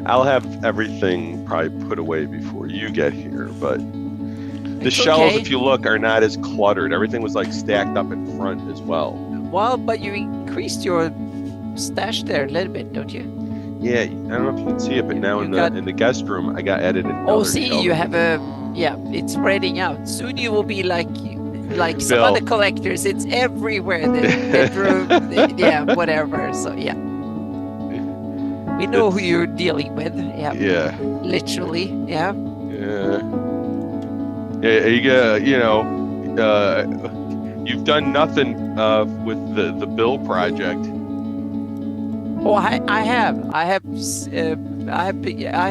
I'll have everything probably put away before you get here, but the It's shelves, okay. if you look, are not as cluttered. Everything was like stacked up in front as well. Well, but you increased your stash there a little bit, don't you? Yeah, I don't know if you can see it, but now You in got- the guest room, I got added another Oh, see, shelf. you have it's spreading out. Soon you will be like some Bill. other collectors. It's everywhere. The bedroom, whatever. So yeah, we know who you're dealing with. Yeah, Yeah. literally. Yeah. Yeah. You've done nothing with the Bill project. Oh, I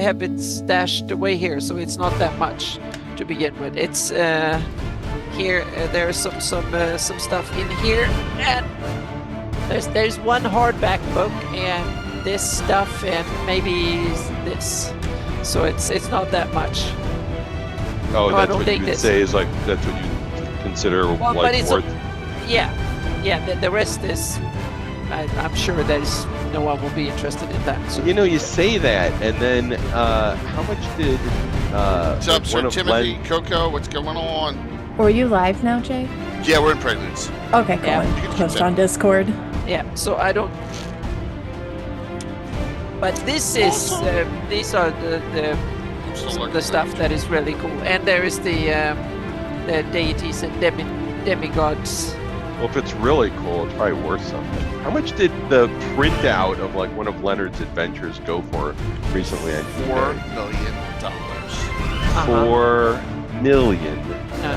have it stashed away here, so it's not that much to begin with. It's here. There's some stuff in here, and there's one hardback book and this stuff and maybe this. So it's not that much. Oh, I that's don't what think you would this- say is like that's what you consider Well, but like it's worth. Yeah. The rest is. I'm sure there's no one will be interested in that. So. You say that, and then how much did What's up, Sir one of Timothy? Len? Coco, what's going on? Are you live now, Jay? Yeah, we're in Preludes. Okay, cool. Yeah. Post on Discord. Yeah, so I don't. But this is these are the stuff that is really cool, and there is the deities and demigods. Well, if it's really cool, it's probably worth something. How much did the printout of like one of Leonard's adventures go for recently? On $4 eBay? million. $4 million. No.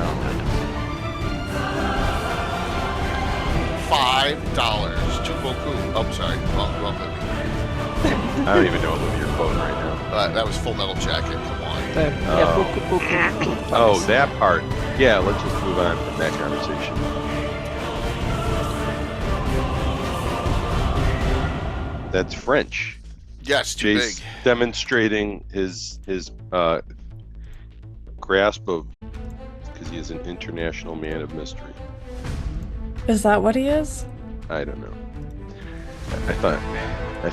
$5. Too beaucoup. Oh, sorry. Wrong movie. I don't even know what movie you're quoting right now. That was Full Metal Jacket. Come on. Buku. Oh, that part. Yeah, let's just move on from that conversation. That's French. Yes, too Jace big. demonstrating his grasp of, because he is an international man of mystery. Is that what he is? I don't know. I thought. I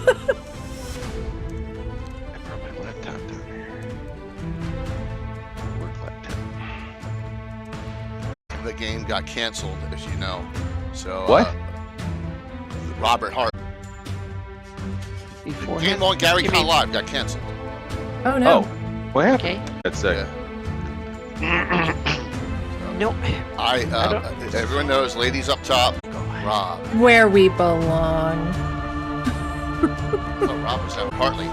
brought my laptop down here. Work laptop. The game got canceled, as you know. So What? Robert Hart. Before Game him. on Gary You Con mean- Live got canceled. Oh no. Oh, what happened? Okay. That's it. No. Everyone knows, ladies up top. Rob. Where we belong. Oh, Rob was out. Hartley.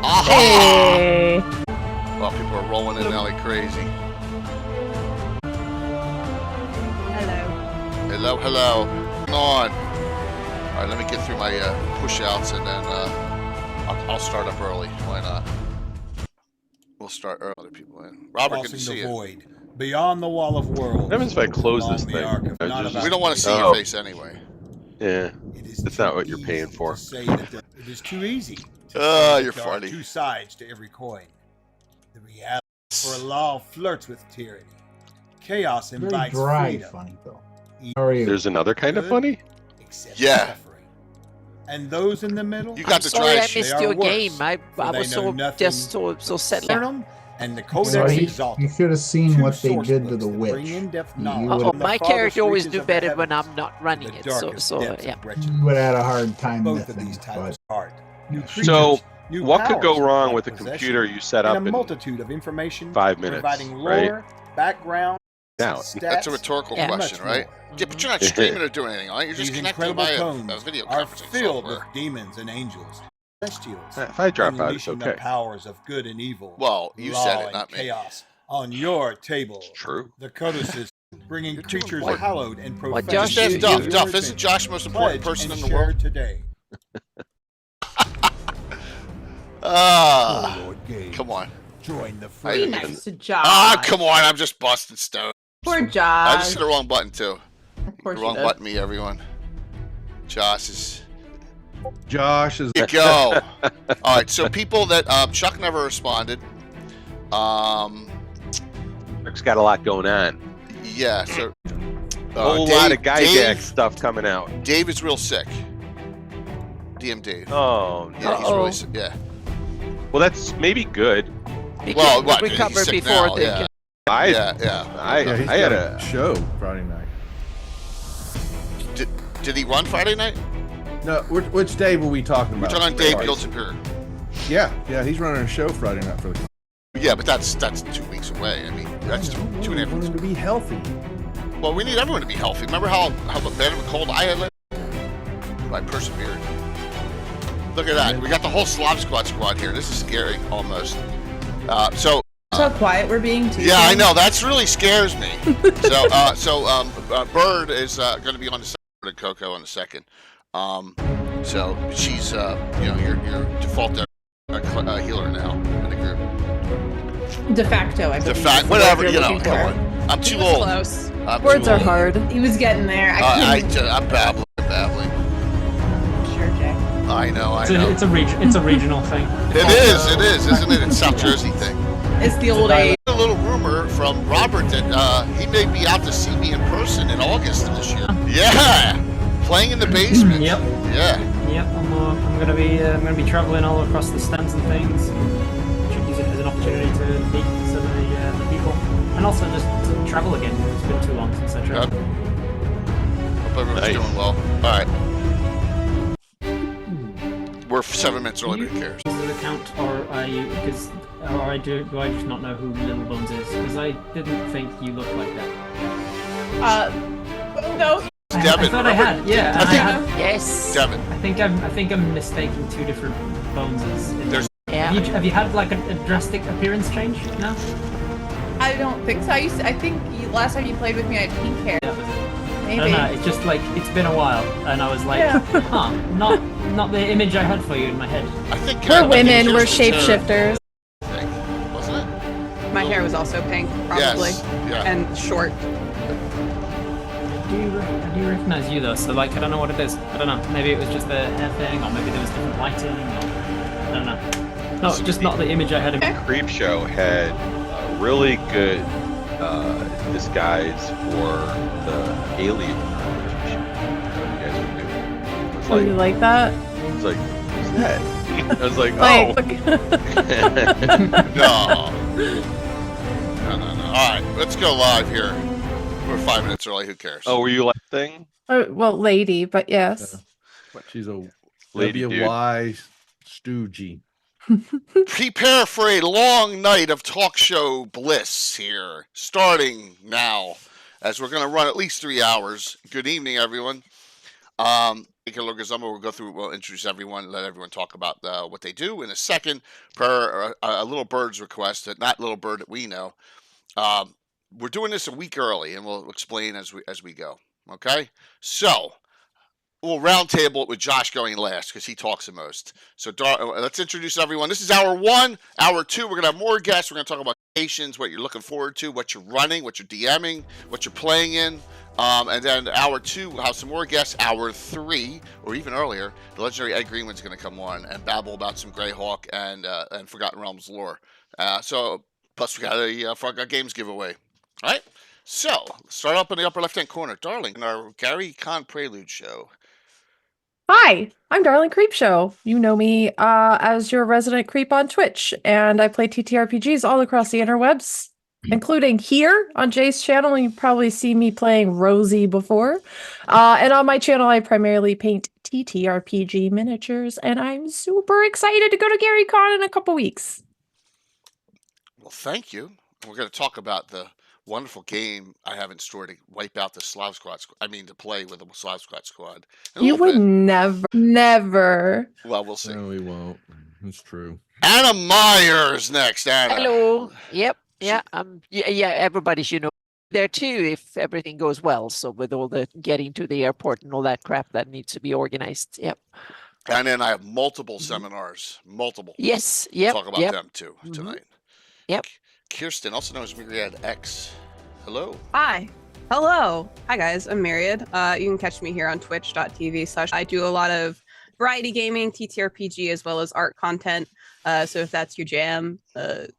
Aha! Hey. Well, people are rolling in now like crazy. Hello. Come on. All right, let me get through my push-outs, and then I'll start up early. Why not? We'll start early. Other people in. Robert, good to Crossing see the you. void, beyond the wall of worlds. What happens if I close along this the thing? arc of I not just- about We don't want to see Oh. your face anyway. Yeah. It is That's too not what you're easy paying for. to say that it is too easy. to say that You're there are funny. two sides to every coin. The reality for law flirts with tyranny. Chaos Very invites dry, freedom. funny though. How are you? There's another kind of Good. funny? Except Yeah. suffering. And those in the middle. You got I'm the sorry dry I shit. missed They your are worse, game. I for they was know so nothing so set. Learn 'em, and the Well, codex you, exalted. you should have seen Two what they source did to books the that witch. bring in-depth You knowledge would- Oh, from the my farthest character always reaches do of the better when heavens I'm not to running the it. So darkest so depths yeah. of wretched. You would have had a hard time Both with of them, these but titles art. New So, creatures, new what could go powers, wrong like with a possession, computer you set and up a in multitude of information 5 minutes, providing right? lore, background, Now, stats, That's a rhetorical Yeah. question, much right? more. Yeah, but you're not streaming or doing anything, right? You're just These connecting incredible by a cones video are conferencing filled software. with demons and angels, celestials, if I drop out, it's unleashing the okay. powers of good and evil. Well, you law said it, and not me. chaos on your table. It's true. The codices bringing You're doing creatures what? hallowed and What, profane. Josh, Just you- ask Duff. you- Duff, isn't Josh the most important Pledge person and in the share world? today. Ah, Lord Gabe, come on. join the I- fray. Be nice to Josh. Ah, come on. I'm just busting stone. Poor I Josh. just hit the wrong button, too. Of course The you wrong did. button, me, everyone. Josh is... Josh is There you go. All right, so people that... Chuck never responded. Rick's got a lot going on. Yeah, so... A whole lot of Gygax stuff coming out. Dave is real sick. DMD. Oh, no. Yeah, he's really sick. Yeah. Well, that's maybe good. He Well, can what? recover He's sick before now, they yeah. can. I Yeah. He's I had got a show Friday night. Did he run Friday night? No, which Dave were we talking We're about? talking on Dave Right. Guild Superior. Yeah, he's running a show Friday night for the. Yeah, but that's 2 weeks away. I mean, that's two and a half want weeks. him to be healthy. Well, we need everyone to be healthy. Remember how bad of a cold I had? I persevered. Look at that. We got the whole Slav squad here. This is scary, almost. So quiet we're being too. Yeah, I know. That's really scares me. Bird is going to be on the second, and Coco on the second. So she's, your default healer now in the group. De facto, I believe. Whatever, You're you know. looking Come for. on. I'm He too was old. Close. I'm Words too are old. hard. He was getting there. I'm babbling. Sure, Jay. I know. It's a regional thing. It is, isn't it? It's a South Jersey thing. It's the old age. A little rumor from Robert that he may be out to see me in person in August of this year. Yeah, playing in the basement. Yep. Yeah. Yep. I'm gonna be traveling all across the stands and things. Should use it as an opportunity to meet some of the people, and also just to travel again. It's been too long since I traveled. Hope everyone's doing well. All right. We're 7 minutes early. Who cares? Does it count, or are you? Because, or do I just not know who Little Bones is? Because I didn't think you looked like that. No. I Devin, thought I had. Yeah. I think- Yes. Devin. I think I'm mistaking two different Boneses. There's- Yeah. Have you had like a drastic appearance change? No. I don't think so. I think last time you played with me, I had pink hair. That was it. I Maybe. don't know. It's just like it's been a while, and I was like, Yeah. huh, not the image I had for you in my head. I think We're women, we're Kirsten's hair, shapeshifters. I think, wasn't it? My hair was also pink, probably, Yes. Yeah. and short. I do recognize you though, so like I don't know what it is. I don't know. Maybe it was just the hair thing, or maybe there was different lighting, or I don't know. No, just not the image I had in my Creep Show had a really good disguise for the alien conversation. You guys would do. It was Oh, you like that? it's like, who's that? I was like, Like, No. No. All right, let's go live here. We're 5 minutes early. Who cares? oh, were you like thing? well, lady, but yes. She's a Lady dude. WY stoogey. Prepare for a long night of talk show bliss here, starting now, as we're going to run at least 3 hours. Good evening, everyone. We'll go through, we'll introduce everyone, let everyone talk about what they do in a second, per a Little Bird's request, that not Little Bird that we know. We're doing this a week early, and we'll explain as we go. Okay? So, we'll round table it with Josh going last because he talks the most. So let's introduce everyone. This is hour 1. Hour 2, we're going to have more guests. We're going to talk about patients, what you're looking forward to, what you're running, what you're DMing, what you're playing in. And then hour 2, we'll have some more guests. Hour 3, or even earlier, the legendary Ed Greenwood's going to come on and babble about some Greyhawk and Forgotten Realms lore. Plus we got a Forgotten Games giveaway. All right? So, let's start up in the upper left-hand corner. Darling, in our Gary Con Prelude show. Hi, I'm Darling Creepshow. You know me as your resident creep on Twitch, and I play TTRPGs all across the interwebs, including here on Jay's channel. You probably see me playing Rosie before. And on my channel, I primarily paint TTRPG miniatures, and I'm super excited to go to Gary Con in a couple weeks. Well, thank you. We're going to talk about the wonderful game I have in store to wipe out the Slav Squad. To play with the Slav Squad squad. You would never. Well, we'll see. No, we won't. It's true. Anna Myers next. Anna. Hello. Yep. Yeah. Yeah. Everybody should know there too if everything goes well. So with all the getting to the airport and all that crap that needs to be organized. Yep. And then I have multiple seminars. Multiple. Yes. Yep. We'll talk about them too tonight. Yep. Kirsten, also known as Myriad X. Hello. Hi. Hello. Hi, guys. I'm Myriad. You can catch me here on twitch.tv/ I do a lot of variety gaming, TTRPG, as well as art content. So if that's your jam,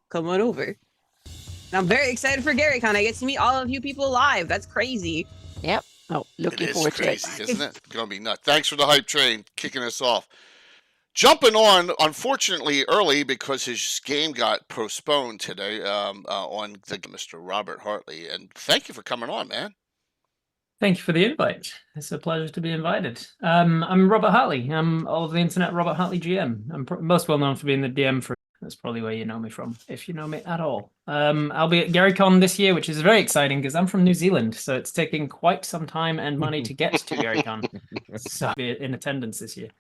come on over. And I'm very excited for GaryCon. I get to meet all of you people live. That's crazy. Yep. Oh, looking It is forward crazy, to it. isn't it? Gonna be nuts. Thanks for the hype train kicking us off. Jumping on, unfortunately, early because his game got postponed today. On the Mr. Robert Hartley, and thank you for coming on, man. Thank you for the invite. It's a pleasure to be invited. I'm Robert Hartley. I'm all of the internet Robert Hartley GM. I'm most well known for being the DM for. That's probably where you know me from, if you know me at all. I'll be at GaryCon this year, which is very exciting because I'm from New Zealand, so it's taking quite some time and money to get to GaryCon. So I'll be in attendance this year.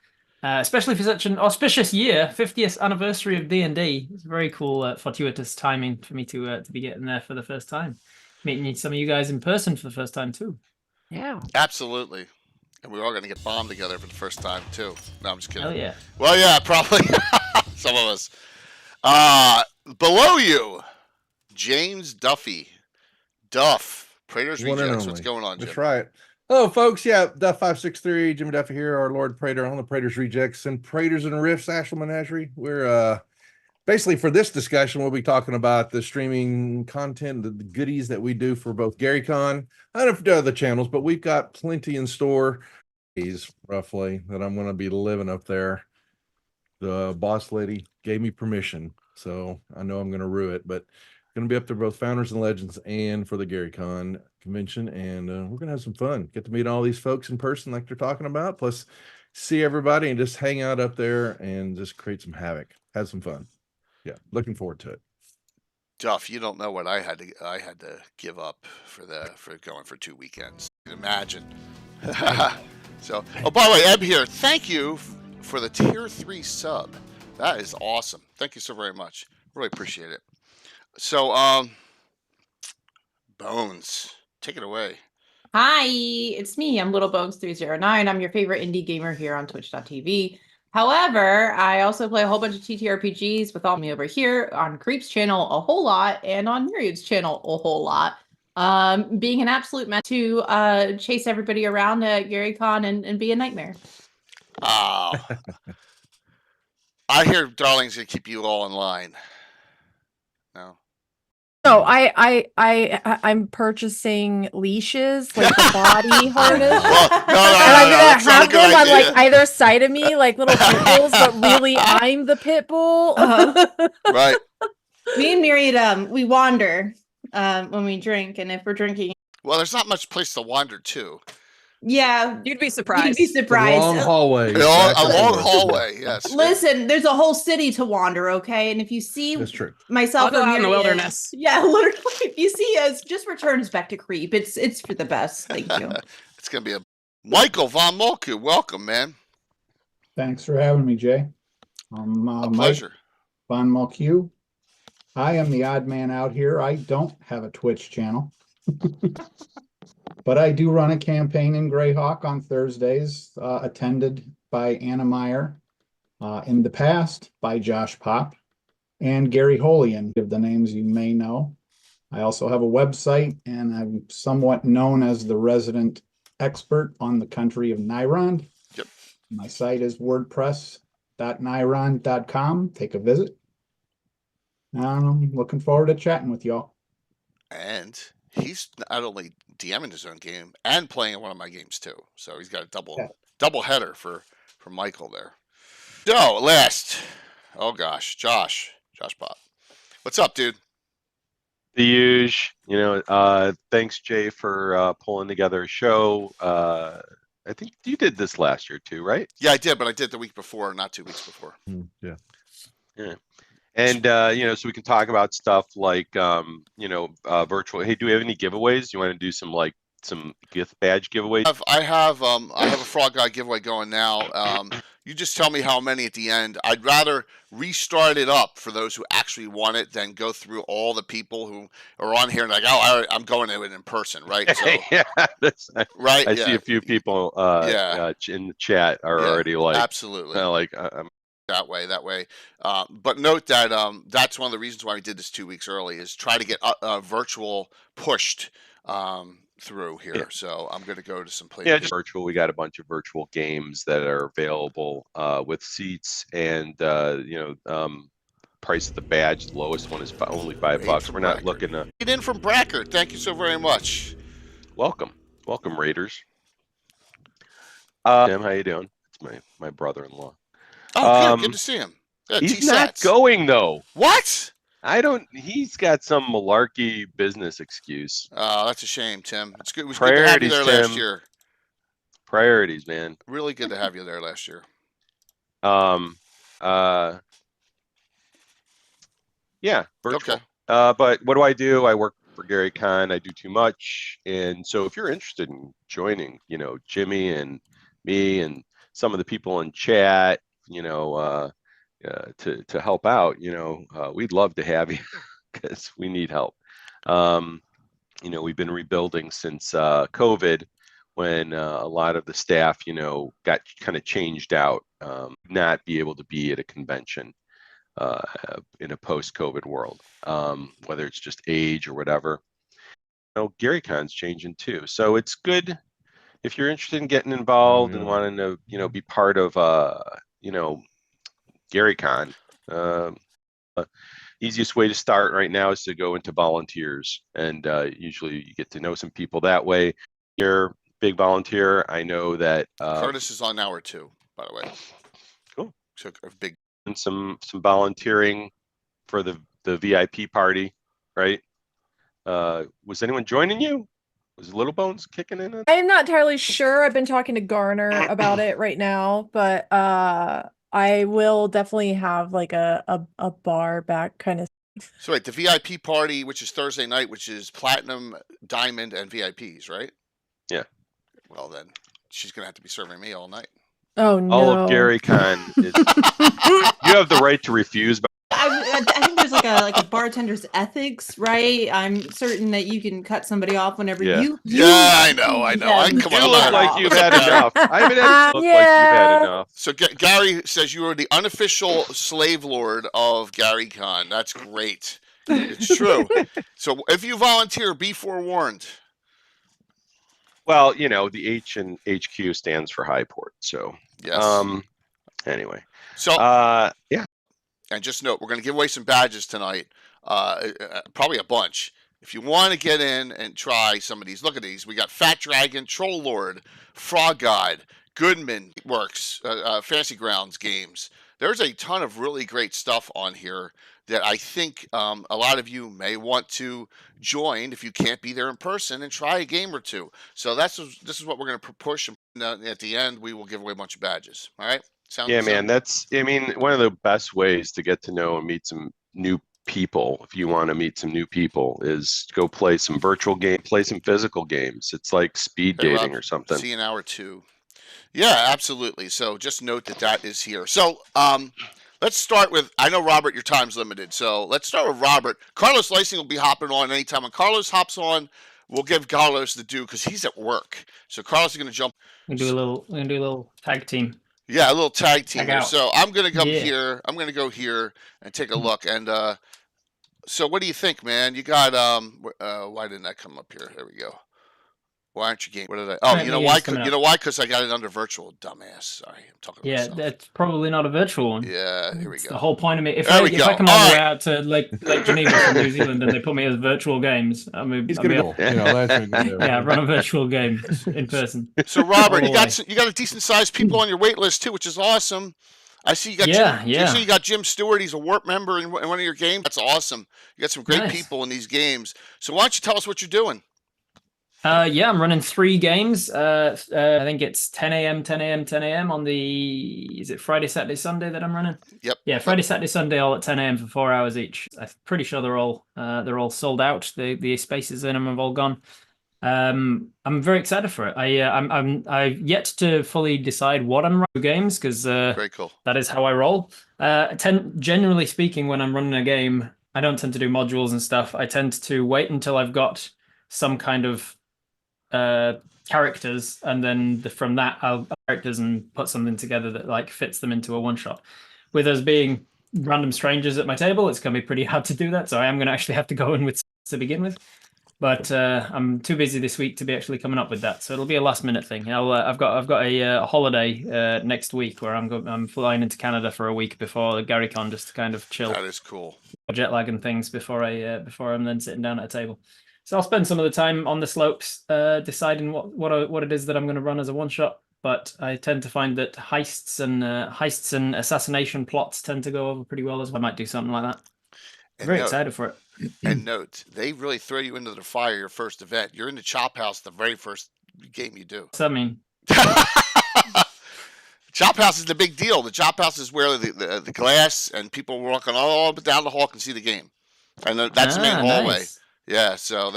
Especially for such an auspicious year, 50th anniversary of D&D. It's very cool, fortuitous timing for me to be getting there for the first time. Meeting some of you guys in person for the first time too. Yeah. Absolutely. And we're all going to get bombed together for the first time, too. No, I'm just kidding. Oh, yeah. Well, yeah, probably. Some of us. Below you, James Duffy. Duff. Praetor's One and Rejects. only. What's going on, Jim? That's right. Hello, folks. Yeah, Duff563, Jimmy Duffy here, our Lord Praetor on the Praetor's Rejects and Praetors and Riffs, Ashland Menagerie. We're basically for this discussion, we'll be talking about the streaming content, the goodies that we do for both GaryCon and a few other channels, but we've got plenty in store. Roughly that I'm going to be living up there. The boss lady gave me permission, so I know I'm going to rue it, but going to be up there both Founders and Legends and for the GaryCon convention, and we're going to have some fun. Get to meet all these folks in person like they're talking about, plus see everybody and just hang out up there and just create some havoc. Have some fun. Yeah, looking forward to it. Duff, you don't know what I had to give up for going for 2 weekends. You can imagine. So, oh, by the way, Eb here. Thank you for the tier 3 sub. That is awesome. Thank you so very much. Really appreciate it. So, Bones, take it away. Hi, it's me. I'm Little Bones 309. I'm your favorite indie gamer here on Twitch.tv. However, I also play a whole bunch of TTRPGs with all me over here on Creep's channel a whole lot and on Myriad's channel a whole lot. Being an absolute mess to chase everybody around at GaryCon and be a nightmare. Oh. I hear Darling's gonna keep you all in line. No. No, I'm purchasing leashes, like the body harness. Well, no, And I'm gonna that's not a have good them on like idea. either side of me, like little pit bulls, but really I'm the pit bull. Right. Me and Myriad, we wander when we drink, and if we're drinking, Well, there's not much place to wander to. yeah, You'd be you'd surprised. be surprised. Long hallway. A long hallway, yes. Listen, there's a whole city to wander, okay? And if you see That's true. myself I'll go or out in the Myriad- wilderness. Yeah, literally. If you see us, just return us back to Creep. It's for the best. Thank you. It's gonna be a Michael Von Molku. Welcome, man. Thanks for having me, Jay. A Mike pleasure. Von Mulkew. I am the odd man out here. I don't have a Twitch channel. But I do run a campaign in Greyhawk on Thursdays, attended by Anna Meyer, in the past by Josh Pop and Gary Holian, of the names you may know. I also have a website, and I'm somewhat known as the resident expert on the country of Nyrond. Yep. My site is wordpress.nyrond.com. Take a visit. I'm looking forward to chatting with y'all. And he's not only DMing his own game and playing in one of my games too. So he's got a double header for Michael there. So last, oh gosh, Josh Pop. What's up, dude? The huge, thanks Jay for pulling together a show. I think you did this last year too, right? Yeah, I did, but I did the week before, not 2 weeks before. Yeah. And so we can talk about stuff like virtual. Hey, do we have any giveaways? You want to do some gift badge giveaways? I have a Frog Guy giveaway going now. You just tell me how many at the end. I'd rather restart it up for those who actually want it than go through all the people who are on here and like, I'm going to it in person, right? So, yeah, right. I see a few people in the chat are already like, absolutely, like that way. But note that that's one of the reasons why we did this 2 weeks early is try to get virtual pushed through here. Yeah. So I'm going to go to some places. Yeah, just virtual. We got a bunch of virtual games that are available with seats and price of the badge. The lowest one is only $5. We're not looking to get in from Brackert. Thank you so very much. Welcome. Welcome, Raiders. Tim, how you doing? It's my brother-in-law. Oh, good to see him. Yeah, He's not going though. What? He's got some malarkey business excuse. Oh, that's a shame, Tim. It's good. It was good to have you there last year. Priorities, man. Really good to have you there last year. Yeah, virtual. Okay. But what do? I work for Gary Kahn. I do too much. And so if you're interested in joining, Jimmy and me and some of the people in chat, to help out, we'd love to have you because we need help. We've been rebuilding since COVID, when a lot of the staff, got kind of changed out, not be able to be at a convention in a post-COVID world, whether it's just age or whatever. Gary Con's changing too, so it's good if you're interested in getting involved and wanting to, be part of, Gary Con. Easiest way to start right now is to go into volunteers, and usually you get to know some people that way. You're a big volunteer. I know that Curtis is on hour 2, by the way. Cool. So a big and some volunteering for the VIP party, right? Was anyone joining you? Was Little Bones kicking in? I'm not entirely sure. I've been talking to Garner about it right now, but I will definitely have like a bar back kind of. So wait, the VIP party, which is Thursday night, which is Platinum, Diamond, and VIPs, right? Yeah. Well, then she's gonna have to be serving me all night. Oh no! All of Gary Con is. You have the right to refuse. But I think there's like a bartender's ethics, right? I'm certain that you can cut somebody off whenever you. Yeah, I know. Come on, you look like you've had enough. I mean, it look like you've had enough. So Gary says you are the unofficial slave lord of Gary Con. That's great. It's true. So if you volunteer, be forewarned. Well, the H in HQ stands for Highport. So yes. Anyway. So yeah. And just note, we're going to give away some badges tonight, probably a bunch. If you want to get in and try some of these, look at these. We got Fat Dragon, Troll Lord, Frog God, Goodman Works, Fantasy Grounds games. There's a ton of really great stuff on here that I think a lot of you may want to join if you can't be there in person and try a game or two. So this is what we're going to push. And at the end, we will give away a bunch of badges. All right? Yeah, man, one of the best ways to get to know and meet some new people, if you want to meet some new people, is go play some virtual game, play some physical games. It's like speed dating or something. See you in hour 2. Yeah, absolutely. So just note that is here. So let's start with, I know, Robert, your time's limited. So let's start with Robert. Carlos Lysing will be hopping on anytime. When Carlos hops on, we'll give Carlos the due because he's at work. So Carlos is going to jump. We're gonna do a little tag team. Yeah, a little tag team. Tag So I'm going to come here. I'm going to go here and take a look. And so what do you think, man? You got, why didn't that come up here? There we go. Why aren't you game? What did I? Oh, you know why? You know why? Because I got it under virtual. Dumbass. Sorry, I'm talking about myself. That's probably not a virtual one. Yeah, here we go. The whole point of me. If I come all the way out to Lake Geneva from New Zealand and they put me as virtual games, I mean, he's gonna go. Yeah, run a virtual game in person. So Robert, you got a decent sized people on your wait list too, which is awesome. I see you got you got Jim Stewart. He's a Warp member in one of your games. That's awesome. You got some great people in these games. So why don't you tell us what you're doing? I'm running 3 games. I think it's 10 a.m., 10 a.m., 10 a.m. on is it Friday, Saturday, Sunday that I'm running? Yep. Yeah, Friday, Saturday, Sunday, all at 10 a.m. for 4 hours each. I'm pretty sure they're all sold out. The spaces in them have all gone. I'm very excited for it. I've yet to fully decide what I'm running games because very cool. That is how I roll. Generally speaking, when I'm running a game, I don't tend to do modules and stuff. I tend to wait until I've got some kind of characters, and then from that I'll characters and put something together that like fits them into a one shot. With us being random strangers at my table, it's gonna be pretty hard to do that. So I am gonna actually have to go in with to begin with. But I'm too busy this week to be actually coming up with that, so it'll be a last minute thing. I've got a holiday next week where I'm flying into Canada for a week before GaryCon just to kind of chill. That is cool. Jet lag and things before I'm then sitting down at a table. So I'll spend some of the time on the slopes, deciding what it is that I'm going to run as a one shot. But I tend to find that heists and assassination plots tend to go over pretty well as well. I might do something like that. Very excited for it. And note, they really throw you into the fire your first event. You're in the chop house the very first game you do. What's that mean? Chop house is the big deal. The chop house is where the glass and people walking all up and down the hall can see the game. And that's the main hallway. Nice. Yeah, so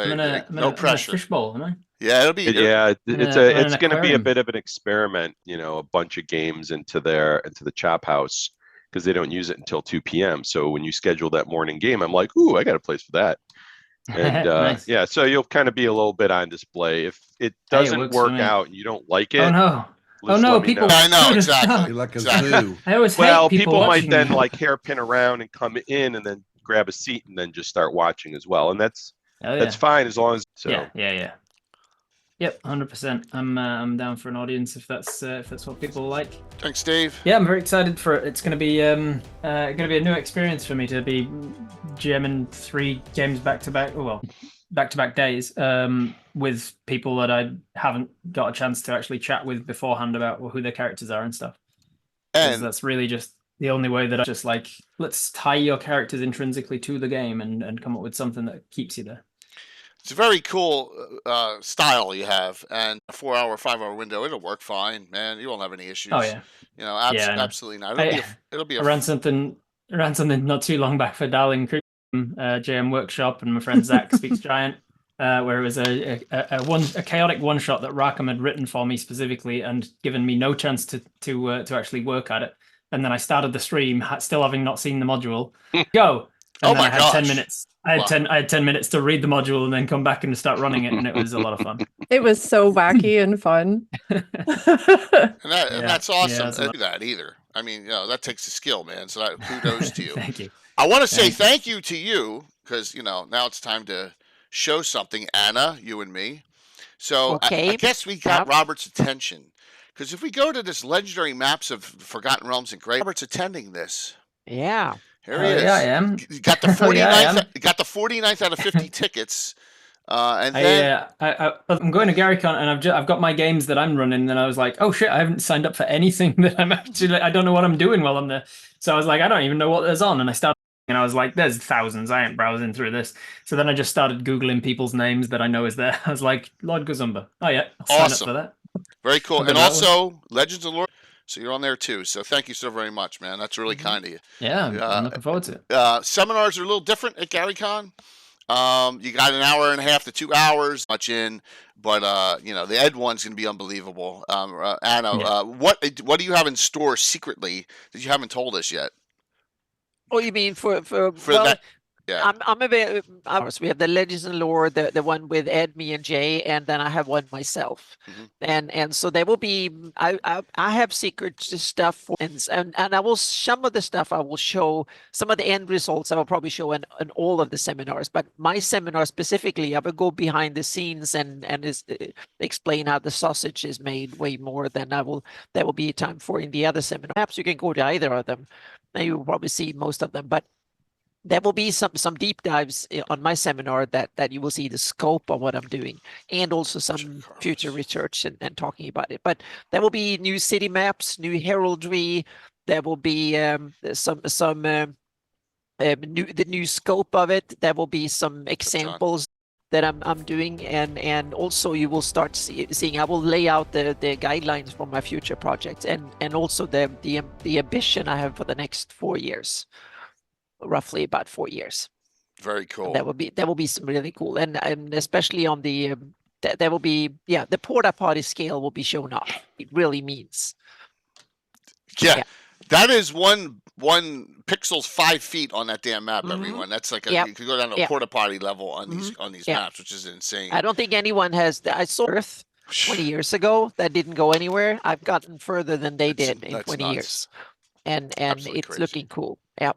no pressure. Fishbowl, am I? Yeah, it'll be. It's going to be a bit of an experiment. A bunch of games into the chop house, because they don't use it until 2 p.m. So when you schedule that morning game, I'm like, ooh, I got a place for that. And Nice. yeah, so you'll kind of be a little bit on display. If it doesn't work out and you don't like it, oh no, people. I know exactly. You're like a zoo. I always well, hate people might watching then me. like hairpin around and come in and then grab a seat and then just start watching as well, and that's fine as long as Yeah. Yep, 100%. I'm down for an audience if that's what people like. Thanks, Dave. Yeah, I'm very excited for it. It's going to be a new experience for me to be GMing 3 games back to back days with people that I haven't got a chance to actually chat with beforehand about who their characters are and stuff. And that's really just the only way that I just like, let's tie your characters intrinsically to the game and come up with something that keeps you there. It's a very cool style you have, and a 4-hour, 5-hour window, it'll work fine, man. You won't have any issues. Oh yeah. Absolutely not. It'll be I ran something not too long back for Darling Crew JM Workshop, and my friend Zach Speaks Giant, where it was a chaotic one shot that Rackham had written for me specifically and given me no chance to actually work at it. And then I started the stream, still having not seen the module. Go. And then I had 10 minutes. I had 10 minutes to read the module and then come back and start running it, and it was a lot of fun. It was so wacky and fun. And that's awesome. Yeah, do that either. I mean, that takes a skill, man. So kudos to you. Thank you. I want to say thank you to you because now it's time to show something, Anna, you and me. So I guess we got Robert's attention, because if we go to this legendary maps of Forgotten Realms and Grey, Robert's attending this. Yeah. Here he is. Yeah, I am. You got the 49th. Got the 49th out of 50 tickets. And then I'm going to GaryCon, and I've got my games that I'm running, and I was like, oh shit, I haven't signed up for anything that I don't know what I'm doing while I'm there. So I was like, I don't even know what there's on, and I started, and I was like, there's thousands. I ain't browsing through this. So then I just started Googling people's names that I know is there. I was like, Lord Gazumba. Oh yeah, I'll sign up for that. Very cool. And also Legends of Lore. So you're on there too. So thank you so very much, man. That's really kind of you. Yeah, I'm looking forward to it. Seminars are a little different at GaryCon. You got an hour and a half to 2 hours much in, but the Ed one's gonna be unbelievable. Anna, what do you have in store secretly that you haven't told us yet? Oh, you mean for that? Yeah. I'm a bit. We have the Legends and Lore, the one with Ed, me, and Jay, and then I have one myself. And so there will be. I have secret stuff, and I will some of the stuff I will show. Some of the end results I will probably show in all of the seminars. But my seminar specifically, I will go behind the scenes and explain how the sausage is made way more than there will be time for in the other seminar. Perhaps you can go to either of them, and you will probably see most of them, but. There will be some deep dives on my seminar that you will see the scope of what I'm doing, and also some future research and talking about it. But there will be new city maps, new heraldry. There will be the new scope of it. There will be some examples that I'm doing, and also you will start seeing. I will lay out the guidelines for my future projects, and also the ambition I have for the next 4 years. Roughly about 4 years. Very cool. That will be some really cool, and especially on the there will be the porta potty scale will be shown off. It really means. Yeah. That is one pixels 5 feet on that damn map. Everyone, that's like you could go down to a porta potty level on these maps, which is insane. I don't think anyone has. I saw Earth 20 years ago that didn't go anywhere. I've gotten further than they did in 20 years, and it's crazy. Looking cool. Yeah.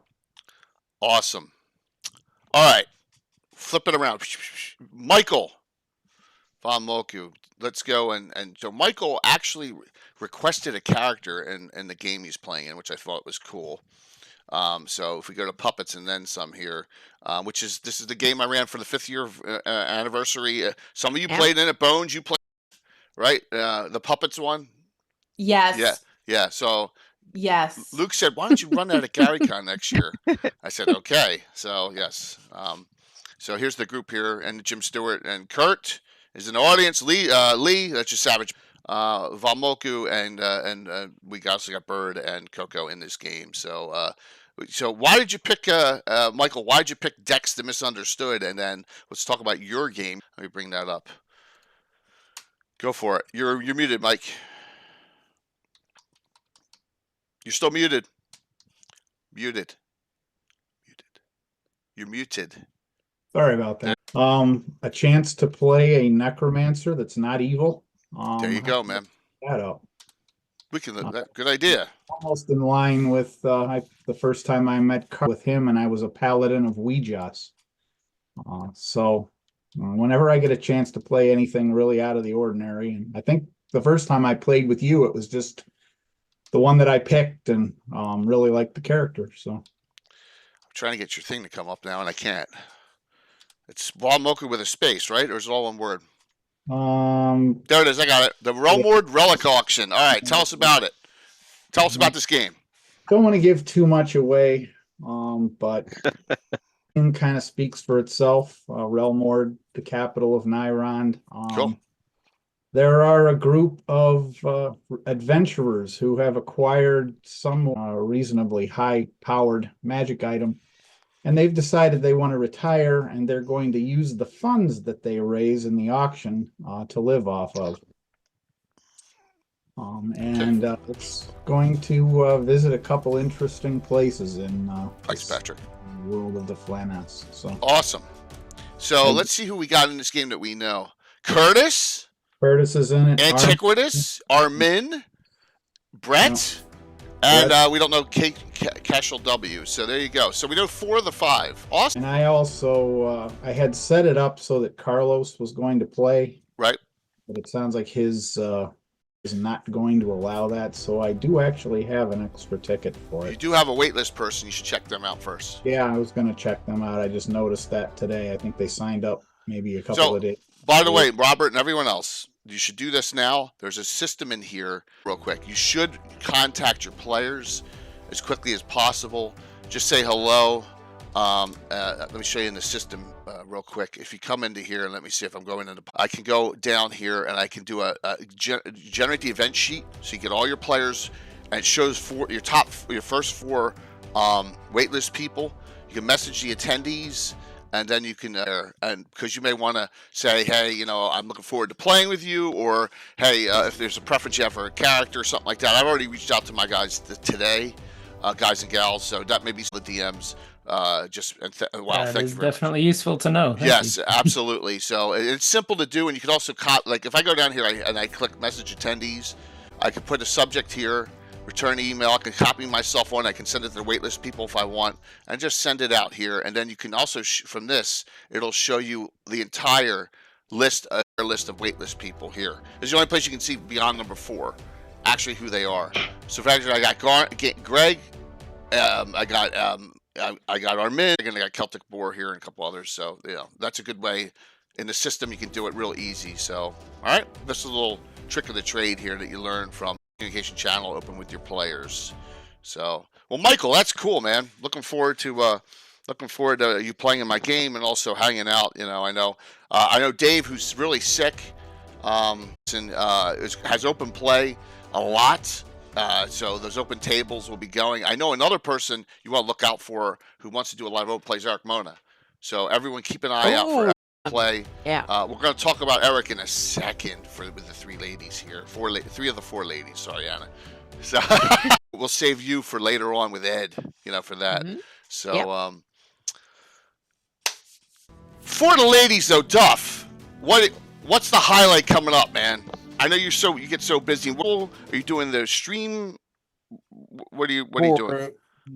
Awesome. All right. Flip it around. Michael Von Moku. Let's go. And so Michael actually requested a character in the game he's playing in, which I thought was cool. So if we go to puppets and then some here, this is the game I ran for the 5th year anniversary. Some of you played in it. Bones, you played, right? The puppets one. Yes. Yeah. So Yes. Luke said, "Why don't you run that at GaryCon next year?" I said, "Okay." So yes. So here's the group here, and Jim Stewart and Kurt is in the audience. Lee, that's just Savage, Valmoku, and we also got Bird and Coco in this game. So why did you pick Michael? Why did you pick Dex the Misunderstood? And then let's talk about your game. Let me bring that up. Go for it. You're muted, Mike. You're still muted. Muted. You're muted. Sorry about that. A chance to play a necromancer that's not evil. There you go, man. That up. We can. Good idea. Almost in line with the first time I met Carl with him, and I was a paladin of Ouijas. So whenever I get a chance to play anything really out of the ordinary, and I think the first time I played with you, it was just the one that I picked, and really liked the character. So I'm trying to get your thing to come up now, and I can't. It's Walmoku with a space, right? Or is it all one word? There it is. I got it. The Realmord Relic Auction. All right. Tell us about it. Tell us about this game. Don't want to give too much away, but it kind of speaks for itself. Realmord, the capital of Nyrond. Cool. There are a group of adventurers who have acquired some reasonably high-powered magic item, and they've decided they want to retire, and they're going to use the funds that they raise in the auction to live off of. It's going to visit a couple interesting places in Patrick. World of the Flanas. So awesome. So let's see who we got in this game that we know. Curtis is in it. Antiquitous, Armin, Brett, and we don't know Cashel W. So there you go. So we know 4 of the 5. Awesome. And I also I had set it up so that Carlos was going to play. Right. But it sounds like his is not going to allow that. So I do actually have an extra ticket for it. You do have a waitlist person. You should check them out first. Yeah, I was going to check them out. I just noticed that today. I think they signed up maybe a couple of days. By the way, Robert and everyone else, you should do this now. There's a system in here real quick. You should contact your players as quickly as possible. Just say hello. Let me show you in the system real quick. If you come into here, and let me see if I'm going into, I can go down here and I can do generate the event sheet. So you get all your players, and it shows your first 4 waitlist people. You can message the attendees. And then you can, and because you may want to say, hey, I'm looking forward to playing with you, or hey, if there's a preference you have for a character or something like that. I've already reached out to my guys today, guys and gals, so that may be the DMs. Wow, that is definitely useful to know. Yes, absolutely. So it's simple to do, and you can also like if I go down here and I click message attendees, I can put a subject here. Return email. I can copy myself one. I can send it to the waitlist people if I want, and just send it out here. And then you can also from this, it'll show you the entire list of waitlist people here. This is the only place you can see beyond number 4, actually who they are. So for example, I got Greg, I got Armin, and I got Celtic Boar here and a couple others. So that's a good way. In the system, you can do it real easy. So all right, this is a little trick of the trade here that you learn from communication channel open with your players. So, well, Michael, that's cool, man. Looking forward to you playing in my game and also hanging out. I know Dave, who's really sick, has open play a lot. So those open tables will be going. I know another person you want to look out for who wants to do a lot of open plays, Eric Mona. So everyone keep an eye out for play. Yeah. We're going to talk about Eric in a second with the 3 ladies here. 3 of the 4 ladies. Sorry, Anna. So we'll save you for later on with Ed, for that. Mm-hmm. So, for the ladies though, Duff, what's the highlight coming up, man? I know you get so busy. Are you doing the stream? What are you doing?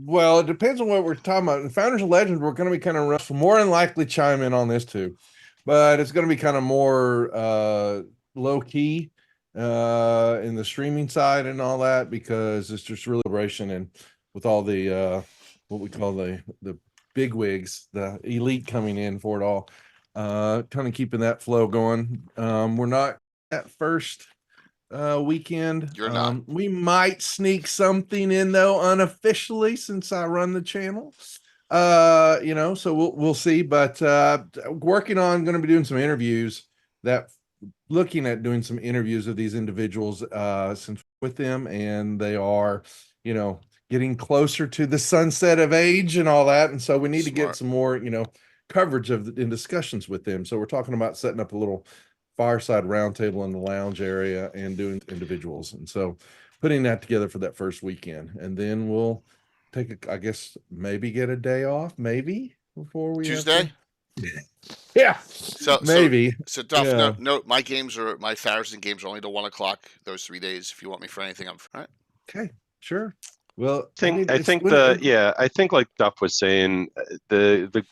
Well, it depends on what we're talking about. In Founders of Legend, we're going to be kind of rough. More than likely chime in on this too, but it's going to be kind of more low key in the streaming side and all that, because it's just real liberation, and with all the what we call the big wigs, the elite coming in for it all. Kind of keeping that flow going. We're not at first weekend. You're not. We might sneak something in though unofficially since I run the channel. So we'll see. But working on going to be doing some interviews looking at doing some interviews of these individuals since with them, and they are, getting closer to the sunset of age and all that. And so we need to get some more, coverage in discussions with them. So we're talking about setting up a little fireside roundtable in the lounge area and doing individuals. And so putting that together for that first weekend, and then we'll I guess maybe get a day off, maybe before we Tuesday. Yeah. So maybe. So Duff, no, my 1,000 games are only to 1 o'clock those 3 days. If you want me for anything, I'm all right. Okay, sure. Well, I think like Duff was saying, the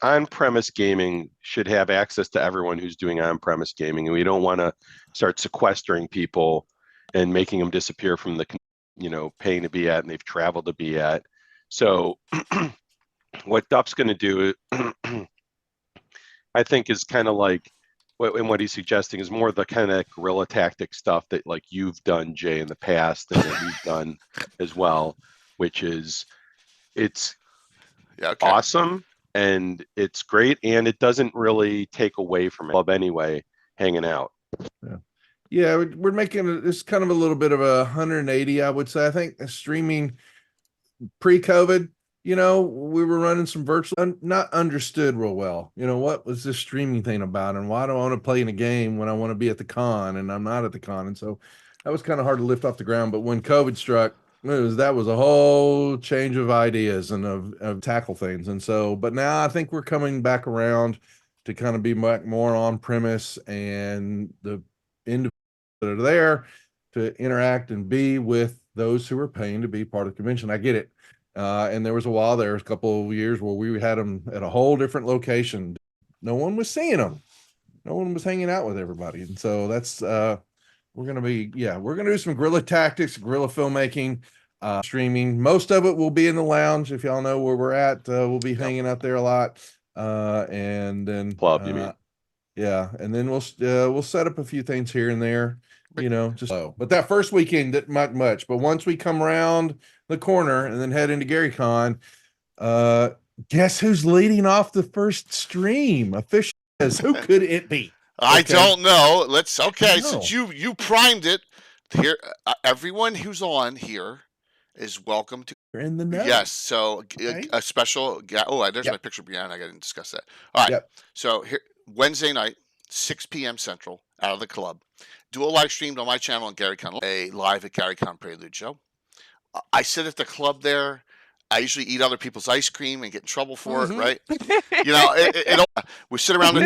on-premise gaming should have access to everyone who's doing on-premise gaming, and we don't want to start sequestering people and making them disappear from the paying to be at and they've traveled to be at. So what Duff's going to do, I think, is kind of like what he's suggesting is more the kind of guerrilla tactic stuff that like you've done, Jay, in the past, and that we've done as well, which is awesome and it's great, and it doesn't really take away from it. Club anyway, hanging out. Yeah, we're making it's kind of a little bit of a 180, I would say. I think streaming pre-COVID, we were running some virtual, not understood real well. What was this streaming thing about, and why do I want to play in a game when I want to be at the con and I'm not at the con? And so that was kind of hard to lift off the ground. But when COVID struck, that was a whole change of ideas and of tackle things. And so, but now I think we're coming back around to kind of be more on premise, and the individuals that are there to interact and be with those who are paying to be part of the convention. I get it. And there was a couple of years where we had them at a whole different location. No one was seeing them. No one was hanging out with everybody. And so that's, we're going to do some guerrilla tactics, guerrilla filmmaking, streaming. Most of it will be in the lounge. If y'all know where we're at, we'll be hanging out there a lot. And then club, you mean? Yeah. And then we'll set up a few things here and there, just slow. But that first weekend didn't much. But once we come around the corner and then head into GaryCon, guess who's leading off the first stream officially? Who could it be? I don't know. Since you primed it here, everyone who's on here is welcome to. You're in the know. Yes. So a special. There's my picture behind. I didn't discuss that. All right. So here, Wednesday night, 6 p.m. Central, out of the club. Do a live stream on my channel on GaryCon, a live at GaryCon Prelude show. I sit at the club there. I usually eat other people's ice cream and get in trouble for it, right? We sit around the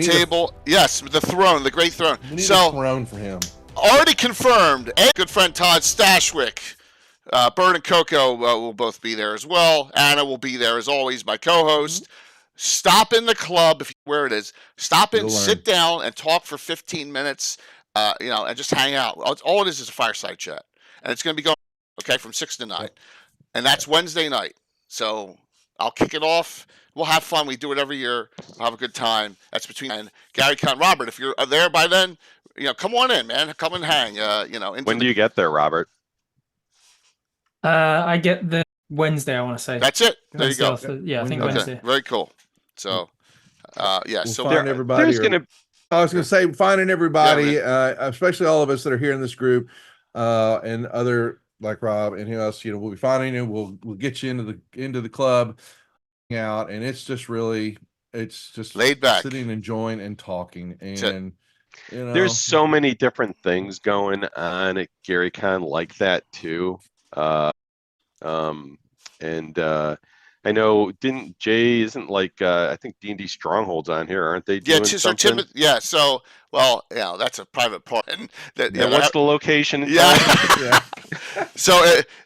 table. Yes, the throne, the great throne. We need a throne for him. Already confirmed. A good friend Todd Stashwick, Bird and Coco will both be there as well. Anna will be there as always, my co-host. Stop in the club where it is. Stop in, sit down, and talk for 15 minutes. And just hang out. All it is a fireside chat, and it's going to be going from 6 to 9, and that's Wednesday night. So I'll kick it off. We'll have fun. We do it every year. We'll have a good time. That's between and GaryCon. Robert, if you're there by then, come on in, man. Come and hang. When do you get there, Robert? I get the Wednesday, I want to say. That's it. There you go. I think Wednesday. Very cool. So, so find everybody. I was going to say, finding everybody, especially all of us that are here in this group, and other like Rob and who else, we'll be finding you. We'll get you into the club, out, and it's just laid back, sitting, enjoying, and talking, and there's so many different things going on at GaryCon like that too. I know Jay isn't like I think D&D Stronghold's on here, aren't they? Doing something? So that's a private part. And what's the location? So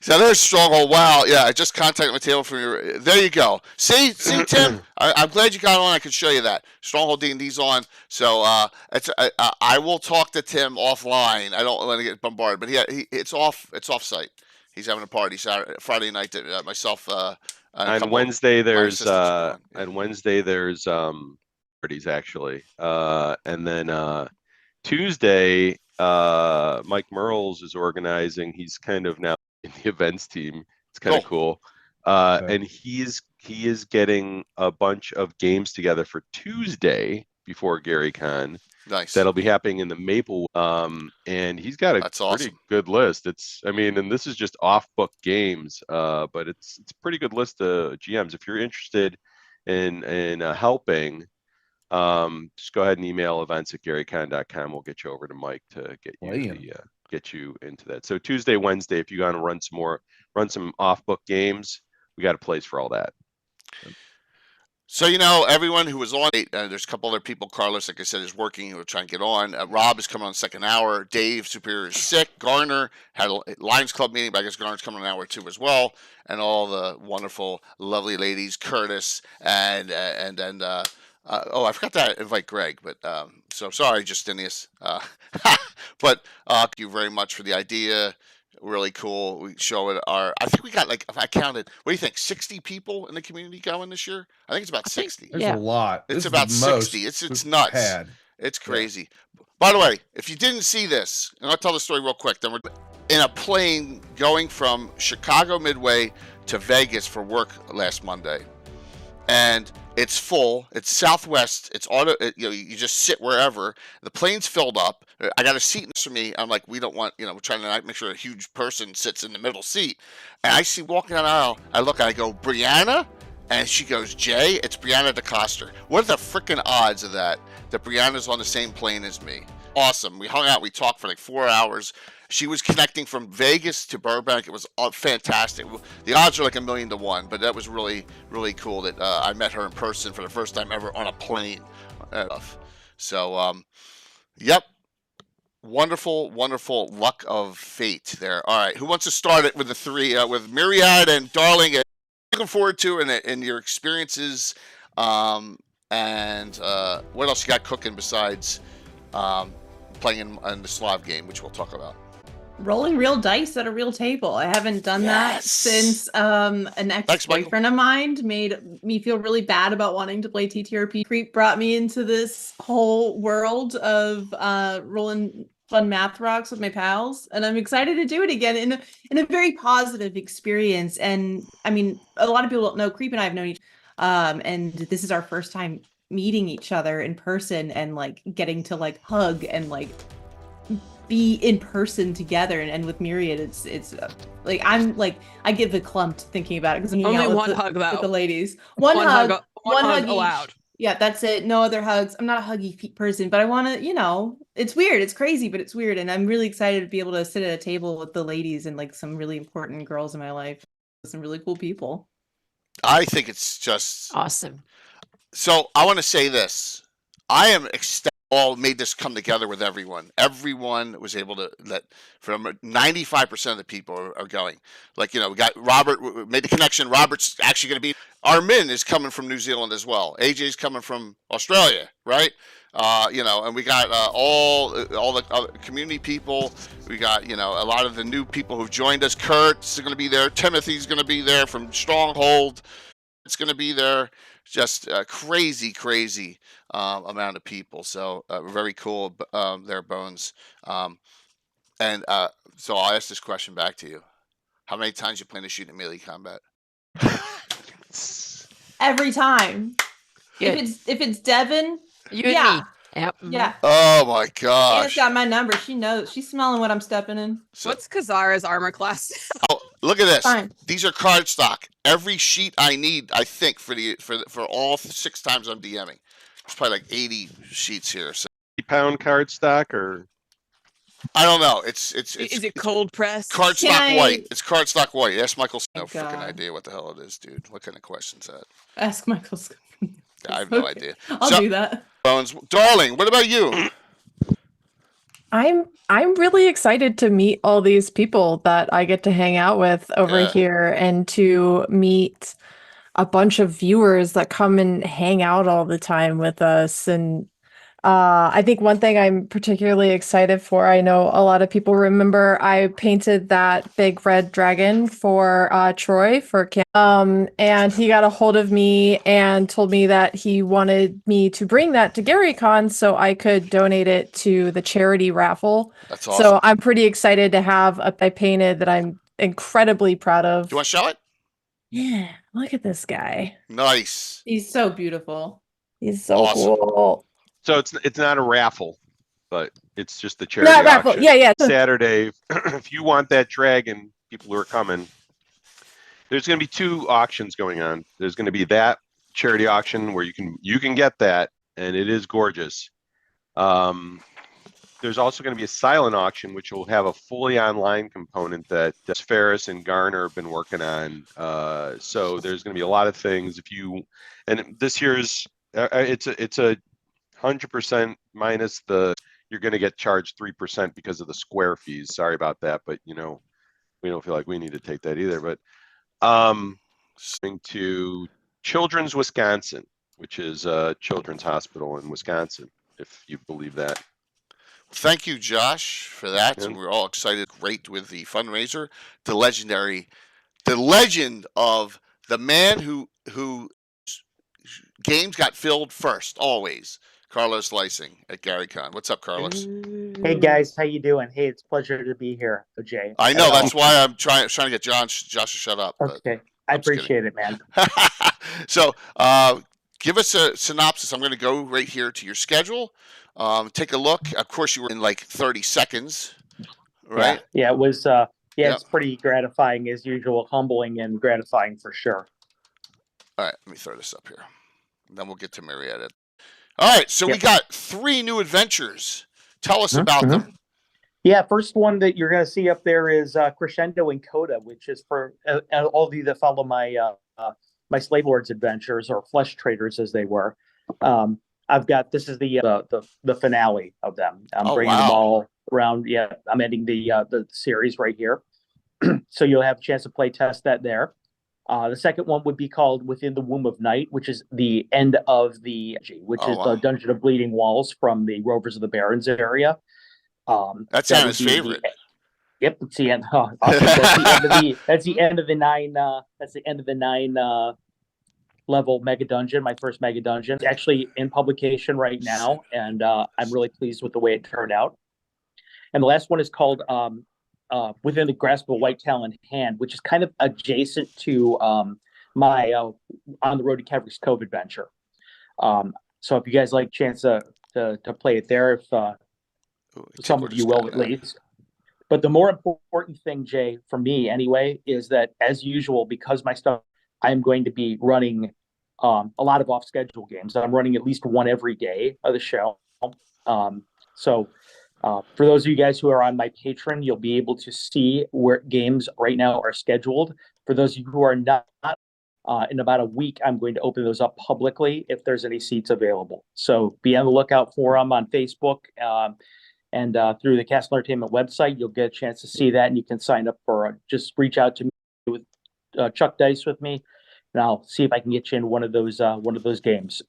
there's Stronghold. Wow, I just contacted my table from your. There you go. See, Tim, I'm glad you got on. I can show you that Stronghold D&D's on. So I will talk to Tim offline. I don't want to get bombarded, but it's off site. He's having a party Friday night. That myself. On Wednesday there's sisters are going, yeah. on Wednesday there's parties actually. And then Tuesday Mike Merles is organizing. He's kind of now in the events team. It's kind of cool. And he is getting a bunch of games together for Tuesday before Gary Con. Nice. That'll be happening in the Maple. And he's got a pretty good list. And this is just off book games, but it's a pretty good list of GMs. If you're interested in helping, just go ahead and email events@garycon.com. We'll get you over to Mike to get you into that. So Tuesday, Wednesday, if you want to run some off book games, we got a place for all that. So, everyone who was on, there's a couple other people. Carlos, like I said, is working. He'll try and get on. Rob is coming on second hour. Dave Superior is sick. Garner had a Lions Club meeting, but I guess Garner's coming an hour or two as well. And all the wonderful, lovely ladies, Curtis, and then, I forgot to invite Greg, but so sorry, Justinius. But thank you very much for the idea. Really cool. We show it. I think we got if I counted, what do you think? 60 people in the community going this year? I think it's about 60. There's a lot. It's about 60. It's nuts. It's crazy. Yeah. By the way, if you didn't see this, and I'll tell the story real quick. Then we're in a plane going from Chicago Midway to Vegas for work last Monday, and it's full. It's Southwest. It's auto. You just sit wherever. The plane's filled up. I got a seat next to me. I'm like, we don't want. We're trying to make sure a huge person sits in the middle seat. And I see walking down the aisle. I look. I go, Brianna, and she goes, Jay. It's Brianna DeCoster. What are the freaking odds of that Brianna's on the same plane as me? Awesome. We hung out. We talked for 4 hours. She was connecting from Vegas to Burbank. It was fantastic. The odds are 1,000,000 to 1, but that was really, really cool that I met her in person for the first time ever on a plane. So, yep. Wonderful, wonderful luck of fate there. All right. Who wants to start it with the three, with Myriad and Darling? Looking forward to and your experiences. And what else you got cooking besides playing in the Slav game, which we'll talk about? Rolling real dice at a real table. I haven't done that since an ex-boyfriend of mine made me feel really bad about wanting to play TTRP. Creep brought me into this whole world of rolling fun math rocks with my pals, and I'm excited to do it again in a very positive experience. And I mean, a lot of people don't know Creep and I have known each and this is our first time meeting each other in person and getting to hug and be in person together. And with Myriad, it's I give the clump thinking about it because I'm only one hug though with the ladies. One hug allowed. Yeah, that's it. No other hugs. I'm not a huggy person, but I want to, it's weird. It's crazy, but it's weird. And I'm really excited to be able to sit at a table with the ladies and some really important girls in my life, some really cool people. I think it's just awesome. So I want to say this. I am all made this come together with everyone. Everyone was able to from 95% of the people are going. We got Robert, we made the connection. Robert's actually going to be, Armin is coming from New Zealand as well. AJ's coming from Australia, right? And we got all the other community people. We got, a lot of the new people who've joined us. Kurt's going to be there. Timothy's going to be there from Stronghold. It's going to be there. Just a crazy amount of people. So very cool there, Bones. So I'll ask this question back to you. How many times you plan to shoot in melee combat? Every time. Good. If it's Devin, you and me. Yep. Yeah. Oh my gosh. Anna's got my number. She knows. She's smelling what I'm stepping in. So, what's Kazara's armor class? Oh, look at this. Fine. These are card stock. Every sheet I need, I think, for all 6 times I'm DMing. There's probably 80 sheets here. So. £50 card stock or? I don't know. Is it cold press? Card stock white. It's card stock white. Ask Michael. No freaking idea what the hell it is, dude. What kind of question's that? Ask Michael. I have no idea. I'll do that. Bones, Darling, what about you? I'm really excited to meet all these people that I get to hang out with over here and to meet a bunch of viewers that come and hang out all the time with us. And I think one thing I'm particularly excited for, I know a lot of people remember I painted that big red dragon for Troy for camp. And he got a hold of me and told me that he wanted me to bring that to GaryCon so I could donate it to the charity raffle. That's awesome. So I'm pretty excited to have I painted that I'm incredibly proud of. Do you want to show it? Yeah, look at this guy. Nice. He's so beautiful. He's so Awesome. cool. So it's not a raffle, but it's just the charity Not raffle. auction. Yeah. Saturday, if you want that dragon, people who are coming, there's going to be 2 auctions going on. There's going to be that charity auction where you can get that, and it is gorgeous. There's also going to be a silent auction, which will have a fully online component that Ferris and Garner have been working on. So there's going to be a lot of things. And this year's it's a 100% minus you're going to get charged 3% because of the square fees. Sorry about that, but we don't feel like we need to take that either. But going to Children's Wisconsin, which is a children's hospital in Wisconsin, if you believe that. Thank you, Josh, for that. Yeah. And we're all excited. Great with the fundraiser. The legend of the man who games got filled first, always. Carlos Lysing at GaryCon. What's up, Carlos? Hey guys, how you doing? Hey, it's a pleasure to be here, Jay. I know that's why I'm trying to get Josh to shut up. Okay, I appreciate it, man. So, give us a synopsis. I'm going to go right here to your schedule. Take a look. Of course, you were in like 30 seconds, right? Yeah, it was. It's pretty gratifying as usual, humbling and gratifying for sure. All right, let me throw this up here. And then we'll get to Marietta. All right, so we got 3 new adventures. Tell us about them. Yeah, first one that you're going to see up there is Crescendo and Coda, which is for all of you that follow my my Slave Lords adventures, or Flesh Traders as they were. I've got, this is the finale of them. I'm bringing them all around. Yeah, I'm ending the series right here. So you'll have a chance to play test that there. The second one would be called Within the Womb of Night, which is the end of the Dungeon of Bleeding Walls from the Rovers of the Barrens area. That's Hannah's favorite. Yep, it's the end. Awesome. That's the end of the 9. That's the end of the 9 level mega dungeon. My first mega dungeon. It's actually in publication right now, and I'm really pleased with the way it turned out. And the last one is called Within the Grasp of a White Talon Hand, which is kind of adjacent to my On the Road to Cavalry's Cove adventure. So if you guys like a chance to play it there, if some of you will at least. But the more important thing, Jay, for me anyway, is that as usual, because my stuff, I'm going to be running a lot of off-schedule games. I'm running at least one every day of the show. So for those of you guys who are on my Patreon, you'll be able to see where games right now are scheduled. For those of you who are not, in about a week, I'm going to open those up publicly if there's any seats available. So be on the lookout for them on Facebook. And through the Castle Entertainment website, you'll get a chance to see that, and you can sign up for just reach out to me with Chuck Dice with me, and I'll see if I can get you in one of those games.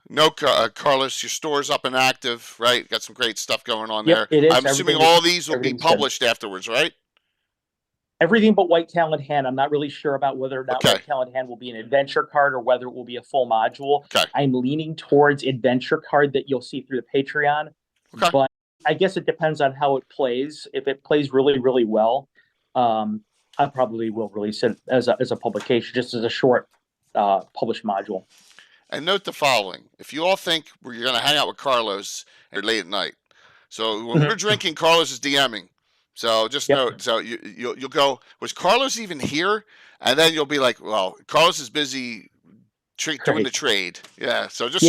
No, Carlos, your store's up and active, right? Got some great stuff going on there. It is. I'm assuming all these will be published afterwards, right? Everything but White Talon Hand. I'm not really sure about whether or not White Talon Hand will be an adventure card or whether it will be a full module. I'm leaning towards adventure card that you'll see through the Patreon. But I guess it depends on how it plays. If it plays really, really well, I probably will release it as a publication, just as a short published module. And note the following: if you all think we're going to hang out with Carlos and late at night, so when we're drinking, Carlos is DMing. So just note. So you'll go, was Carlos even here? And then you'll be like, well, Carlos is busy doing the trade. Yeah. So just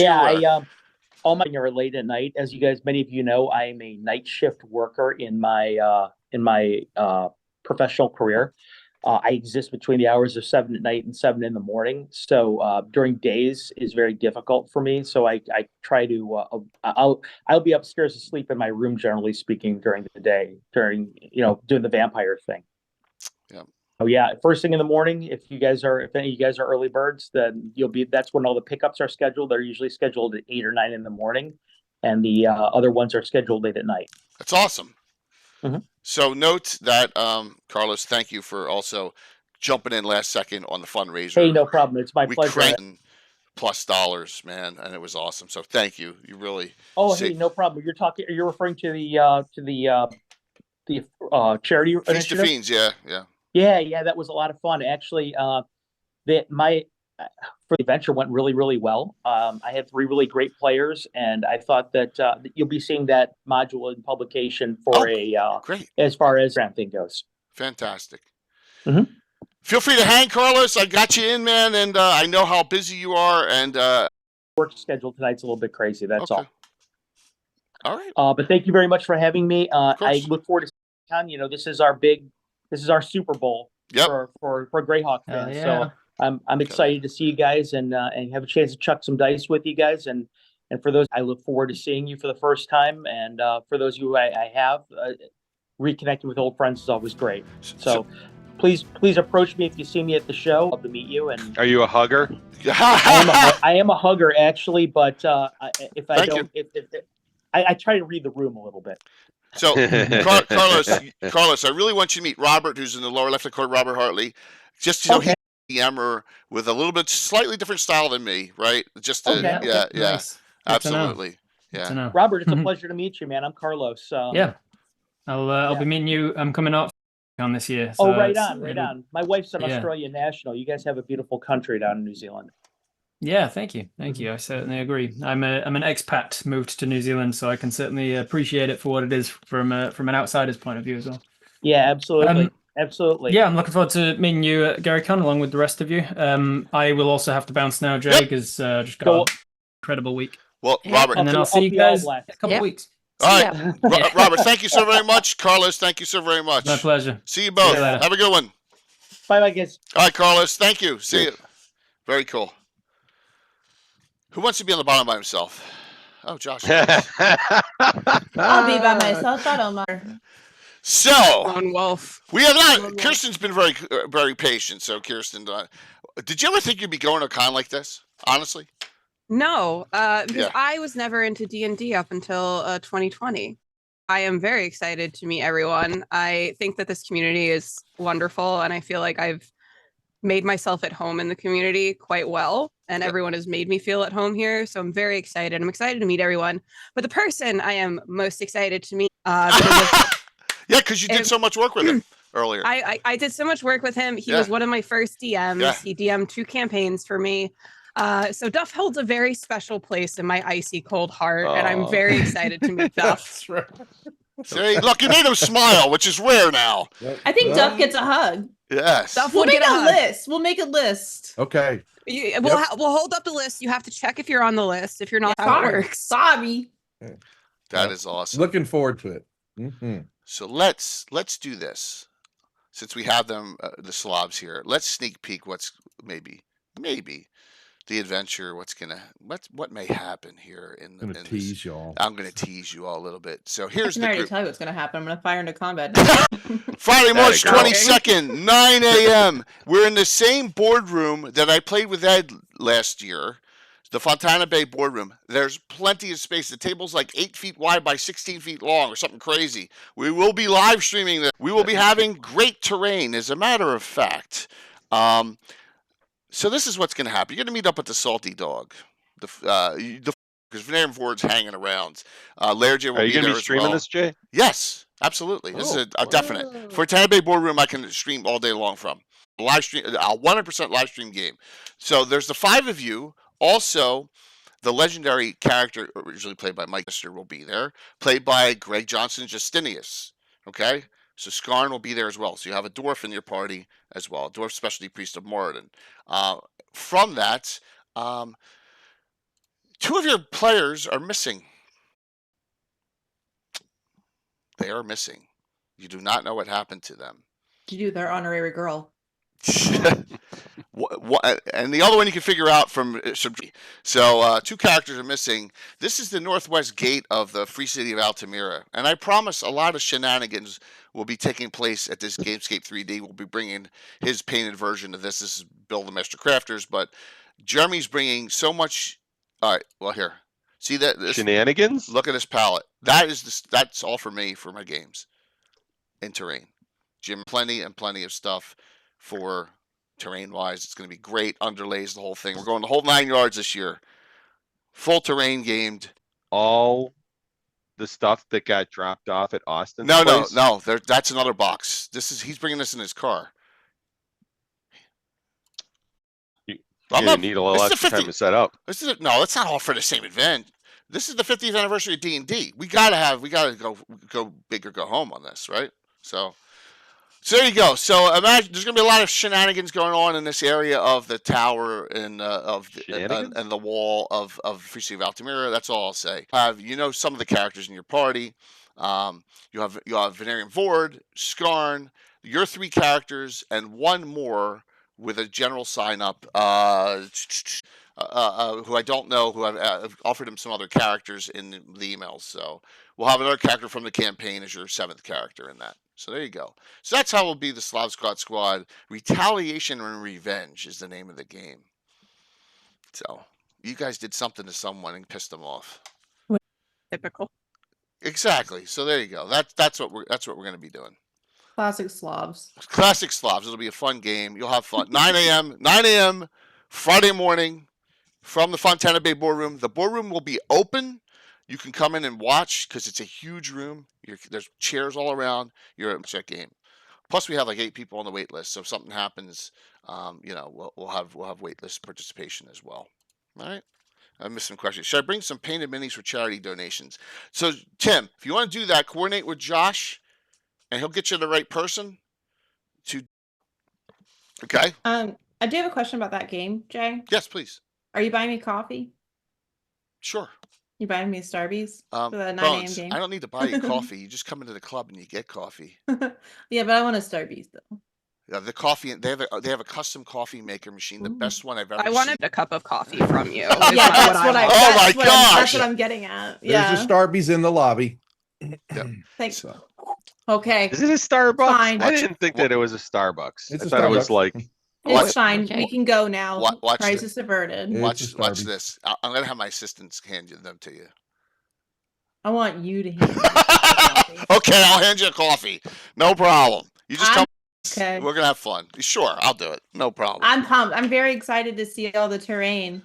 all my are late at night. As you guys, many of you know, I am a night shift worker in my professional career. I exist between the hours of 7 at night and 7 in the morning. So during days is very difficult for me. So I try to I'll be upstairs asleep in my room, generally speaking, during the day, doing the vampire thing. Yeah. Oh yeah, first thing in the morning. If any of you guys are early birds, then that's when all the pickups are scheduled. They're usually scheduled at 8 or 9 in the morning, and the other ones are scheduled late at night. That's awesome. Mhm. So note that, Carlos, thank you for also jumping in last second on the fundraiser. Hey, no problem. It's my We pleasure. cranked plus dollars, man, and it was awesome. So thank you. You really. Oh, hey, no problem. You're referring to the charity Feast of initiative? Fiends, yeah. Yeah, that was a lot of fun. Actually, for the adventure went really, really well. I had 3 really great players, and I thought that you'll be seeing that module in publication for great. As far as grant thing goes. Fantastic. Mhm. Feel free to hang, Carlos. I got you in, man, and I know how busy you are. And work schedule tonight's a little bit crazy. That's all. All right. But thank you very much for having me. I look forward to seeing you. This is our Super Bowl for Greyhawk fans. yeah. So I'm excited to see you guys and have a chance to chuck some dice with you guys. And for those, I look forward to seeing you for the first time. And for those of you I have, reconnecting with old friends is always great. So please approach me if you see me at the show. I'd love to meet you. And are you a hugger? I am a hugger actually, but if I Thank don't, I try to read the room a little bit. So, Carlos, I really want you to meet Robert, who's in the lower left of court, Robert Hartley. Just he's a DMer with a little bit slightly different style than me, right? Just to, Nice. Absolutely. Good to know. Robert, it's a pleasure to meet you, man. I'm Carlos. Yeah, I'll be meeting you. I'm coming up on this year. So right on. My wife's an Australian national. You guys have a beautiful country down in New Zealand. Yeah, thank you. I certainly agree. I'm an expat moved to New Zealand, so I can certainly appreciate it for what it is from an outsider's point of view as well. Yeah, absolutely. Absolutely. Yeah, I'm looking forward to meeting you at GaryCon along with the rest of you. I will also have to bounce now, Jay, because just got an incredible week. Well, Robert, and then I'll see you guys in a couple of weeks. All right, Robert, thank you so very much. Carlos, thank you so very much. My pleasure. See you both. Have a good one. Bye, guys. All right, Carlos, thank you. See you. Very cool. Who wants to be on the bottom by himself? Oh, Josh. I'll be by myself. I don't mind. So, Wolf. We have not. Kirsten's been very, very patient. So, Kirsten, did you ever think you'd be going to a con like this? Honestly. No, because I was never into D&D up until 2020. I am very excited to meet everyone. I think that this community is wonderful, and I feel like I've made myself at home in the community quite well, and everyone has made me feel at home here. So I'm very excited. I'm excited to meet everyone. But the person I am most excited to meet, because you did so much work with him earlier. I did so much work with him. He was one of my first DMs. Yeah. He DM'd 2 campaigns for me. So Duff holds a very special place in my icy cold heart, and I'm very excited to meet Duff. That's right. See, look, you made him smile, which is rare now. I think Duff gets a hug. Yes. Duff We'll would make get a hug. list. We'll make a list. Okay. We'll hold up the list. You have to check if you're on the list. If you're not, how it works. Sorry. That is awesome. Looking forward to it. Mm-hmm. So let's do this. Since we have them, the slobs here, let's sneak peek what's maybe the adventure. What may happen here in the. I'm gonna tease y'all. I'm gonna tease you all a little bit. So here's I can already tell you what's gonna happen. I'm gonna fire into combat. Friday, March 22nd, 9 a.m. We're in the same boardroom that I played with Ed last year, the Fontana Bay boardroom. There's plenty of space. The table's like 8 feet wide by 16 feet long or something crazy. We will be live streaming this. We will be having great terrain, as a matter of fact. So this is what's going to happen. You're going to meet up with the Salty Dog, because Van Ford's hanging around. Laird J will Are you going to be streaming this, Jay? Yes, absolutely. This is a definite. For Fontana Bay boardroom, I can stream all day long from. Live stream, a 100% live stream game. So there's the 5 of you. Also, the legendary character originally played by Mike Lister will be there, played by Greg Johnson Justinius. Okay? So Skarn will be there as well. So you have a dwarf in your party as well, a dwarf specialty priest of Moradin. From that, 2 of your players are missing. They are missing. You do not know what happened to them. Did you do their honorary girl? And the other one you can figure out from so 2 characters are missing. This is the northwest gate of the free city of Altamira, and I promise a lot of shenanigans will be taking place at this Gamescape 3D. We'll be bringing his painted version of this. This is Bill the Master Crafters, but Jeremy's bringing so much. All right, well here, see that Shenanigans. Look at this palette. That's all for me for my games in terrain. Jim, plenty of stuff for terrain wise. It's going to be great. Underlays, the whole thing. We're going the whole 9 yards this year. Full terrain gamed. All the stuff that got dropped off at Austin. No. That's another box. He's bringing this in his car. You need a little extra time to set up. No, it's not all for the same event. This is the 50th anniversary of D&D. We gotta go big or go home on this, right? So there you go. So imagine there's gonna be a lot of shenanigans going on in this area of the tower and and the wall of Free City of Altamira. That's all I'll say. Some of the characters in your party. You have Venerian Vord, Skarn, your 3 characters, and 1 more with a general sign up. Who I don't know, who I've offered him some other characters in the emails. So we'll have another character from the campaign as your 7th character in that. So there you go. So that's how it will be the Slav Squad. Retaliation and Revenge is the name of the game. So you guys did something to someone and pissed them off. Typical. Exactly. So there you go. That's what we're going to be doing. Classic Slavs. Classic Slavs. It'll be a fun game. You'll have fun. 9 a.m. Friday morning from the Fontana Bay Boardroom. The boardroom will be open. You can come in and watch because it's a huge room. There's chairs all around. You're at check game. Plus, we have like 8 people on the wait list. So if something happens, we'll have wait list participation as well. All right. I missed some questions. Should I bring some painted minis for charity donations? So Tim, if you want to do that, coordinate with Josh. And he'll get you the right person to. Okay. I do have a question about that game, Jay. Yes, please. Are you buying me coffee? Sure. You buying me a Starbucks for the 9 a.m. game? I don't need to buy you coffee. You just come into the club and you get coffee. Yeah, but I want a Starbucks though. Yeah, the coffee. They have a custom coffee maker machine, the best one I've ever. I wanted a cup of coffee from you. Yeah, that's what I. Oh my gosh! That's what I'm getting at. Yeah. There's a Starbucks in the lobby. Yep. Thanks. Okay. Is it a Starbucks? Fine. I didn't think that it was a Starbucks. It's I a thought it was Starbucks. like. It's fine. We can go now. Watch Crisis averted. Yeah. Watch It's a watch Starbucks. this. I'm gonna have my assistants hand them to you. I want you to hand me coffee. Okay, I'll hand you a coffee. No problem. You just come. Okay. We're gonna have fun. Sure, I'll do it. No problem. I'm pumped. I'm very excited to see all the terrain.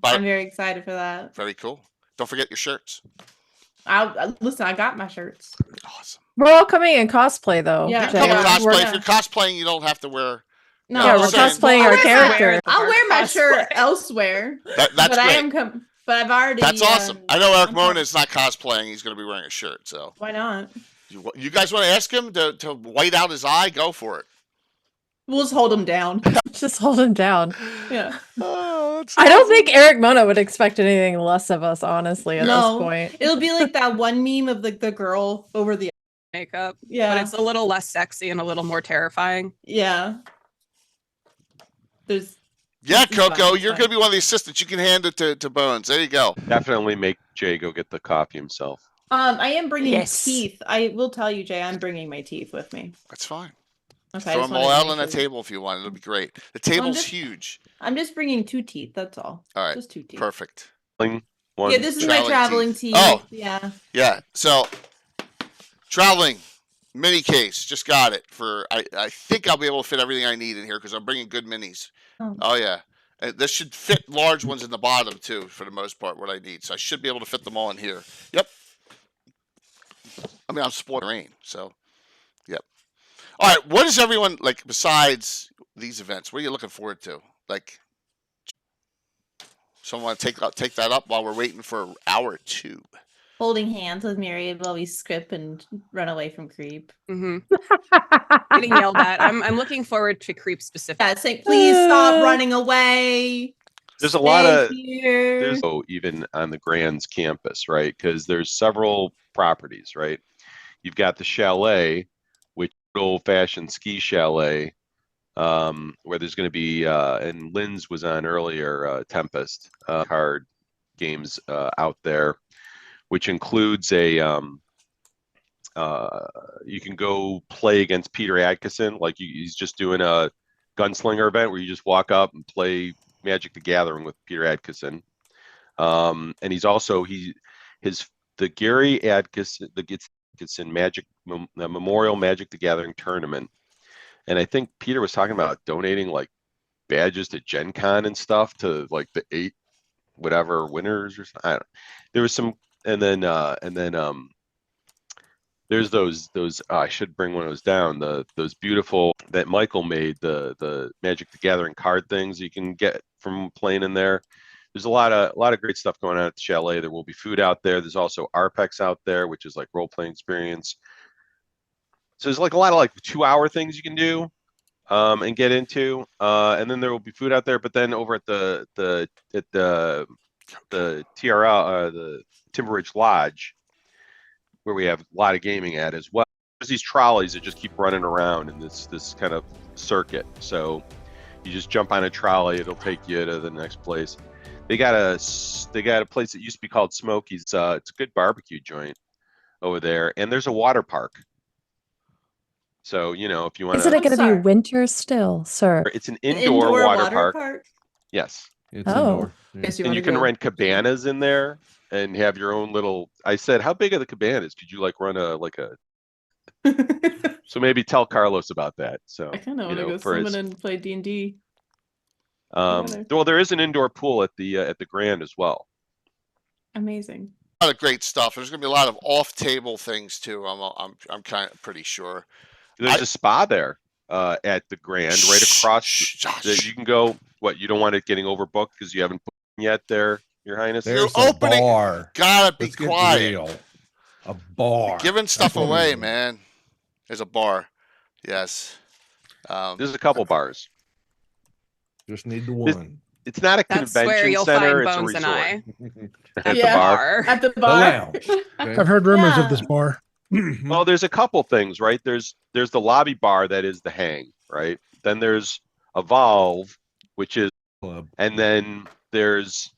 Bye. I'm very excited for that. Very cool. Don't forget your shirts. Listen. I got my shirts. Awesome. We're all coming in cosplay though. Yeah. Jay. Come in Yeah, cosplay. we're- If you're cosplaying, you don't have to wear. No, Yeah, I'm we're saying- cosplaying I'll our wear my- character. I'll wear my Cosplay. shirt elsewhere. That's but great. I am but I've already. That's awesome. I know Eric I'm Mona pumped. is not cosplaying. He's going to be wearing a shirt. So Why not? you guys want to ask him to white out his eye? Go for it. We'll just hold him down. Just hold him down. Yeah. Oh, that's I don't think Eric Mona would expect anything less of us, honestly, at No. this point. It'll be like that one meme of the girl over the. Makeup. Yeah. But it's a little less sexy and a little more terrifying. Yeah. There's. Yeah, It's fine, Coco, it's you're fine. going to be one of the assistants. You can hand it to Bones. There you go. Definitely make Jay go get the coffee himself. I am bringing Yes. teeth. I will tell you, Jay. I'm bringing my teeth with me. That's fine. Okay. I Throw just them all wanted to out make on that sure. table if you want. It'll be great. The table's just- huge. I'm just bringing 2 teeth. That's all. All right. Just 2 teeth. Perfect. One Yeah, this is my traveling traveling teeth. teeth. Oh. Yeah. Yeah. So traveling mini case. Just got it for. I think I'll be able to fit everything I need in here because I'm bringing good minis. Oh. Oh yeah. This should fit large ones in the bottom too, for the most part, what I need. So I should be able to fit them all in here. Yep. I mean, I'm spoiling rain, so yep. All right, what is everyone like besides these events? What are you looking forward to? Like, someone want to take that up while we're waiting for hour 2? Holding hands with Myriad while we script and run away from creep. Mm-hmm. Getting yelled at. I'm looking forward to creep specific. Yeah, saying, please stop running away. There's a lot Stay of here. there's even on the Grand's campus, right? Because there's several properties, right? You've got the chalet, which is an old-fashioned ski chalet, where there's going to be, and Lynn's was on earlier, Tempest card games out there, which includes a, you can go play against Peter Adkison, like he's just doing a gunslinger event where you just walk up and play Magic the Gathering with Peter Adkison. And he's also, the Gary Adkison, the Memorial Magic the Gathering tournament. And I think Peter was talking about donating like badges to Gen Con and stuff to like the 8 whatever winners or something. I don't, there was some, and then there's those I should bring one of those down, those beautiful that Michael made, the Magic the Gathering card things you can get from playing in there. There's a lot of great stuff going on at the chalet. There will be food out there. There's also RPEX out there, which is like role-playing experience. So there's like a lot of like 2-hour things you can do and get into. And then there will be food out there. But then over at the TRL, the Timber Ridge Lodge, where we have a lot of gaming at as well, there's these trolleys that just keep running around in this kind of circuit. So you just jump on a trolley, it'll take you to the next place. They got a place that used to be called Smoky's. It's a good barbecue joint over there, and there's a water park. So if you want, isn't it going to be winter still, sir? It's an indoor water park. Yes. It's indoor. Yeah. And you can rent cabanas in there and have your own little. I said, how big are the cabanas? Could you like run a? So maybe tell Carlos about that. So I kind of want to go swimming and play D&D. Well, there is an indoor pool at the Grand as well. Amazing. A lot of great stuff. There's going to be a lot of off-table things too. I'm kind of pretty sure. There's a spa there at the Grand, right across. You can go. What, you don't want it getting overbooked because you haven't booked yet, there, Your Highness? There's a bar. Gotta be Let's get quiet. real. A bar. Giving stuff away, man. There's a bar. Yes. There's a couple bars. Just need the one. It's not a That's convention where you'll center. find It's Bones a and resort. I. At the bar. At the The bar. lounge. Okay. I've heard rumors of this bar. Well, there's a couple things, right? There's the lobby bar that is the hang, right? Then there's Evolve, which is Club. And then there's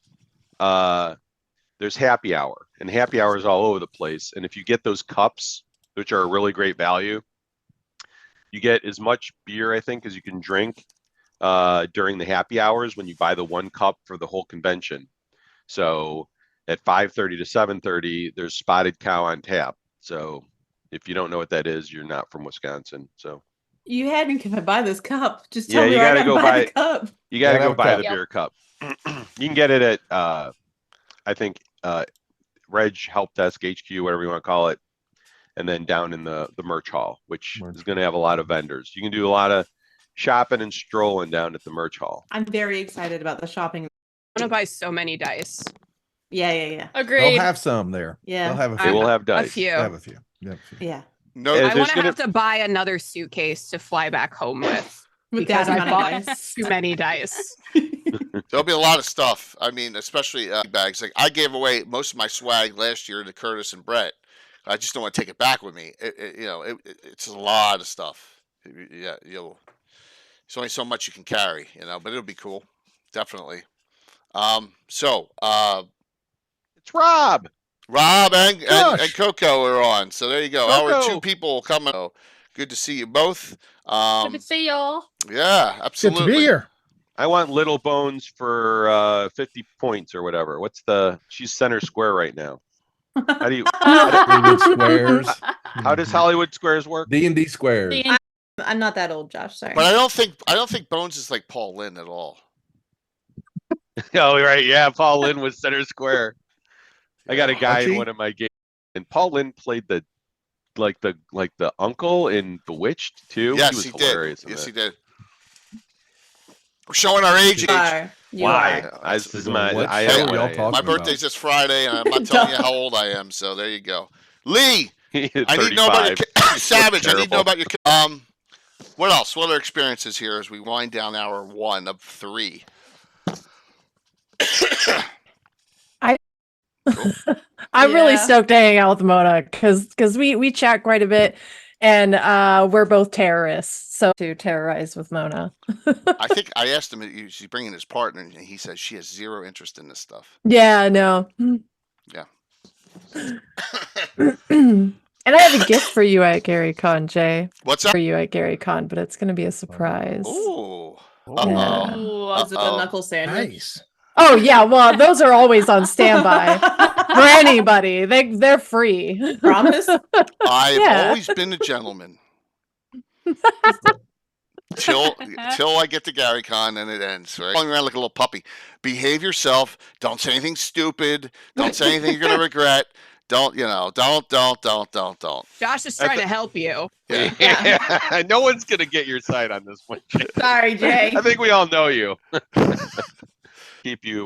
happy hour, and happy hour is all over the place. And if you get those cups, which are a really great value, you get as much beer, I think, as you can drink during the happy hours when you buy the 1 cup for the whole convention. So at 5:30 to 7:30, there's Spotted Cow on tap. So if you don't know what that is, you're not from Wisconsin. So You had me, can I buy this cup? Just tell Yeah, me you where I gotta gotta go buy the cup. you got to Gotta go have a buy cup. the beer cup. You can get it at I think Reg Help Desk HQ, whatever you want to call it, and then down in the merch hall, which is going to have a lot of vendors. You can do a lot of shopping and strolling down at the merch hall. I'm very excited about the shopping. I want to buy so many dice. Yeah. Agreed. They'll have some there. Yeah. They'll have a They few. will have A dice. few. They'll have a few. Yeah. Yeah. No, Yeah, I there's want to gonna- have to buy another suitcase to fly back home with With because that I amount of bought dice. too many dice. there'll be a lot of stuff. I mean, especially bags. Like I gave away most of my swag last year to Curtis and Brett. I just don't want to take it back with me. It's a lot of stuff. Yeah, there's only so much you can carry, but it'll be cool, definitely. So It's Rob. Rob and Gosh. Coco are on. So there you go. Our Coco. 2 people coming. Oh, good to see you both. Good to see y'all. Yeah, Good absolutely. to be here. I want Little Bones for 50 points or whatever. She's center square right now. How do you? Hollywood Squares. How does Hollywood Squares work? D&D Squares. I'm not that old, Josh. Sorry. But I don't think Bones is like Paul Lynn at all. Oh, right. Yeah, Paul Lynn was center square. I got a guy in Archie? one of my games, and Paul Lynn played the uncle in Bewitched too. Yes, he was he hilarious. did. Yes, he did. We're showing our age. You Why? are. This is What I show am are what y'all I am. talking My about? birthday's this Friday, and I'm not telling you how old I am. So there you go. Lee, I need to know about your 35. Savage. I need to know Terrible. about your what else? What other experiences here as we wind down hour 1 of 3? I'm really Yeah. stoked to hang out with Mona because we chat quite a bit, And we're both terrorists, so to terrorize with Mona. I think I asked him if he's bringing his partner, and he says she has zero interest in this stuff. Yeah, no. Yeah. And I have a gift for you at Gary Con, Jay. What's that? For you at Gary Con, but it's going to be a surprise. Ooh. Yeah. Was it the knuckle sandwich? Nice. Oh yeah, well those are always on standby for anybody. They're free. Promise? I've Yeah. always been a gentleman. Till I get to Gary Con and it ends, right? Going around like a little puppy. Behave yourself. Don't say anything stupid. Don't say anything you're gonna regret. Don't. Josh is trying to help you. Yeah. No one's gonna get your side on this one, Jay. Sorry, Jay. I think we all know you. Keep you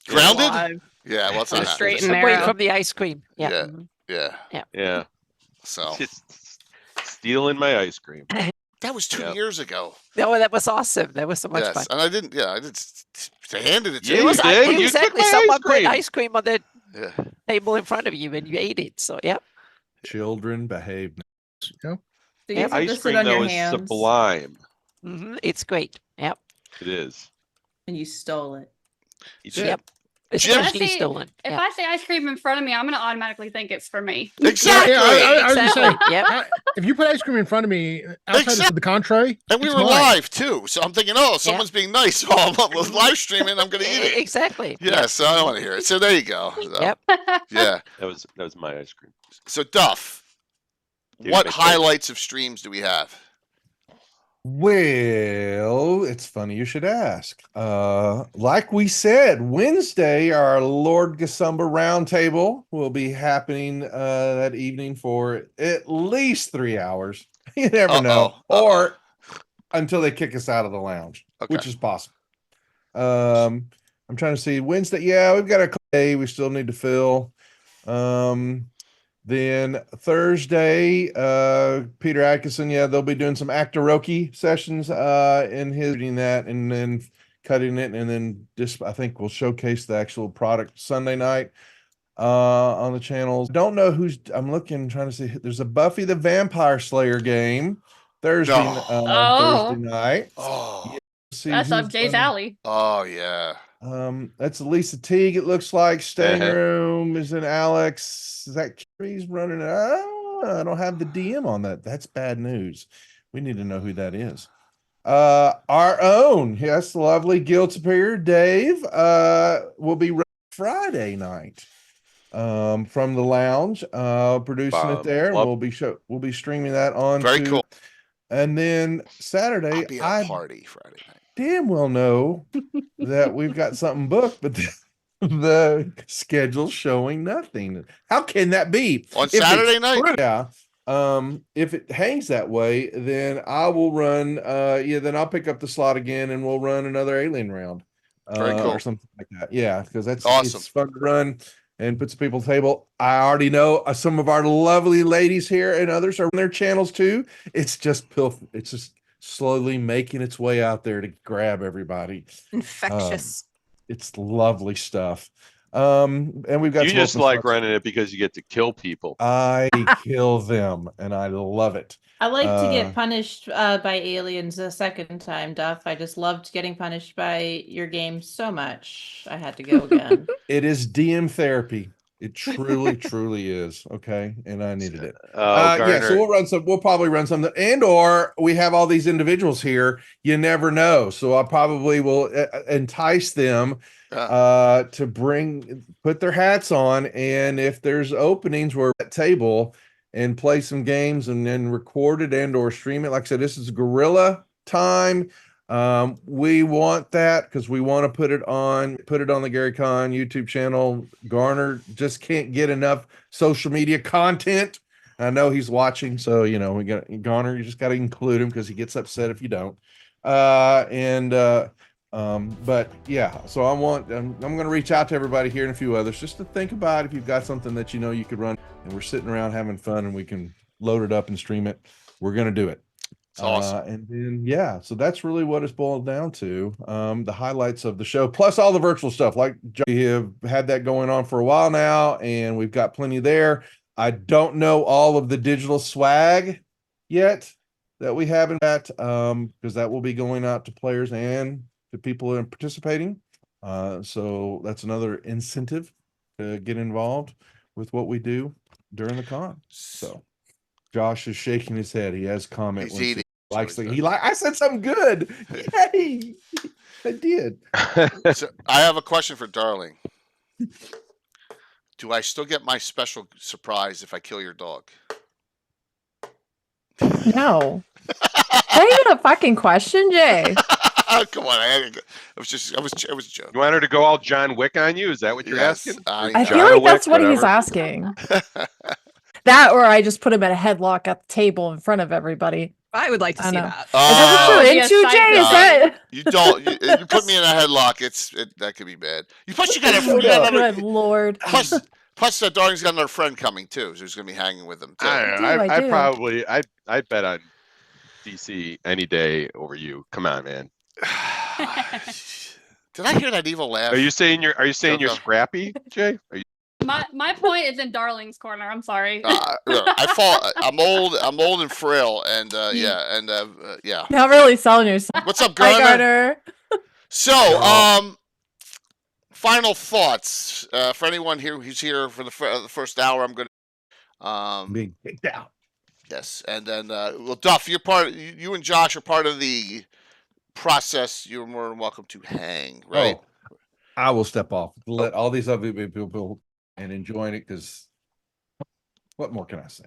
Grounded? Alive. Yeah, well, it's not Straight happening. and Away narrow. from the ice cream. Yeah. Yeah. Mhm. Yeah. Yeah. So Just stealing my ice cream. that was 2 Yep. years ago. No, that was awesome. That was so much Yes, fun. and I didn't. Yeah, I did. They handed it to Yeah, me. you did. You took Exactly. my ice Someone put cream. ice cream on the Yeah. table in front of you and you ate it. So yeah. Children behave. So you have to Ice sit cream on your though is hands, sublime. It's great. Yep. It is. and you stole it. You Yep. Jim- Especially See, stolen. If Yeah. I say ice cream in front of me, I'm gonna automatically think it's for me. Exactly. Yeah, I was just saying, Exactly. Yep. if you put ice cream in front of me, outside Exact- of the contrary, And we it's were mine. live too, so I'm thinking, oh, someone's being nice. So I'm live streaming. I'm going to eat it. Exactly. Yeah, so I don't want to hear it. So there you go. So, Yep. Yeah. That was my ice cream. So Duff, Dude, what make highlights of streams do we have? Well, it's funny you should ask. Like we said, Wednesday, our Lord Gasumba roundtable will be happening that evening for at least 3 hours. You never know. Or until they kick us out of the lounge, which is possible. I'm trying to see Wednesday. Yeah, we've got a day we still need to fill. Then Thursday, Peter Atkinson, they'll be doing some Actoroki sessions in his reading that and then cutting it, and then just I think we'll showcase the actual product Sunday night on the channels. Don't know who's I'm looking, trying to see. There's a Buffy the Vampire Slayer game Thursday Thursday night. Oh, That's up Jay's alley. Oh yeah. That's Lisa Teague. It looks like Staying Room is in Alex. Is that Carrie's running? I don't have the DM on that. That's bad news. We need to know who that is. Our own, yes, lovely Guild Superior Dave will be Friday night from the lounge, producing it there. We'll be streaming that on. Very cool. And then Saturday, Be a party Friday night. Damn well know that we've got something booked, but the schedule's showing nothing. How can that be? On Saturday night? Yeah. If it hangs that way, then I will run then I'll pick up the slot again and we'll run another alien round. Very cool. Or something like that. Yeah, because that's awesome. It's fun to run and put some people at the table. I already know some of our lovely ladies here and others are on their channels too. It's just slowly making its way out there to grab everybody. Infectious. It's lovely stuff. And we've got You some just open like slots. running it because you get to kill people. I kill them and I love it. I like to get punished by aliens a second time, Duff. I just loved getting punished by your game so much. I had to go again. It is DM therapy. It truly, truly is. Okay. And I needed it. Garner. So we'll probably run some, or we have all these individuals here. You never know. So I probably will entice them to put their hats on. And if there's openings, we're at table and play some games and then record it and or stream it. Like I said, this is guerrilla time. We want that because we want to put it on the Gary Con YouTube channel. Garner just can't get enough social media content. I know he's watching, so we got Garner. You just got to include him because he gets upset if you don't. But yeah, so I'm going to reach out to everybody here and a few others just to think about if you've got something that you could run and we're sitting around having fun and we can load it up and stream it. We're going to do it. It's awesome. And then so that's really what it's boiled down to. The highlights of the show, plus all the virtual stuff. Like we have had that going on for a while now, and we've got plenty there. I don't know all of the digital swag yet that we have in that, because that will be going out to players and to people who are participating. So that's another incentive to get involved with what we do during the con. So Josh is shaking his head. He has comment. He's when he eating. likes the, I said something good. Yay! I did. So I have a question for Darling. Do I still get my special surprise if I kill your dog? No. Not even a fucking question, Jay. Come on, I was joking. You want her to go all John Wick on you? Is that what you're asking? I feel like that's what he's asking. That, or I just put him at a headlock at the table in front of everybody. I would like to see that. Is that what you're into, Jay? Is that? You don't. You put me in a headlock. That could be bad. Plus, you got Good Lord. Plus, Darling's got another friend coming too, who's going to be hanging with him too. I bet on DC any day over you. Come on, man. Did I hear that evil laugh? Are you saying you're scrappy, Jay? Are you... My point is in Darling's corner. I'm sorry. I'm old and frail, and yeah. Not really selling yourself. What's up, Hi, Garner? So, final thoughts for anyone here who's here for the first hour. I'm gonna being kicked out. Yes, and then well, Duff, you're you and Josh are part of the process. You're more than welcome to hang, right? Oh, I will step off. Let all these other people and enjoying it, because what more can I say?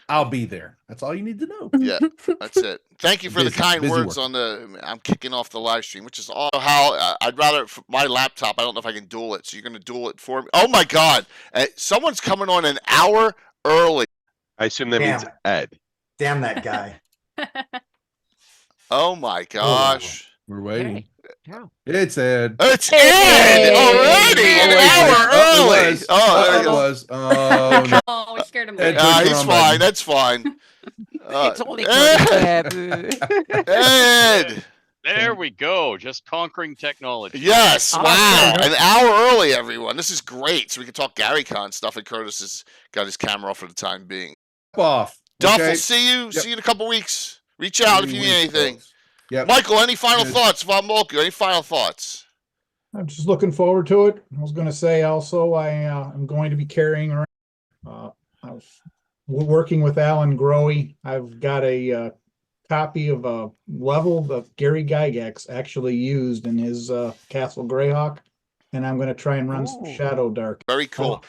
I'll be there. That's all you need to know. Yeah, that's it. Thank you for the kind words on the. I'm kicking off the live stream, which is all how I'd rather my laptop. I don't know if I can duel it, so you're going to duel it for me. Oh my God! Someone's coming on an hour early. I assume that means Ed. Damn that guy. Oh my gosh! We're waiting. It's Ed. It's Ed already. An hour early. Oh, it was. Oh, no. Oh, we scared him. He's fine. That's fine. It's only Ed. Ed. There we go. Just conquering technology. Yes. Wow. An hour early, everyone. This is great. So we can talk GaryCon stuff, and Curtis has got his camera off for the time being. Off. Duff, Okay. we'll see you. Yep. See you in a couple weeks. Reach out if you need anything. Yep. Michael, any final thoughts? Vamolku, any final thoughts? I'm just looking forward to it. I was going to say also, I am going to be carrying around. I was working with Alan Growy. I've got a copy of a level that Gary Gygax actually used in his Castle Greyhawk, and I'm going to try and run some Shadow Dark. Very cool.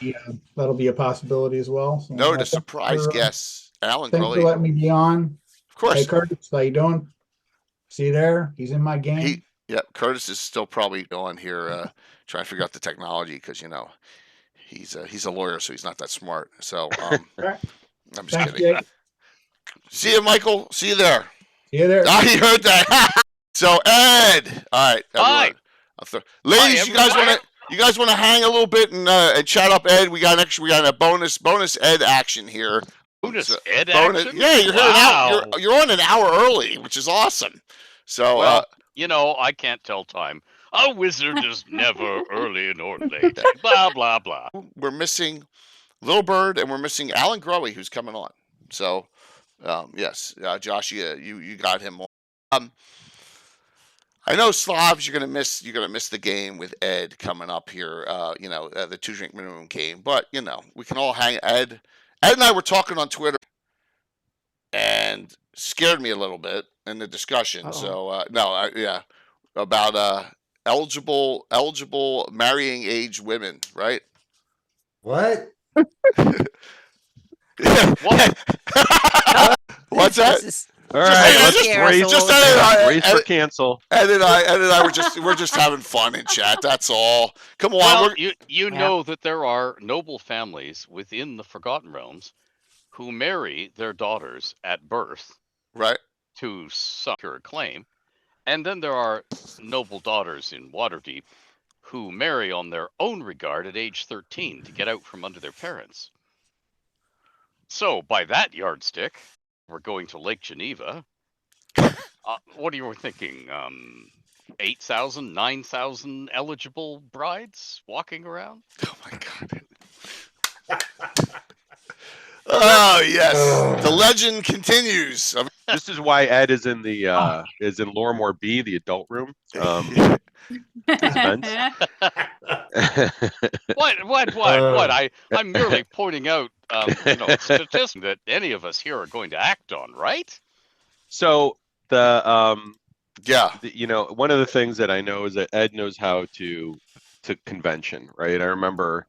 That'll be a possibility as well. So, Note a surprise guest, Alan Thanks Growy. for letting me be on. Of course. Hey, Curtis, how you doing? See you there? He's in my game. Curtis is still probably on here trying to figure out the technology, because he's a lawyer, so he's not that smart. So I'm just kidding. Jake. See you, Michael. See you there. See you there. You heard that. So Ed, all right, Hi. Ladies, you guys want to hang a little bit and chat up Ed? We got a bonus Ed action here. Bonus Ed action? Yeah, you're here you're on an hour early, which is awesome. So well, I can't tell time. A wizard is never early nor late. Blah blah blah. We're missing Little Bird, and we're missing Alan Growy, who's coming on. So yes, Josh, you got him on. I know Slavs, you're gonna miss the game with Ed coming up here. The 2-drink minimum game, but we can all hang. Ed and I were talking on Twitter, and scared me a little bit in the discussion. So about eligible marrying age women, right? What? What's that? All right, let's race for cancel. Ed and I we're just having fun in chat. That's all. Come on. Well, you know that there are noble families within the Forgotten Realms who marry their daughters at birth, right, to secure claim, and then there are noble daughters in Waterdeep who marry on their own regard at age 13 to get out from under their parents. So, by that yardstick, we're going to Lake Geneva. What are you thinking? 8,000, 9,000 eligible brides walking around? Oh my God. Oh yes, the legend continues. This is why Ed is in the is in Lorimore B, the adult room. Defense. What? I'm merely pointing out, statistics that any of us here are going to act on, right? So the yeah, one of the things that I know is that Ed knows how to convention, right? I remember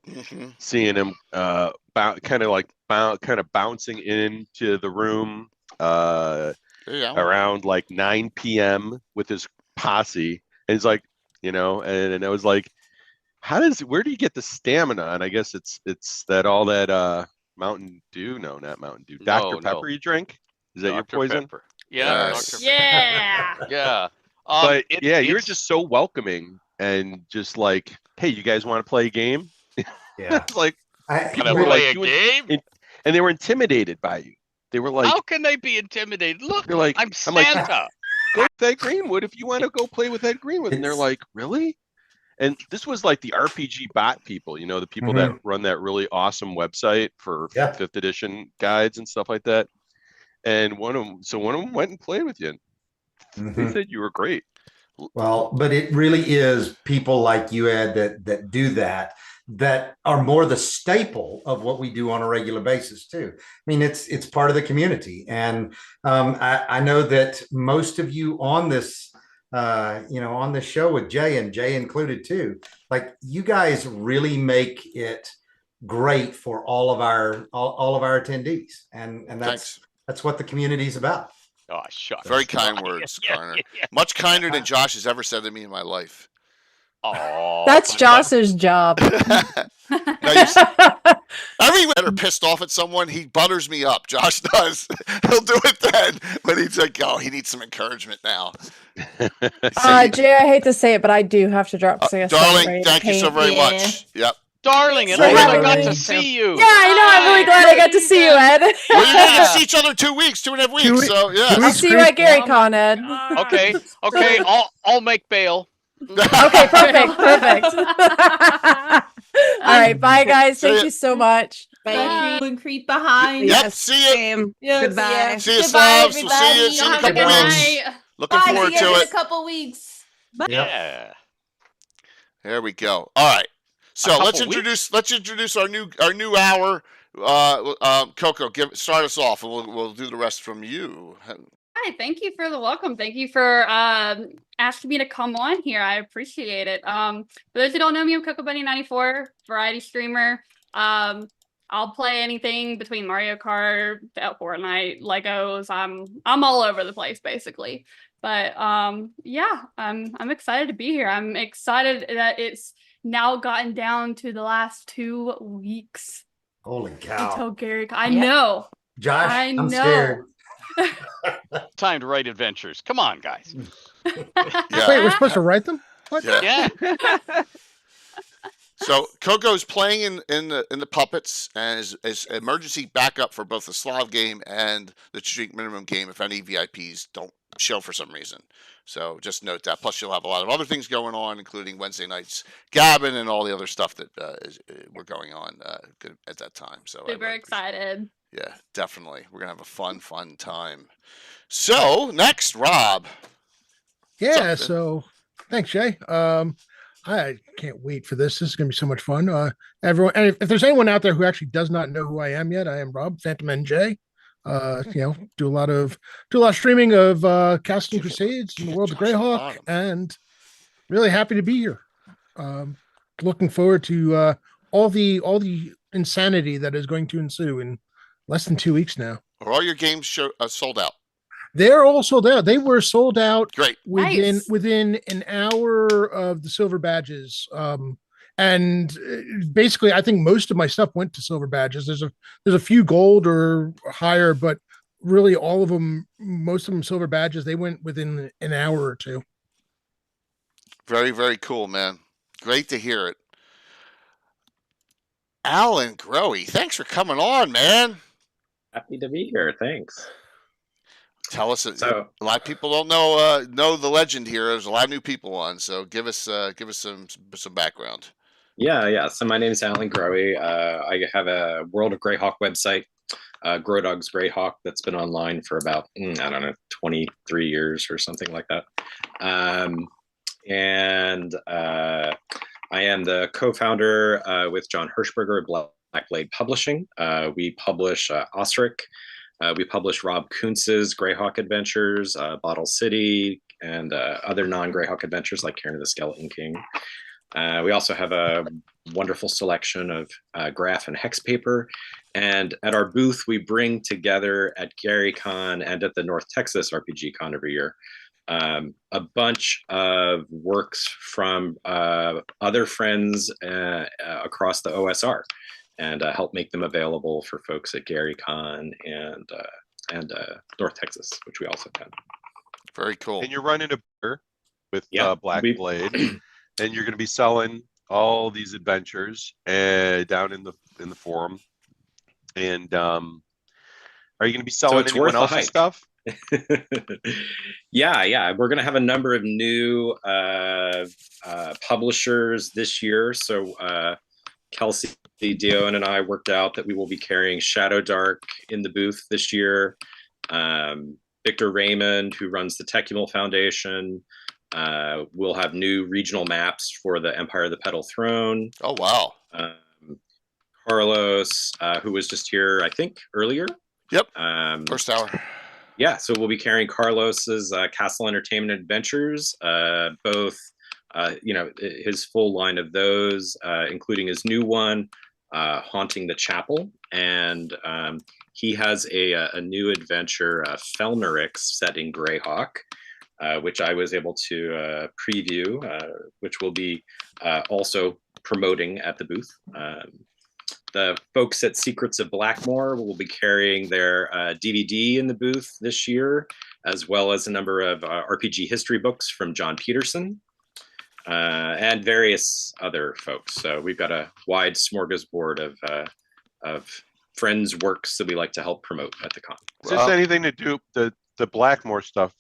seeing him kind of bouncing into the room around like 9 p.m. with his posse, and he's like, and I was like, where do you get the stamina? And I guess it's that all that Mountain Dew, no, not Mountain Dew, Dr. Pepper you drink? Is that your poison? Pepper. Yeah, Yes. Dr. Yeah. Yeah. But you were just so welcoming and just like, hey, you guys want to play a game? Yeah. It's like Can I play a game? and they were intimidated by you. They were like, how can they be intimidated? Look, they're like, I'm I'm like, Santa. go with Ed Greenwood if you want to go play with Ed Greenwood. And they're like, really? And this was like the RPG bot people, the people that run that really awesome website for 5th edition guides and stuff like that. And one of them went and played with you. And they said you were great. Well, but it really is people like you, Ed, that do that are more the staple of what we do on a regular basis too. I mean, it's part of the community, and I know that most of you on this, on this show with Jay, and Jay included too, like you guys really make it great for all of our attendees, and that's what the community is about. Oh, shucks. Very kind words, Garner. Much kinder than Josh has ever said to me in my life. Oh, That's Josh's job. Every when are pissed off at someone, he butters me up. Josh does. He'll do it then when he's like, "Oh, he needs some encouragement now." Jay, I hate to say it, but I do have to drop CS. Darling, thank you so very much. Yep. Darling, at least I got to see you. Yeah, I know. I'm really glad I got to see you, Ed. Well, you're going to get to see each other 2 weeks, 2.5 weeks. So yeah, I'll see you at Gary Con, Ed. Okay, I'll make bail. Okay, perfect. All right, bye guys. Thank you so much. Thank you and creep behind. Yep, see you. Goodbye. See you, Goodbye, Slavs. We'll see you in a couple weeks. Looking forward to In it. a couple weeks. Yeah. There we go. All right. So let's introduce our new hour. Coco, start us off, and we'll do the rest from you. Hi, thank you for the welcome. Thank you for asking me to come on here. I appreciate it. For those who don't know me, I'm Coco Bunny 94, variety streamer. I'll play anything between Mario Kart, Fortnite, Legos. I'm all over the place basically. But yeah, I'm excited to be here. I'm excited that it's now gotten down to the last 2 weeks. Holy cow! Until Gary, I know. Josh, I'm scared. Time to write adventures. Come on, guys. Wait, we're supposed to write them? What? Yeah. So Coco's playing in the puppets and is emergency backup for both the Slav game and the Street Minimum game if any VIPs don't show for some reason. So just note that. Plus, you'll have a lot of other things going on, including Wednesday nights Gabbin and all the other stuff that we're going on at that time. So Super excited. Yeah, definitely. We're gonna have a fun time. So next, Rob. Yeah. So thanks, Jay. I can't wait for this. This is going to be so much fun. Everyone, and if there's anyone out there who actually does not know who I am yet, I am Rob Phantom NJ. Do a lot of streaming of Casting Crusades in the world of Greyhawk, and really happy to be here. Looking forward to all the insanity that is going to ensue in less than 2 weeks now. Are all your games sold out? They're all sold out. They were sold out within an hour of the silver badges. And basically, I think most of my stuff went to silver badges. There's a few gold or higher, but really all of them, most of them silver badges. They went within an hour or two. Very, very cool, man. Great to hear it. Alan Growy, thanks for coming on, man. Happy to be here. Thanks. Tell us. A lot of people don't know the legend here. There's a lot of new people on, so give us some background. Yeah. So my name is Alan Growy. I have a World of Greyhawk website. Grodog's Greyhawk that's been online for about, I don't know, 23 years or something like that. And I am the co-founder with John Hirschberger of Blackblade Publishing. We publish Osric. We publish Rob Kuntz's Greyhawk Adventures, Bottle City, and other non-Greyhawk adventures like Cairn of the Skeleton King. We also have a wonderful selection of graph and hex paper. And at our booth, we bring together at GaryCon and at the North Texas RPG Con every year a bunch of works from other friends across the OSR, and help make them available for folks at GaryCon and North Texas, which we also have. Very cool. And you're running a beer with Black we- Blade, and you're going to be selling all these adventures down in the forum. And are you going to be selling it's anyone worth the else's hype. stuff? Yeah. We're going to have a number of new publishers this year. So Kelsey Dion and I worked out that we will be carrying Shadow Dark in the booth this year. Victor Raymond, who runs the Techumul Foundation, will have new regional maps for the Empire of the Petal Throne. Oh, wow. Carlos, who was just here, I think, earlier. Yep. First hour. Yeah, so we'll be carrying Carlos's Castle Entertainment Adventures, both, his full line of those, including his new one, Haunting the Chapel. And he has a new adventure, Felmerix, set in Greyhawk, which I was able to preview, which we'll be also promoting at the booth. The folks at Secrets of Blackmoor will be carrying their DVD in the booth this year, as well as a number of RPG history books from John Peterson and various other folks. So we've got a wide smorgasbord of friends' works that we like to help promote at the con. Is this anything to do the Blackmore stuff?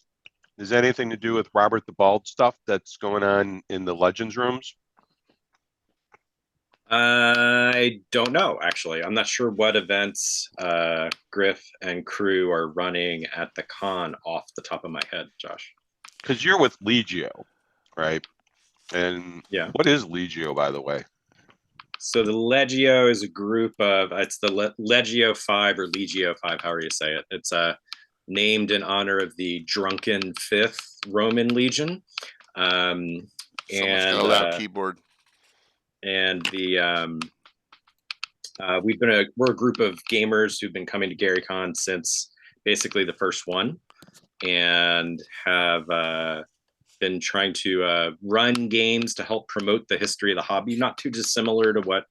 Is anything to do with Robert the Bald stuff that's going on in the Legends rooms? I don't know, actually. I'm not sure what events Griff and crew are running at the con off the top of my head, Josh. Because you're with Legio, right? And yeah, what is Legio, by the way? So the Legio is a group of, it's the Legio 5 or Legio 5, however you say it. It's named in honor of the drunken 5th Roman Legion. Someone's got a loud keyboard. And the we're a group of gamers who've been coming to GaryCon since basically the first one, and have been trying to run games to help promote the history of the hobby, not too dissimilar to what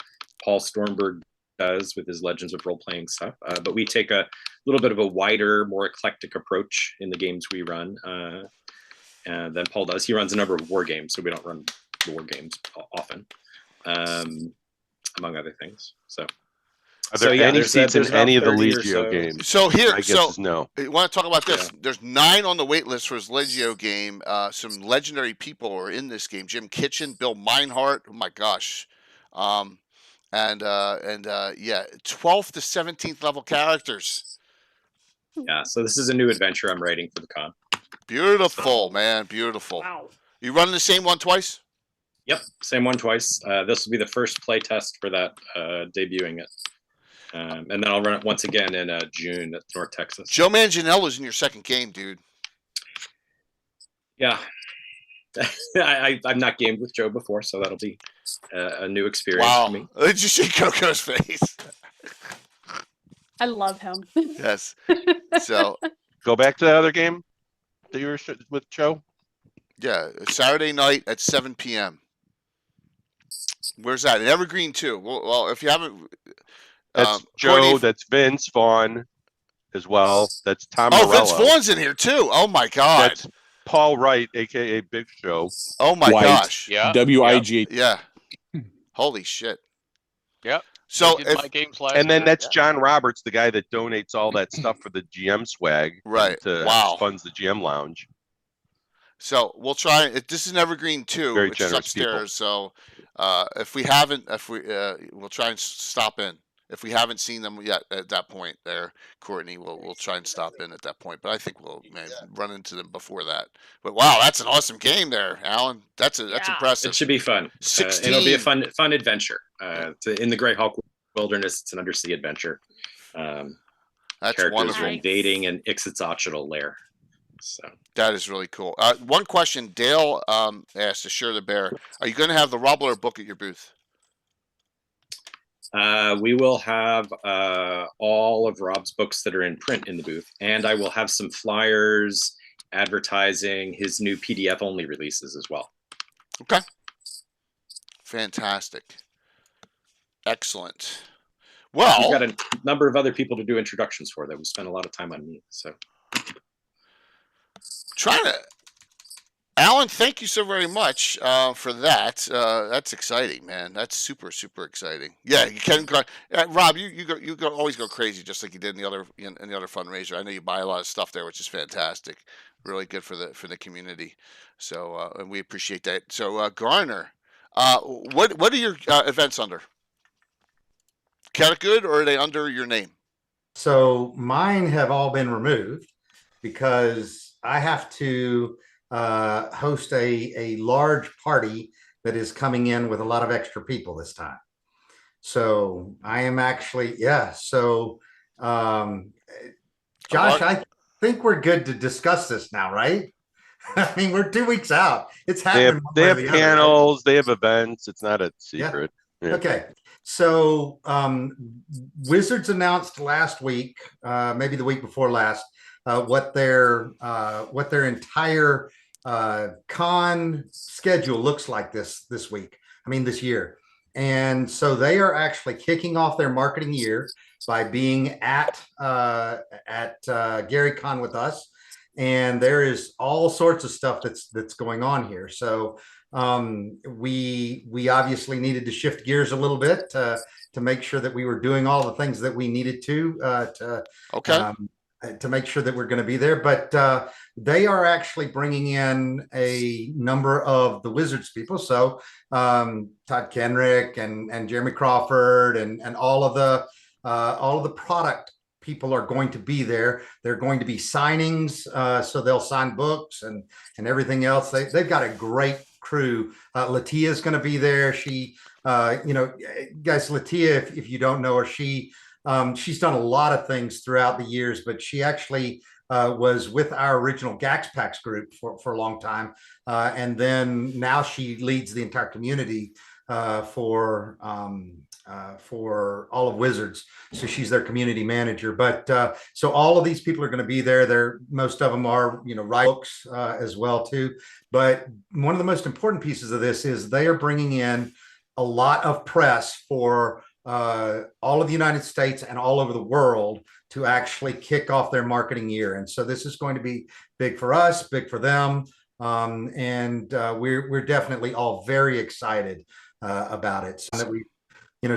Paul Stormberg does with his Legends of Role-Playing stuff. But we take a little bit of a wider, more eclectic approach in the games we run than Paul does. He runs a number of war games, so we don't run war games often. Among other things. So, are there any seats in any of the Legio games? So here, I guess no. You want to talk about this? Yeah. There's 9 on the wait list for his Legio game. Some legendary people are in this game: Jim Kitchen, Bill Meinhardt. Oh my gosh, yeah, 12th to 17th level characters. Yeah, so this is a new adventure I'm writing for the con. Beautiful, man, beautiful. Wow. You running the same one twice? Yep, same one twice. This will be the first play test for that, debuting it. And then I'll run it once again in June at North Texas. Joe Manganiello's in your second game, dude. Yeah. I've not gamed with Joe before, so that'll be a new experience for me. Did you see Coco's face? I love him. Yes. So go back to the other game that you were with Joe. Yeah, Saturday night at 7 p.m. Where's that? In Evergreen too. Well, if you haven't, that's Joe. Courtney, that's Vince Vaughn, as well. That's Tom. Oh, Morello. Vince Vaughn's in here too. Oh my God. That's Paul Wright, aka Big Show. Oh my gosh. Yeah. WIG. Yeah. Holy shit. Yep. So my games last and then year. that's John Roberts, the guy that donates all that stuff for the GM swag, right? Funds the GM lounge. So we'll try. This is an Evergreen too. Very which generous is upstairs. people. So if we haven't, we'll try and stop in if we haven't seen them yet at that point there, Courtney, we'll try and stop in at that point. But I think we'll run into them before that. But wow, that's an awesome game there, Alan. That's impressive. It should be fun. 16. It'll be a fun adventure. In the Greyhawk Wilderness, it's an undersea adventure. That's characters wonderful. are invading an Ixotzotl lair. So that is really cool. One question Dale asked, Assure the Bear, are you going to have the Rubbler book at your booth? we will have all of Rob's books that are in print in the booth, and I will have some flyers advertising his new PDF only releases as well. Okay. Fantastic. Excellent. Well, we've got a number of other people to do introductions for that we spent a lot of time on me. So trying to, Alan, thank you so very much for that. That's exciting, man. That's super exciting. Yeah, you can go, Rob. You always go crazy just like you did in the other fundraiser. I know you buy a lot of stuff there, which is fantastic. Really good for the community. So and we appreciate that. So Garner, what are your events under? Cat Good, or are they under your name? So mine have all been removed because I have to host a large party that is coming in with a lot of extra people this time. So I am actually, yeah. So Josh, I think we're good to discuss this now, right? I mean, we're 2 weeks out. It's happening. They have panels, they have events. It's not a secret. Yeah. Yeah. Okay. So Wizards announced last week, maybe the week before last, what their entire con schedule looks like this week. I mean, this year. And so they are actually kicking off their marketing year by being at Gary Con with us. And there is all sorts of stuff that's going on here. So we obviously needed to shift gears a little bit to make sure that we were doing all the things that we needed to make sure that we're going to be there. But they are actually bringing in a number of the Wizards people. So Todd Kenrick and Jeremy Crawford and all of the product people are going to be there. They're going to be signings, so they'll sign books and everything else. They've got a great crew. Latia is going to be there. She, guys, Latia, if you don't know her, she's done a lot of things throughout the years, but she actually was with our original Gaxpax group for a long time. And then now she leads the entire community for all of Wizards. So she's their community manager. But so all of these people are going to be there. Most of them are, write books as well too. But one of the most important pieces of this is they are bringing in a lot of press for all of the United States and all over the world to actually kick off their marketing year. And so this is going to be big for us, big for them. And we're definitely all very excited about it. So that we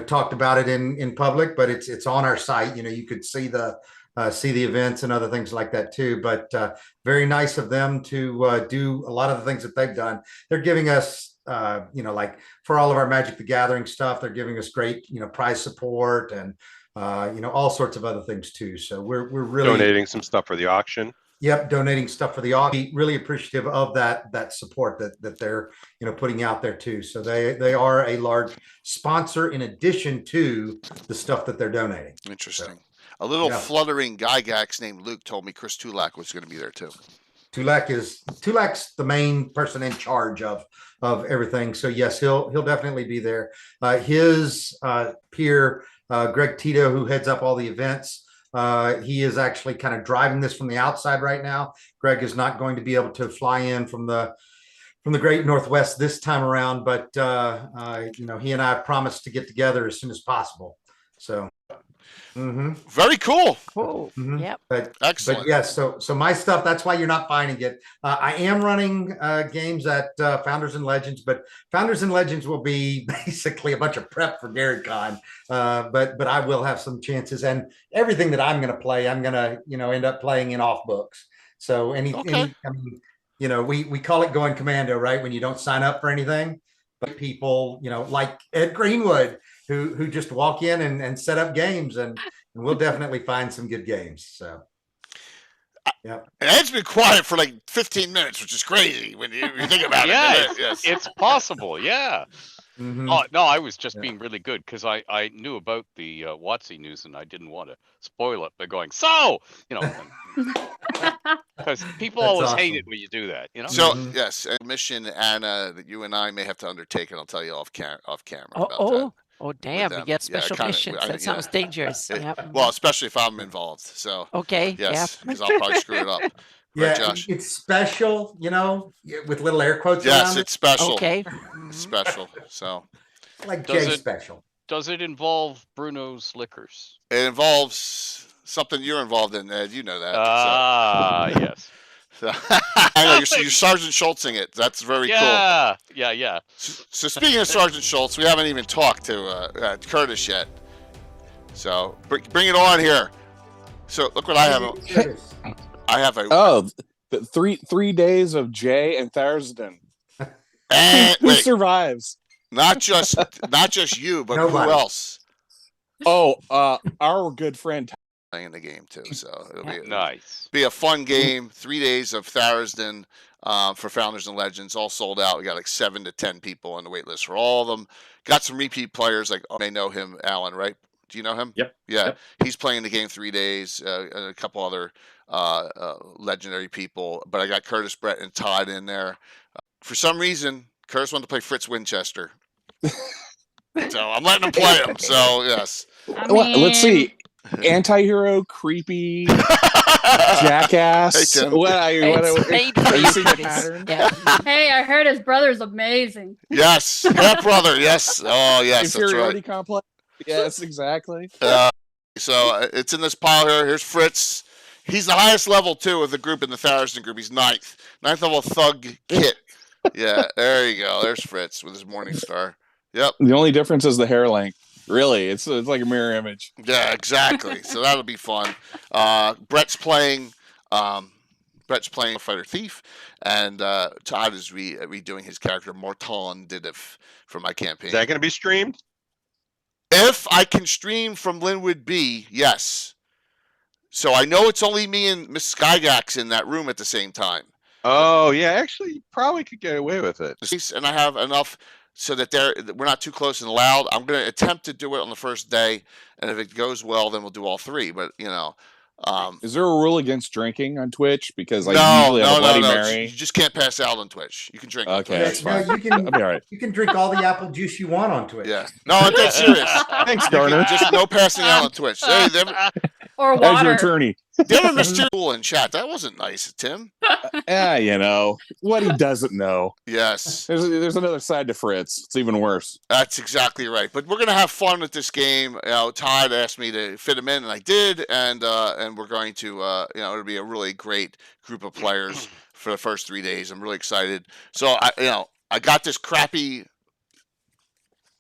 talked about it in public, but it's on our site. You could see the events and other things like that too. But very nice of them to do a lot of the things that they've done. They're giving us, like for all of our Magic the Gathering stuff, they're giving us great, prize support and all sorts of other things too. So we're really donating some stuff for the auction. Yep, donating stuff for the auction. Really appreciative of that support that they're putting out there too. So they are a large sponsor in addition to the stuff that they're donating. Interesting. So, a little fluttering Gygax named Luke told me Chris Tulak was going to be there too. Tulak's the main person in charge of everything. So yes, he'll definitely be there. His peer Greg Tito, who heads up all the events. He is actually kind of driving this from the outside right now. Greg is not going to be able to fly in from the Great Northwest this time around, but he and I promised to get together as soon as possible. So very cool. Cool. Yep. But excellent. But yes, so my stuff, that's why you're not finding it. I am running games at Founders and Legends, but Founders and Legends will be basically a bunch of prep for Gary Con. But I will have some chances, and everything that I'm going to play, I'm going to end up playing in off books. So we call it going commando, right? When you don't sign up for anything. but people, like Ed Greenwood, who just walk in and set up games, and we'll definitely find some good games. So. Yeah, Ed's been quiet for like 15 minutes, which is crazy when you think about it. Yeah, Yes. it's possible. Yeah. Mhm. Oh no, I was just being really good because I knew about the WotC news and I didn't want to spoil it by going because people That's always awesome. hate it when you do that. So yes, a mission, Anna, that you and I may have to undertake, and I'll tell you off camera about that. Oh, damn! We them. get Yeah, special kinda- missions. I- That sounds dangerous. It- Yep. Well, especially if I'm involved. So Okay. yes, because I'll probably screw it up. Right, Yeah, Josh? it's special, with little air quotes Yes, around it's special. Okay. It's special. So it. Like Does Jay it- special. Does it involve Bruno's liquors? it involves something you're involved in, Ed. You know that. Yes. So, I know you're Sergeant Schultzing it. That's very cool. Yeah. So speaking of Sergeant Schultz, we haven't even talked to Curtis yet. So bring it on here. So look what I have. I have a the 3 days of Jay and Thurston. Who wait, survives? not just you, but Nobody. who else Our good friend playing the game too? So it'll Nice. be a fun game. 3 days of Thurston for Founders and Legends, all sold out. We got like 7 to 10 people on the wait list for all of them. Got some repeat players, like you may know him, Alan, right? Do you know him? Yep. Yeah, Yep. he's playing the game 3 days. And a couple other legendary people, but I got Curtis, Brett, and Todd in there. For some reason, Curtis wanted to play Fritz Winchester, so I'm letting him play him. So yes. Let's see. Anti-hero, creepy, jackass. Hey, Tim. Hey, I heard his brother's amazing. Yes, half brother. Yes. Oh yes, that's Inferiority right. complex. Yes, exactly. So it's in this pile here. Here's Fritz. He's the highest level too of the group in the Thurston group. He's ninth level thug kit. Yeah, there you go. There's Fritz with his Morning Star. Yep. The only difference is the hair length. Really, it's like a mirror image. Yeah, exactly. So that'll be fun. Brett's playing Fighter Thief, and Todd is redoing his character Morton Didif for my campaign. Is that going to be streamed? If I can stream from Linwood B, yes. So I know it's only me and Miss Skygax in that room at the same time. Oh yeah, actually, you probably could get away with it. And I have enough so that we're not too close and loud. I'm going to attempt to do it on the first day, and if it goes well, then we'll do all 3. But is there a rule against drinking on Twitch? Because I no, usually have a Bloody no. Mary. You just can't pass out on Twitch. You can drink. On Okay, Twitch. that's fine. You can, I'll be all right. You can drink all the apple juice you want on Twitch. Yeah. No, I'm dead serious. Thanks, You can Garner. just no passing out on Twitch. Hey, Or As your water. attorney. there were Mr. Cool in chat. That wasn't nice, Tim. What he doesn't know. Yes. There's another side to Fritz. It's even worse. That's exactly right. But we're gonna have fun with this game. Todd asked me to fit him in, and I did. And we're going to, it'll be a really great group of players for the first 3 days. I'm really excited. So I got this crappy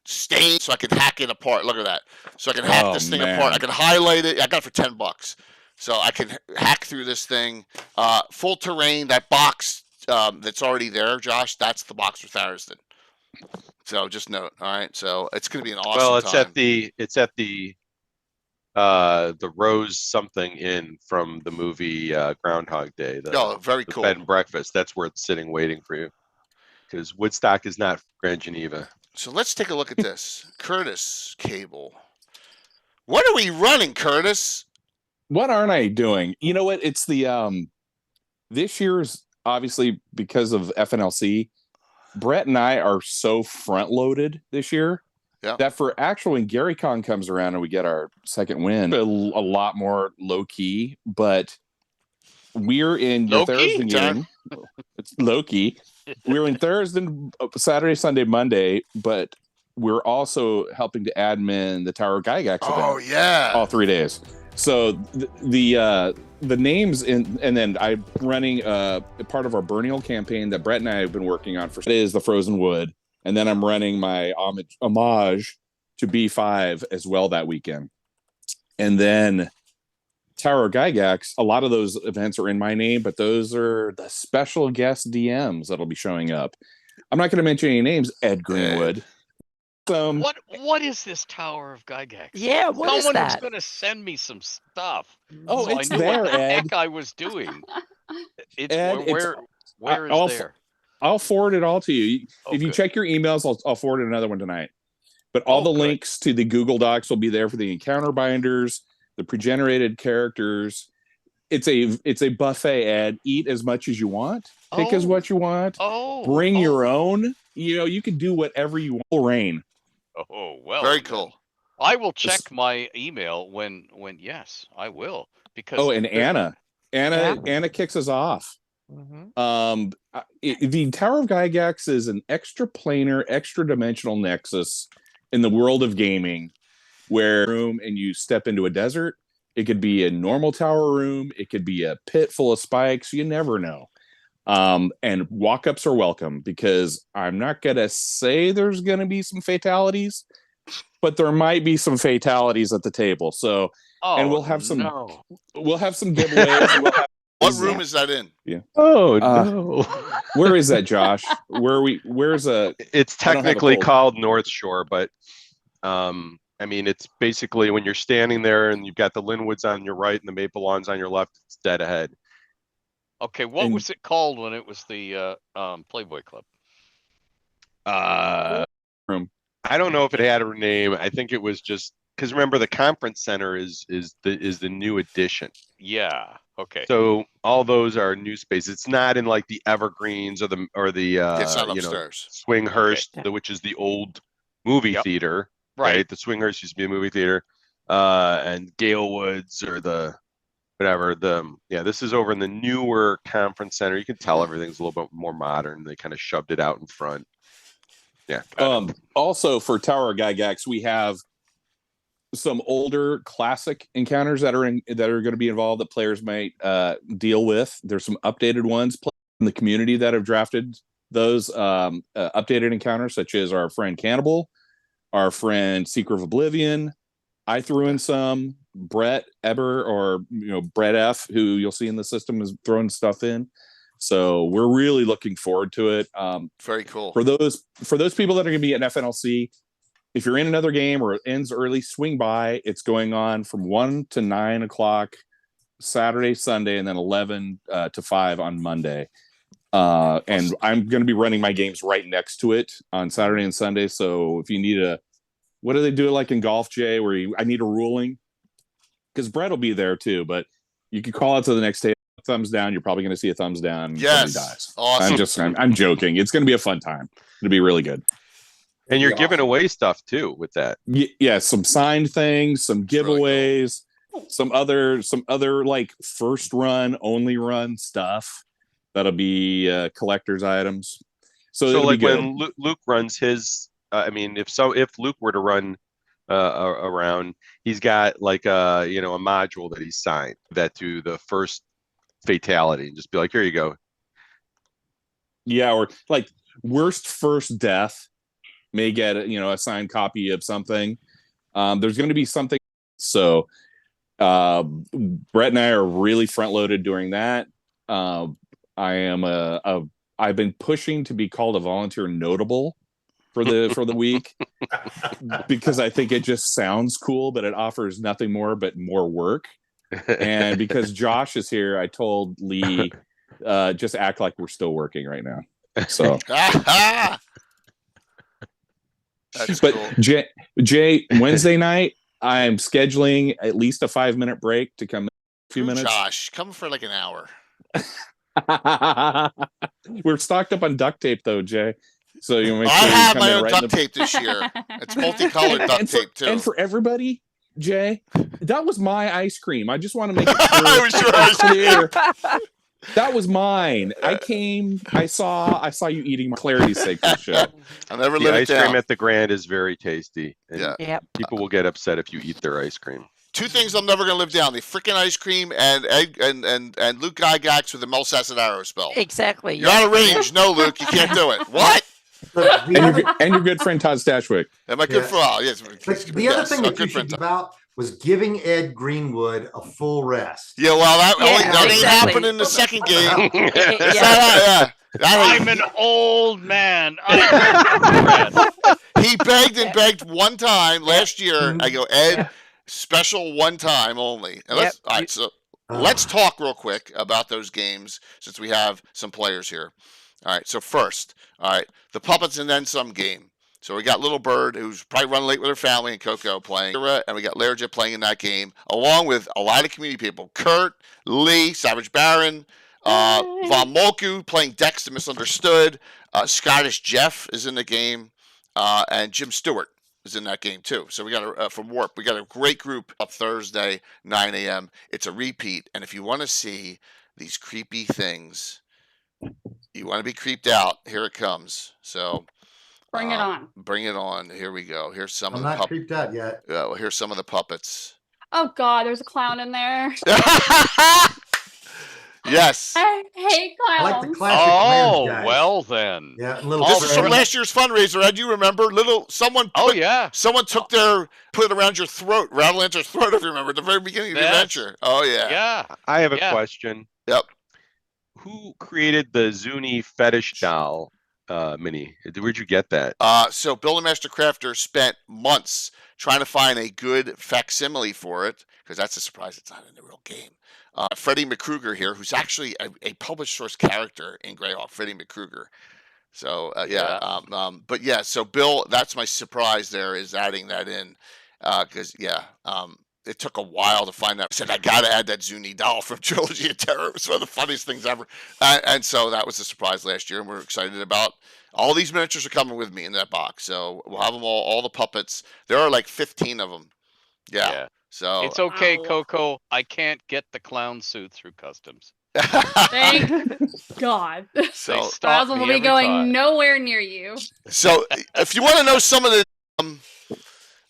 stain so I can hack it apart. Look at that. So I can hack this thing apart. I can highlight it. I got it for $10. So I can hack through this thing. Full terrain. That box that's already there, Josh. That's the box for Thurston. So just note. All right. So it's going to be an awesome. Well, it's time. at the Rose something Inn from the movie Groundhog Day. Very the cool. Bed and breakfast. That's where it's sitting waiting for you. Because Woodstock is not Grand Geneva. So let's take a look at this. Curtis cable. What are we running, Curtis? What aren't I doing? You know what? It's the this year's obviously because of FNLC. Brett and I are so front loaded this year that for actual when Gary Con comes around and we get our second win, a lot more low key. But we're in your Thursday game. It's low key. We're in Thursday, Saturday, Sunday, Monday, but we're also helping to admin the Tower Gygax event. Oh yeah, all 3 days. So the names and then I'm running part of our Burnial campaign that Brett and I have been working on for is the Frozen Wood, and then I'm running my homage to B5 as well that weekend, and then Tower Gygax. A lot of those events are in my name, but those are the special guest DMs that'll be showing up. I'm not going to mention any names. Ed Greenwood. What is this Tower of Gygax? Yeah, what is Someone was that? going to send me some stuff. Oh, so it's I knew there, what the Ed. heck I was doing. It's Ed, where is I'll, there? I'll forward it all to you. Oh, if you good. check your emails, I'll forward another one tonight. But all the good. links to the Google Docs will be there for the encounter binders, the pre-generated characters. It's a buffet, Ed. Eat as much as you want. Pick as what you want. Bring your own. You can do whatever you want. Rain. Oh, well. Very cool. I will check my email when yes, I will. Because and Anna kicks us off. Mm-hmm. The Tower of Gygax is an extra planar, extra dimensional nexus in the world of gaming where and you step into a desert. It could be a normal tower room. It could be a pit full of spikes. You never know. And walk-ups are welcome because I'm not going to say there's going to be some fatalities, but there might be some fatalities at the table. So, and we'll have some giveaways. What room is that in? Yeah. Oh no. Where is that, Josh? It's technically called North Shore, but I mean, it's basically when you're standing there and you've got the Linwoods on your right and the Maple Lawns on your left, it's dead ahead. Okay, what was it called when it was the Playboy Club? Room. I don't know if it had a name. I think it was just because remember the conference center is the new addition. Yeah. Okay. So all those are new space. It's not in like the Evergreens or the it's not upstairs. Swinghurst, which is the old movie theater. Right. The Swinghurst used to be a movie theater. And Galewoods or the whatever. This is over in the newer conference center. You can tell everything's a little bit more modern. They kind of shoved it out in front. Yeah. Also for Tower of Gygax, we have some older classic encounters that are going to be involved that players might deal with. There's some updated ones in the community that have drafted those updated encounters, such as our friend Cannibal, our friend Seeker of Oblivion. I threw in some Brett Eber or Brett F, who you'll see in the system is throwing stuff in. So we're really looking forward to it. Very cool. For those people that are going to be at FNLC, if you're in another game or it ends early, swing by. It's going on from 1 to 9 o'clock Saturday, Sunday, and then 11 to 5 on Monday. And I'm going to be running my games right next to it on Saturday and Sunday. So if you need what do they do like in golf, Jay, where I need a ruling? Because Brett will be there too, but you could call out to the next day. Thumbs down. You're probably going to see a thumbs down. Yes. Dies. Awesome. I'm joking. It's going to be a fun time. It'll be really good. And you're giving away stuff too with that. Yeah, some signed things, some giveaways, some other like first run, only run stuff that'll be collector's items. So like when Luke runs his, if Luke were to run around, he's got like a module that he's signed that to the first fatality and just be like, here you go. Yeah, or like worst first death. May get a signed copy of something. There's going to be something. So Brett and I are really front loaded during that. I've been pushing to be called a volunteer notable for the week because I think it just sounds cool, but it offers nothing more but more work. And because Josh is here, I told Lee just act like we're still working right now. So. But cool. Jay, Wednesday night, I'm scheduling at least a 5-minute break to come in a few minutes. Josh, come for like an hour. We're stocked up on duct tape though, Jay. So you make sure I have my own duct tape this year. It's multicolored duct tape too. And for everybody, Jay, that was my ice cream. I just want to make it clear. That was mine. I saw you eating my clarity's sake for sure. I'll never the live ice it down. cream at the Grand is very tasty. And yeah. People will get upset if you eat their ice cream. Two things I'm never gonna live down: the freaking ice cream and Luke Gygax with the Melsassett arrow spell. Exactly. You're out of range. No, Luke, you can't do it. What? And your good friend Todd Stashwick. And my good friend. Yes. The other thing that you should give out was giving Ed Greenwood a full rest. Yeah, well, that ain't happening in the second game. I'm an old man. He begged and begged one time last year. I go, Ed, special one time only. And let's all right, so let's talk real quick about those games since we have some players here. All right, so first, all right, the Puppets and Then Some game. So we got Little Bird, who's probably running late with her family, and Coco playing, and we got Learjet playing in that game, along with a lot of community people. Kurt, Lee, Savage Baron, Von Molku playing Dex the Misunderstood. Scottish Jeff is in the game, and Jim Stewart is in that game too. So we got from Warp. We got a great group up Thursday, 9 a.m. It's a repeat, and if you want to see these creepy things, you want to be creeped out, here it comes. So bring it on. Bring it on. Here we go. Here's some I'm of the not creeped out yet. well, here's some of the puppets. Oh God, there's a clown in there. Yes. I hate clowns. I like the classic Oh, guys. well then. Yeah, little. This is from last year's fundraiser. Ed, you remember? Someone took put it around your throat, Rattlelancer's your throat, if you remember, at the very beginning of the adventure. Oh yeah. Yeah. I have a question. Yep. Who created the Zuni fetish doll mini? Where'd you get that? So Bill the Master Crafter spent months trying to find a good facsimile for it, because that's a surprise, it's not in the real game. Freddie McCruger here, who's actually a published source character in Greyhawk, Freddie McCruger. So but yeah, so Bill, that's my surprise there, is adding that in, because it took a while to find out. I said, I got to add that Zuni doll from Trilogy of Terror. It was one of the funniest things ever. And so that was a surprise last year, and we're excited about all these miniatures are coming with me in that box. So we'll have them all the puppets. There are like 15 of them. Yeah. So it's okay, Coco. I can't get the clown suit through customs. Thank God. So Basil will be going nowhere near you. So if you want to know some of the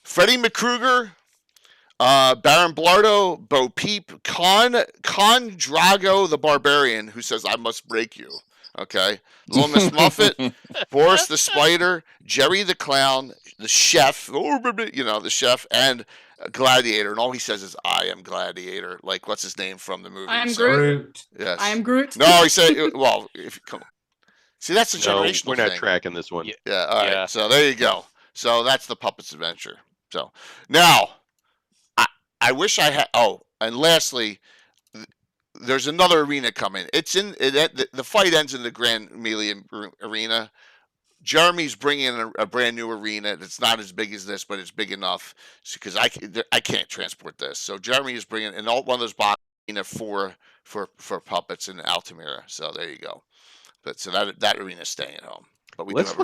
Freddie McCruger, Baron Blardo, Bo Peep, Con Drago the Barbarian, who says, I must break you. Okay. Little Miss Muffet, Boris the Spider, Jerry the Clown, the Chef, the Chef, and Gladiator. And all he says is, I am Gladiator. Like, what's his name from the movie? I am Groot. Yes. I am Groot. No, he said, well, if you come. See, that's a generational we're not thing. tracking this one. Yeah. All right. So there you go. So that's the Puppets Adventure. So now, I wish I had. Oh, and lastly, there's another arena coming. It's in the fight ends in the Grand Melee Arena. Jeremy's bringing in a brand new arena that's not as big as this, but it's big enough because I can't transport this. So Jeremy is bringing in one of those boxes for puppets in Altamira. So there you go. But so that arena's staying at home. But we let's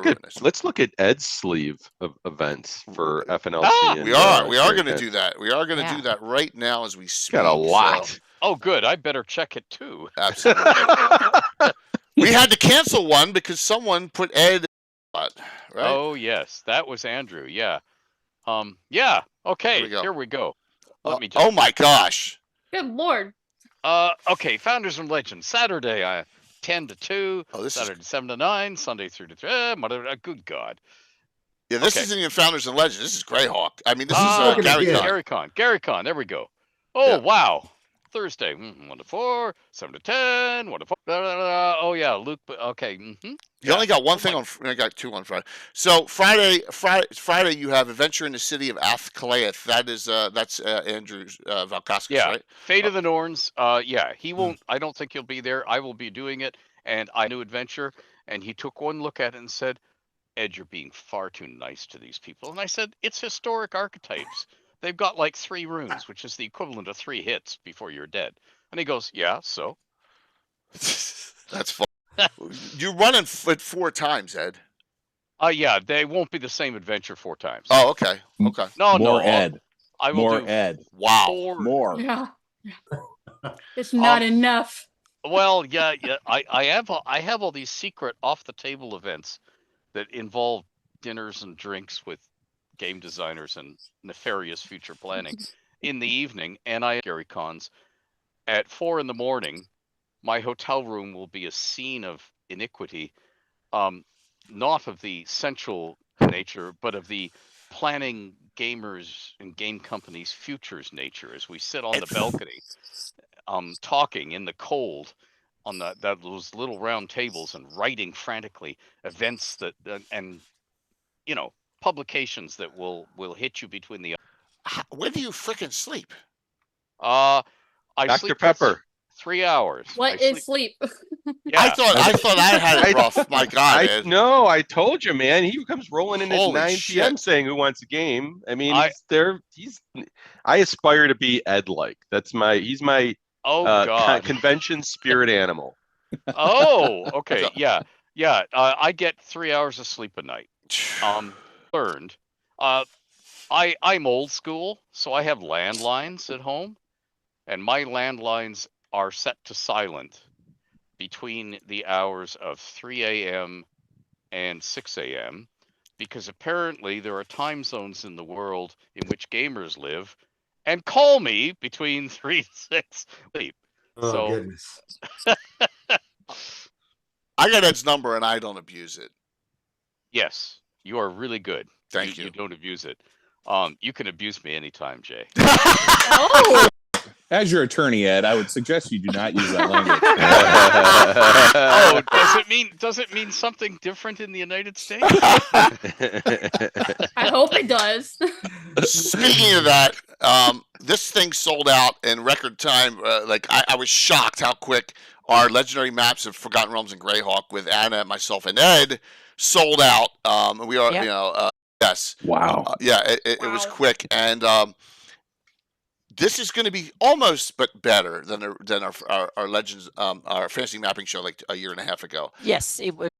look at Ed's sleeve of events for FNLC. We are going to do that. We are going to do that right now as we speak. Got a lot. So. Oh, good. I better check it too. Absolutely. We had to cancel one because someone put Ed. Right? Oh yes, that was Andrew. Yeah. Yeah. Okay. Here we go. Let me. Oh my gosh. Good Lord. Okay. Founders and Legends. Saturday, 10 to 2. Saturday 7 to 9. Sunday 3 to 3. Good God. Yeah, this isn't even Founders and Legends. This is Greyhawk. I mean, this is Gary Con. There we go. Oh wow. Thursday, 1 to 4, 7 to 10, 1 to 4. Oh yeah, Luke. Okay. You only got one thing on. I got two on Friday. So Friday, you have Adventure in the City of Athclaeth. That's Andrew Valkaskis, right? Fate of the Norns. Yeah, he won't. I don't think he'll be there. I will be doing it, and I knew Adventure, and he took one look at it and said, "Ed, you're being far too nice to these people." And I said, "It's historic archetypes. They've got like 3 runes, which is the equivalent of 3 hits before you're dead." And he goes, "Yeah, so." That's fun. You're running it 4 times, Ed. Yeah, they won't be the same adventure 4 times. Oh, okay. Okay. No, Ed. I will More do Ed. Wow. More. Yeah. It's not enough. Well, yeah. I have all these secret off the table events that involve dinners and drinks with game designers and nefarious future planning in the evening, and I Gary Cons at 4 a.m. My hotel room will be a scene of iniquity, not of the sensual nature, but of the planning gamers and game companies' futures nature as we sit on the balcony, talking in the cold, on those little round tables and writing frantically events that and publications that will hit you between the. When do you frickin' sleep? I Dr. sleep Pepper. 3 hours. What is sleep? Yeah. I thought I had it rough. My God, Ed. No, I told you, man. He comes rolling in at Holy 9 p.m. shit. saying who wants a game. I mean, I aspire to be Ed like. He's my God. convention spirit animal. Oh, okay. Yeah. I get 3 hours of sleep a night. Learned. I'm old school, so I have landlines at home, and my landlines are set to silent between the hours of 3 a.m. and 6 a.m. because apparently there are time zones in the world in which gamers live and call me between 3 and 6 sleep. Oh, goodness. I got Ed's number and I don't abuse it. Yes, you are really good. Thank you. You don't abuse it. You can abuse me anytime, Jay. Oh. As your attorney, Ed, I would suggest you do not use that language. Oh, does it mean something different in the United States? I hope it does. Speaking of that, this thing sold out in record time. I was shocked how quick our legendary maps of Forgotten Realms and Greyhawk with Anna, myself, and Ed sold out. We are, yes. Wow. It was quick, and this is going to be almost but better than our Legends, our fantasy mapping show like a year and a half ago. Yes, it was.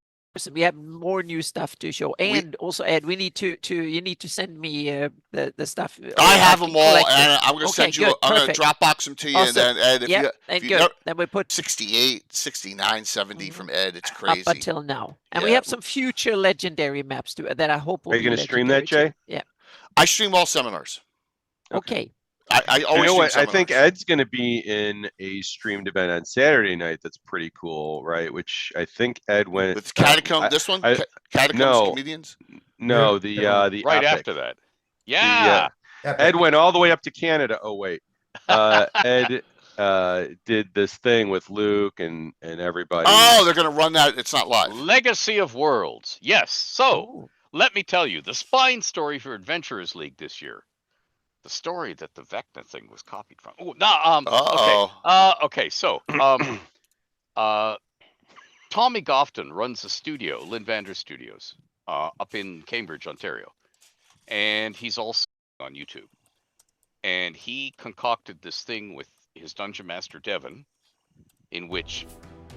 We have more new stuff to show, and also Ed, you need to send me the stuff. I have them all, and I'm going to send you. I'm going to Dropbox them to you, awesome. and then Ed, if you then we put 68, 69, 70 from Ed. It's crazy up until now, and we have some future legendary maps too that I hope will. Are you going to stream that, Jay? Yeah, I stream all seminars. Okay. I always. You know what? I think Ed's going to be in a streamed event on Saturday night. That's pretty cool, right? Which I think Ed went with Catacomb. This one, Catacombs Comedians. No, the right Epic. after that. Yeah. Ed went all the way up to Canada. Oh wait, Ed did this thing with Luke and everybody. Oh, they're going to run that. It's not live. Legacy of Worlds. Yes. So let me tell you the spine story for Adventurers League this year. The story that the Vecna thing was copied from. Oh, no. Okay. So, Tommy Gofton runs a studio, Lindvander Studios, up in Cambridge, Ontario, and he's also on YouTube. And he concocted this thing with his Dungeon Master Devon, in which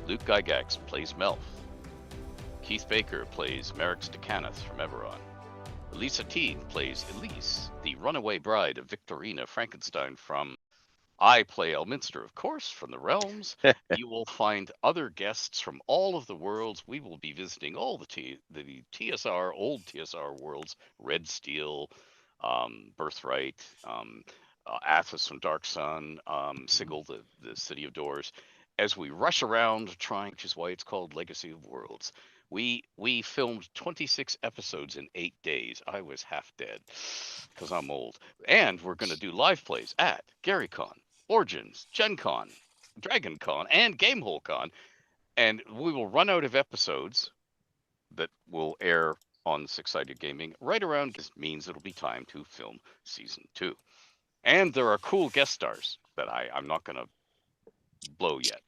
Luke Gygax plays Melf, Keith Baker plays Merrick Stakanath from Eberron. Lisa Teague plays Elise, the runaway bride of Victorina Frankenstein from I Play Elminster, of course, from the Realms. You will find other guests from all of the worlds. We will be visiting all the TSR, old TSR worlds, Red Steel, Birthright, Athos from Dark Sun, Sigil, the City of Doors, as we rush around trying, which is why it's called Legacy of Worlds. We filmed 26 episodes in 8 days. I was half dead because I'm old. And we're going to do live plays at GaryCon, Origins, Gen Con, Dragon Con, and Gamehole Con. And we will run out of episodes that will air on Six-Sided Gaming right around. This means it'll be time to film season 2. And there are cool guest stars that I'm not going to blow yet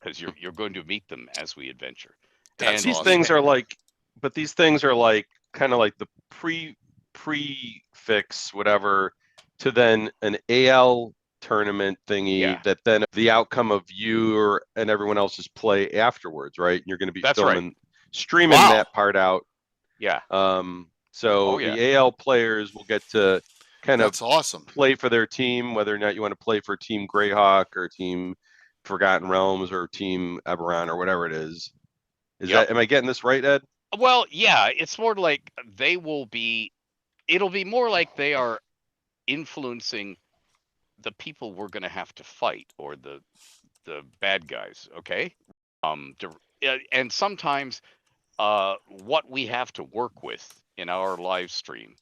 because you're going to meet them as we adventure. And these things are like, but these things are like kind of like the prefix, whatever, to then an AL tournament thingy that then the outcome of you and everyone else's play afterwards, right? You're going to be streaming that part out. Yeah. So the AL players will get to kind of awesome play for their team, whether or not you want to play for Team Greyhawk or Team Forgotten Realms or Team Eberron or whatever it is. Am I getting this right, Ed? Well, yeah, it's more like it'll be more like they are influencing the people we're going to have to fight or the bad guys, okay? And sometimes what we have to work with in our live stream,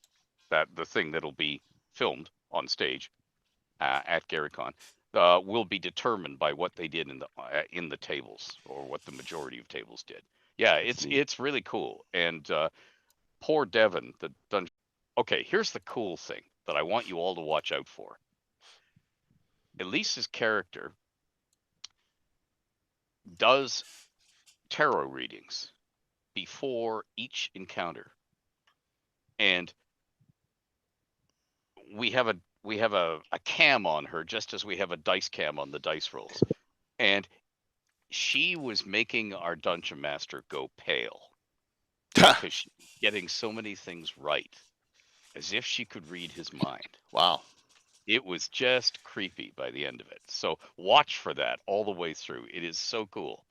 that the thing that'll be filmed on stage at GaryCon, will be determined by what they did in the tables, or what the majority of tables did. Yeah, it's really cool. And poor Devin, the dungeon. Okay, here's the cool thing that I want you all to watch out for. Elise's character does tarot readings before each encounter, and we have a cam on her, just as we have a dice cam on the dice rolls, and she was making our dungeon master go pale because she's getting so many things right, as if she could read his mind. Wow. It was just creepy by the end of it. So watch for that all the way through. It is so cool.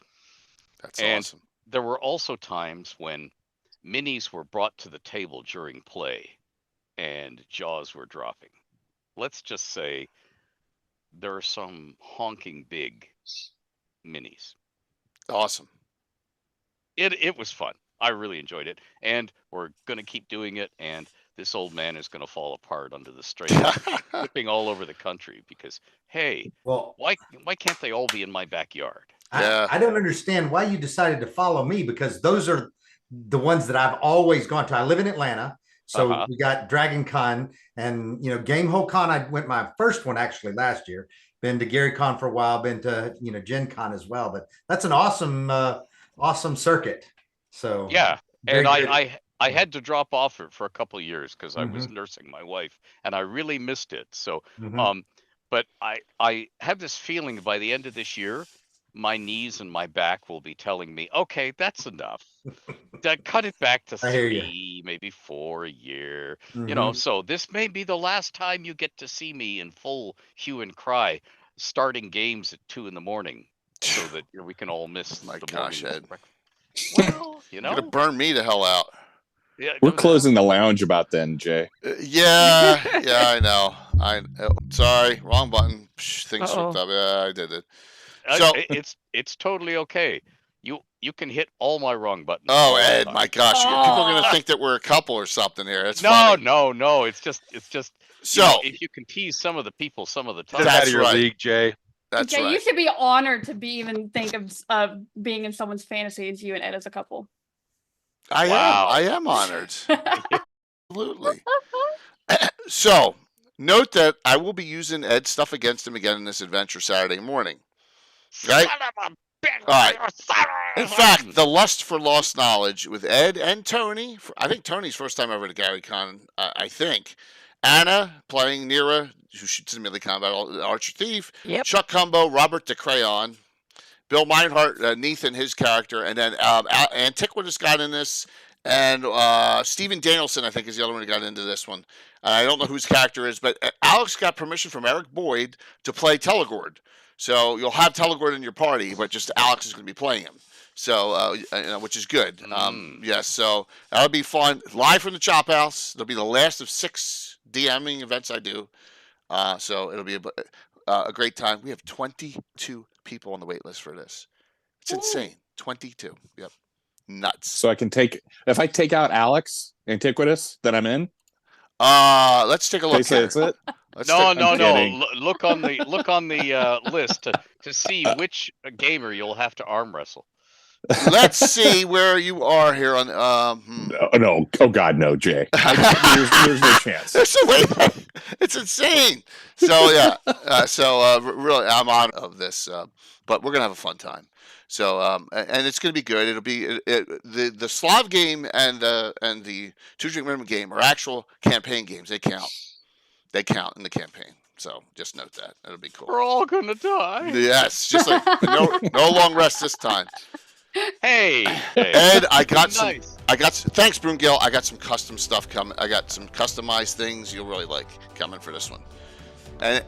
That's awesome. There were also times when minis were brought to the table during play and jaws were dropping. Let's just say there are some honking big minis. Awesome. It was fun. I really enjoyed it. And we're going to keep doing it. And this old man is going to fall apart under the strain, flipping all over the country because, hey, well, why can't they all be in my backyard? I don't understand why you decided to follow me, because those are the ones that I've always gone to. I live in Atlanta, so we got Dragon Con and Gamehole Con. I went my first one actually last year. Been to Gary Con for a while. Been to Gen Con as well. But that's an awesome circuit. So yeah, and I had to drop off it for a couple of years because I was nursing my wife, and I really missed it. So, but I have this feeling by the end of this year, my knees and my back will be telling me, okay, that's enough. Cut it back to 3, maybe 4 a year. So this may be the last time you get to see me in full hue and cry, starting games at 2 a.m, so that we can all miss the gosh, morning. Ed. Well, You're gonna burn me the hell out. Yeah, we're closing the lounge about then, Jay. Yeah, I know. Sorry, wrong button. Things hooked up. Yeah, I did it. So it's totally okay. You can hit all my wrong buttons. Oh, Ed, my gosh, people are gonna think that we're a couple or something here. It's funny. No. It's just. So if you can tease some of the people some of the time, Get out of your league, Jay. That's Jay, right. you should be honored to even think of being in someone's fantasies, you and Ed as a couple. I am honored. Absolutely. So, note that I will be using Ed's stuff against him again in this adventure Saturday morning. Right? All right. In fact, the lust for lost knowledge with Ed and Tony. I think Tony's first time ever to Gary Con. I think Anna playing Nira, who shoots in melee combat, Archer Thief. Yep. Chuck Cumbo, Robert the Crayon, Bill Meinhardt, Nathan, his character, and then Antiquitous got in this, and Stephen Danielson, I think, is the other one who got into this one. I don't know whose character is, but Alex got permission from Eric Boyd to play Telegord. So you'll have Telegord in your party, but just Alex is going to be playing him. So, which is good. Yes, so that'll be fun. Live from the Chop House. It'll be the last of 6 DMing events I do. So it'll be a great time. We have 22 people on the wait list for this. It's insane. 22. Yep. Nuts. So if I take out Alex Antiquitous, then I'm in. Let's take a look. That's it. No. Look on the list to see which gamer you'll have to arm wrestle. Let's see where you are here on. No. Oh God, no, Jay. There's no chance. It's insane. So yeah. Really, I'm on of this, but we're gonna have a fun time. So and it's gonna be good. It'll be the Slav game and the 2 Drink Minimum game are actual campaign games. They count. They count in the campaign. So just note that. It'll be cool. We're all gonna die. Yes, just like no long rest this time. Hey, Ed, I got thanks, Brungill. I got some custom stuff coming. I got some customized things you'll really like coming for this one, and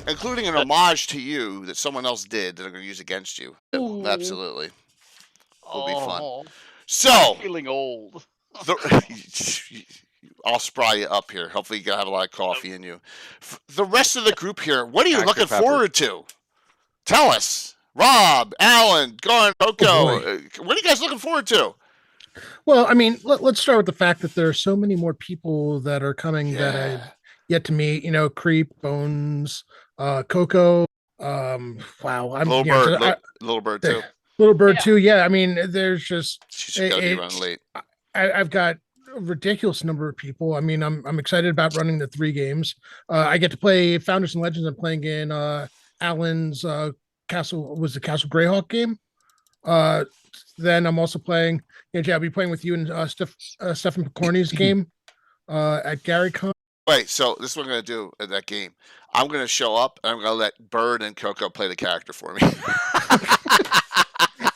including an homage to you that someone else did that I'm going to use against you. Absolutely, will be fun. So, I'm feeling old. I'll spry you up here. Hopefully, you have a lot of coffee in you. The rest of the group here, what are you looking forward to? Tell us. Rob, Alan, Garn, Coco, what are you guys looking forward to? Well, I mean, let's start with the fact that there are so many more people that are coming that I've yet to meet. Creep, Bones, Coco. Wow, Little Bird, Little Bird too. Little Bird too. Yeah, I mean, there's just She's got to be running late. I've got a ridiculous number of people. I mean, I'm excited about running the 3 games. I get to play Founders and Legends. I'm playing in Alan's Castle the Castle Greyhawk game. Then I'm also playing. Jay, I'll be playing with you in Stefan Picorni's game at GaryCon. Wait, so this is what I'm going to do in that game. I'm going to show up and I'm going to let Bird and Coco play the character for me.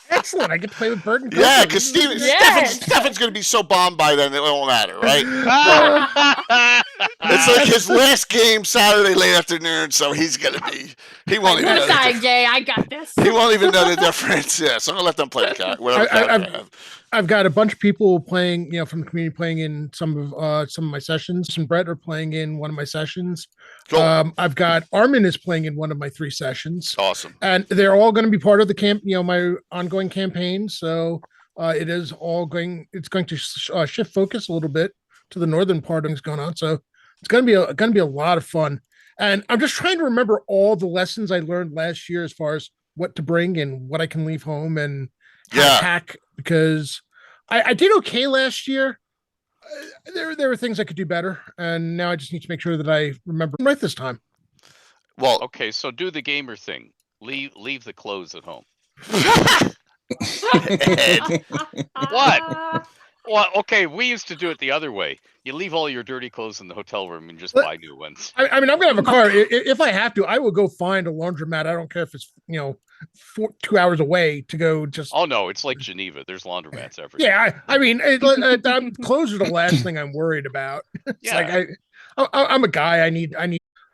Excellent. I get to play with Bird and Coco. Yeah, because Stefan's going to be so bombed by then it won't matter, right? It's like his last game Saturday late afternoon, so he's going to be. He won't even know. Sorry, Jay. I got this. He won't even know the difference. Yeah, so I'm going to let them play the character. Whatever character I have. I've got a bunch of people playing, from the community playing in some of my sessions, and Brett are playing in one of my sessions. Cool. I've got Armin is playing in one of my 3 sessions. Awesome. And they're all going to be part of the camp, my ongoing campaign. So it's going to shift focus a little bit to the northern part of what's going on. So it's going to be a lot of fun. And I'm just trying to remember all the lessons I learned last year as far as what to bring and what I can leave home and how to hack, because I did okay last year. There were things I could do better, and now I just need to make sure that I remember right this time. Well, okay, so do the gamer thing. Leave the clothes at home. What? Well, okay, we used to do it the other way. You leave all your dirty clothes in the hotel room and just buy new ones. I mean, I'm gonna have a car. If I have to, I will go find a laundromat. I don't care if it's 2 hours away to go. Just oh no, it's like Geneva. There's laundromats everywhere. Yeah, I mean, clothes are the last thing I'm worried about. It's like I'm a guy. I need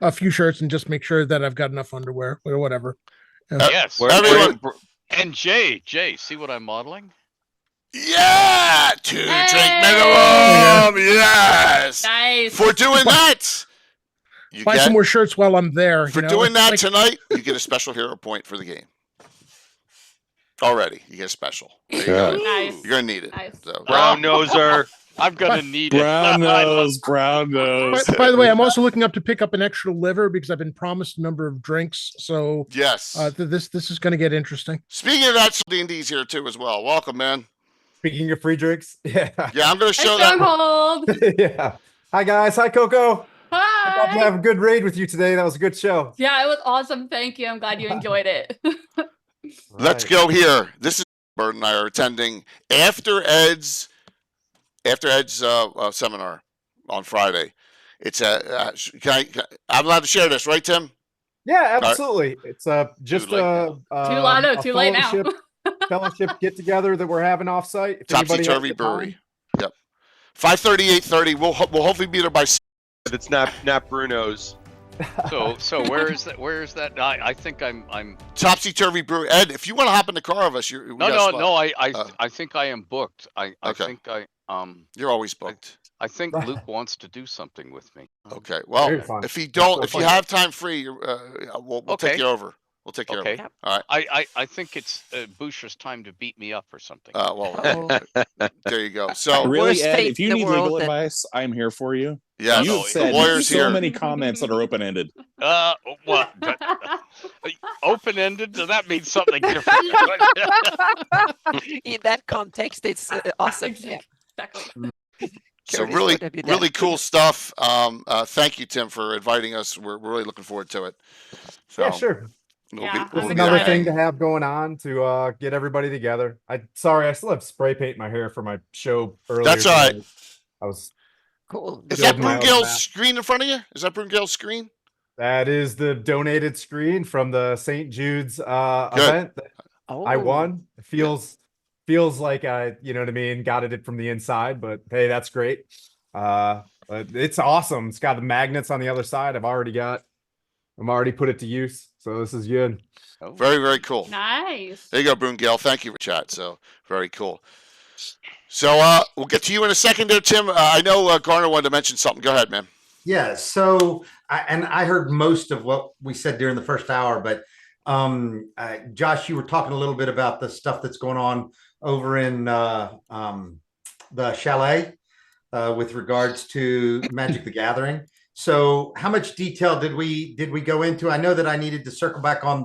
a few shirts and just make sure that I've got enough underwear or whatever. Yes. Everyone. And Jay, see what I'm modeling? Yeah, 2 drink minimum. Yes, nice. For doing that, you buy some more shirts while I'm there. For doing that tonight, you get a special hero point for the game. Already, you get a special. There you go. Nice. You're gonna need it. Nice. So, Brown noser. I'm gonna need it. Brown nose, brown nose. By the way, I'm also looking up to pick up an extra liver because I've been promised a number of drinks. So yes, this is going to get interesting. Speaking of that, D&D's here too as well. Welcome, man. Speaking of free drinks, yeah, I'm going to show that. Yeah. Hi guys. Hi Coco. Hi. I got to have a good raid with you today. That was a good show. Yeah, it was awesome. Thank you. I'm glad you enjoyed it. Let's go here. This is Bird and I are attending after Ed's seminar on Friday. It's I'm allowed to share this, right, Tim? Yeah, absolutely. Right. It's just too late now. Fellowship get together that we're having offsite. Topsy Turvy Brewery. Yep. 5:30, 8:30. We'll hopefully be there by. It's not Bruno's. So where is that? I think I'm Topsy Turvy Brewery. Ed, if you want to hop in the car of us, no. I think I am booked. I think You're always booked. I think Luke wants to do something with me. Okay. Well, if you have time free, we'll take you over. We'll take care of it. All right. I think it's Boucher's time to beat me up or something. There you go. So really, Ed, if you need legal advice, I'm here for you. Yeah, you've said so many comments that are open ended. What? Open ended? Does that mean something different? In that context, it's awesome. Yeah, exactly. So really cool stuff. Thank you, Tim, for inviting us. We're really looking forward to it. So, yeah, sure. It's another thing to have going on to get everybody together. I still have spray paint in my hair for my show earlier. That's all right. I was cool. Is that Brungel's screen in front of you? Is that Brungel's screen? That is the donated screen from the St. Jude's event that I won. It feels like I, you know what I mean, got it from the inside, but hey, that's great. It's awesome. It's got the magnets on the other side. I'm already put it to use. So this is good. Oh. Very, very cool. Nice. There you go, Brungel. Thank you for chat. So very cool. So we'll get to you in a second there, Tim. I know Garner wanted to mention something. Go ahead, man. Yeah. So, I heard most of what we said during the first hour, but Josh, you were talking a little bit about the stuff that's going on over in the chalet with regards to Magic the Gathering. So how much detail did we go into? I know that I needed to circle back on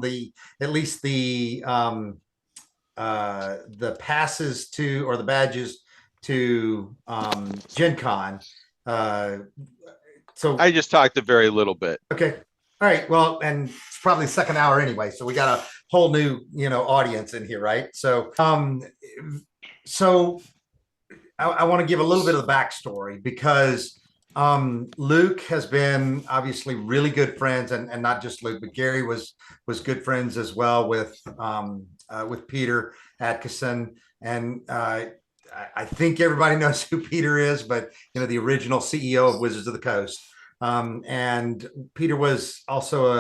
at least the passes to, or the badges to Gen Con. So I just talked a very little bit. Okay. All right. Well, and it's probably the second hour anyway, so we got a whole new, audience in here, right? So, I want to give a little bit of the backstory because Luke has been obviously really good friends, and not just Luke, but Gary was good friends as well with Peter Atkinson, and I think everybody knows who Peter is, but the original CEO of Wizards of the Coast. And Peter was also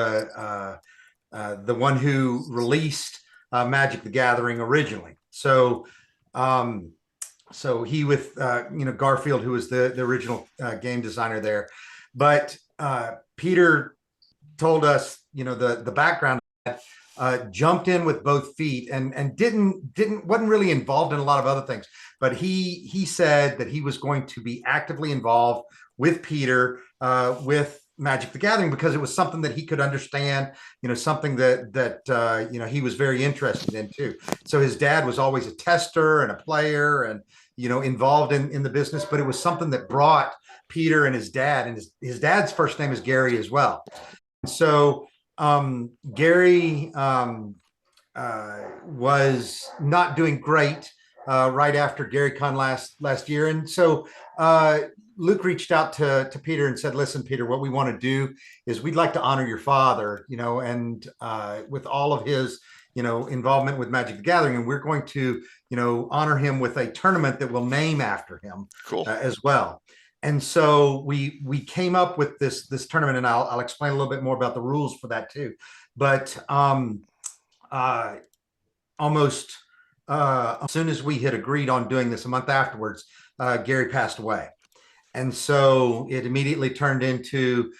the one who released Magic the Gathering originally. So he with Garfield, who was the original game designer there. But Peter told us the background, jumped in with both feet and wasn't really involved in a lot of other things. But he said that he was going to be actively involved with Peter with Magic the Gathering because it was something that he could understand, something that he was very interested in too. So his dad was always a tester and a player and involved in the business, but it was something that brought Peter and his dad, and his dad's first name is Gary as well. So Gary was not doing great right after Gary Con last year, and so Luke reached out to Peter and said, "Listen, Peter, what we want to do is we'd like to honor your father, and with all of his, involvement with Magic the Gathering, and we're going to, honor him with a tournament that we'll name after him, as well." And so we came up with this tournament, and I'll explain a little bit more about the rules for that too. But almost as soon as we had agreed on doing this, a month afterwards, Gary passed away. And so it immediately turned into,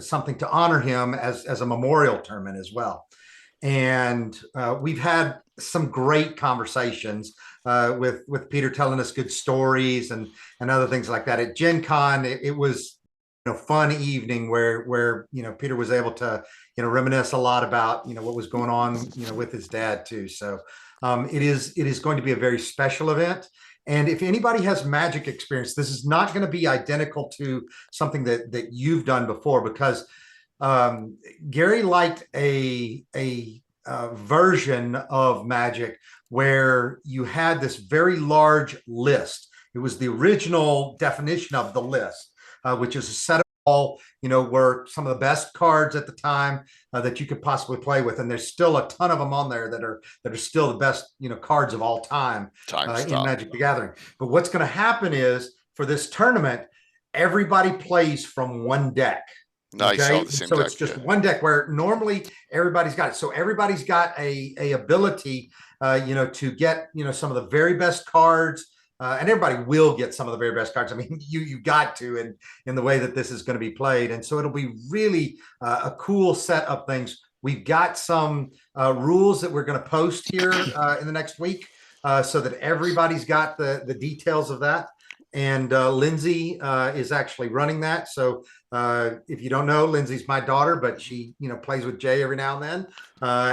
something to honor him as a memorial tournament as well. And we've had some great conversations with Peter telling us good stories and other things like that. At Gen Con, it was a fun evening where Peter was able to reminisce a lot about what was going on with his dad too. So it is going to be a very special event. And if anybody has Magic experience, this is not going to be identical to something that you've done before, because Gary liked a version of Magic where you had this very large list. It was the original definition of the list, which is a set of all, were some of the best cards at the time that you could possibly play with. And there's still a ton of them on there that are still the best, cards of all time in Magic the Gathering. But what's going to happen is for this tournament, everybody plays from one deck. Nice. Okay? So it's just one deck where normally everybody's got it. So everybody's got a ability, to get, some of the very best cards. And everybody will get some of the very best cards. I mean, you got to in the way that this is going to be played. And so it'll be really a cool set of things. We've got some rules that we're going to post here in the next week so that everybody's got the details of that. And Lindsay is actually running that. So if you don't know, Lindsay's my daughter, but she, plays with Jay every now and then.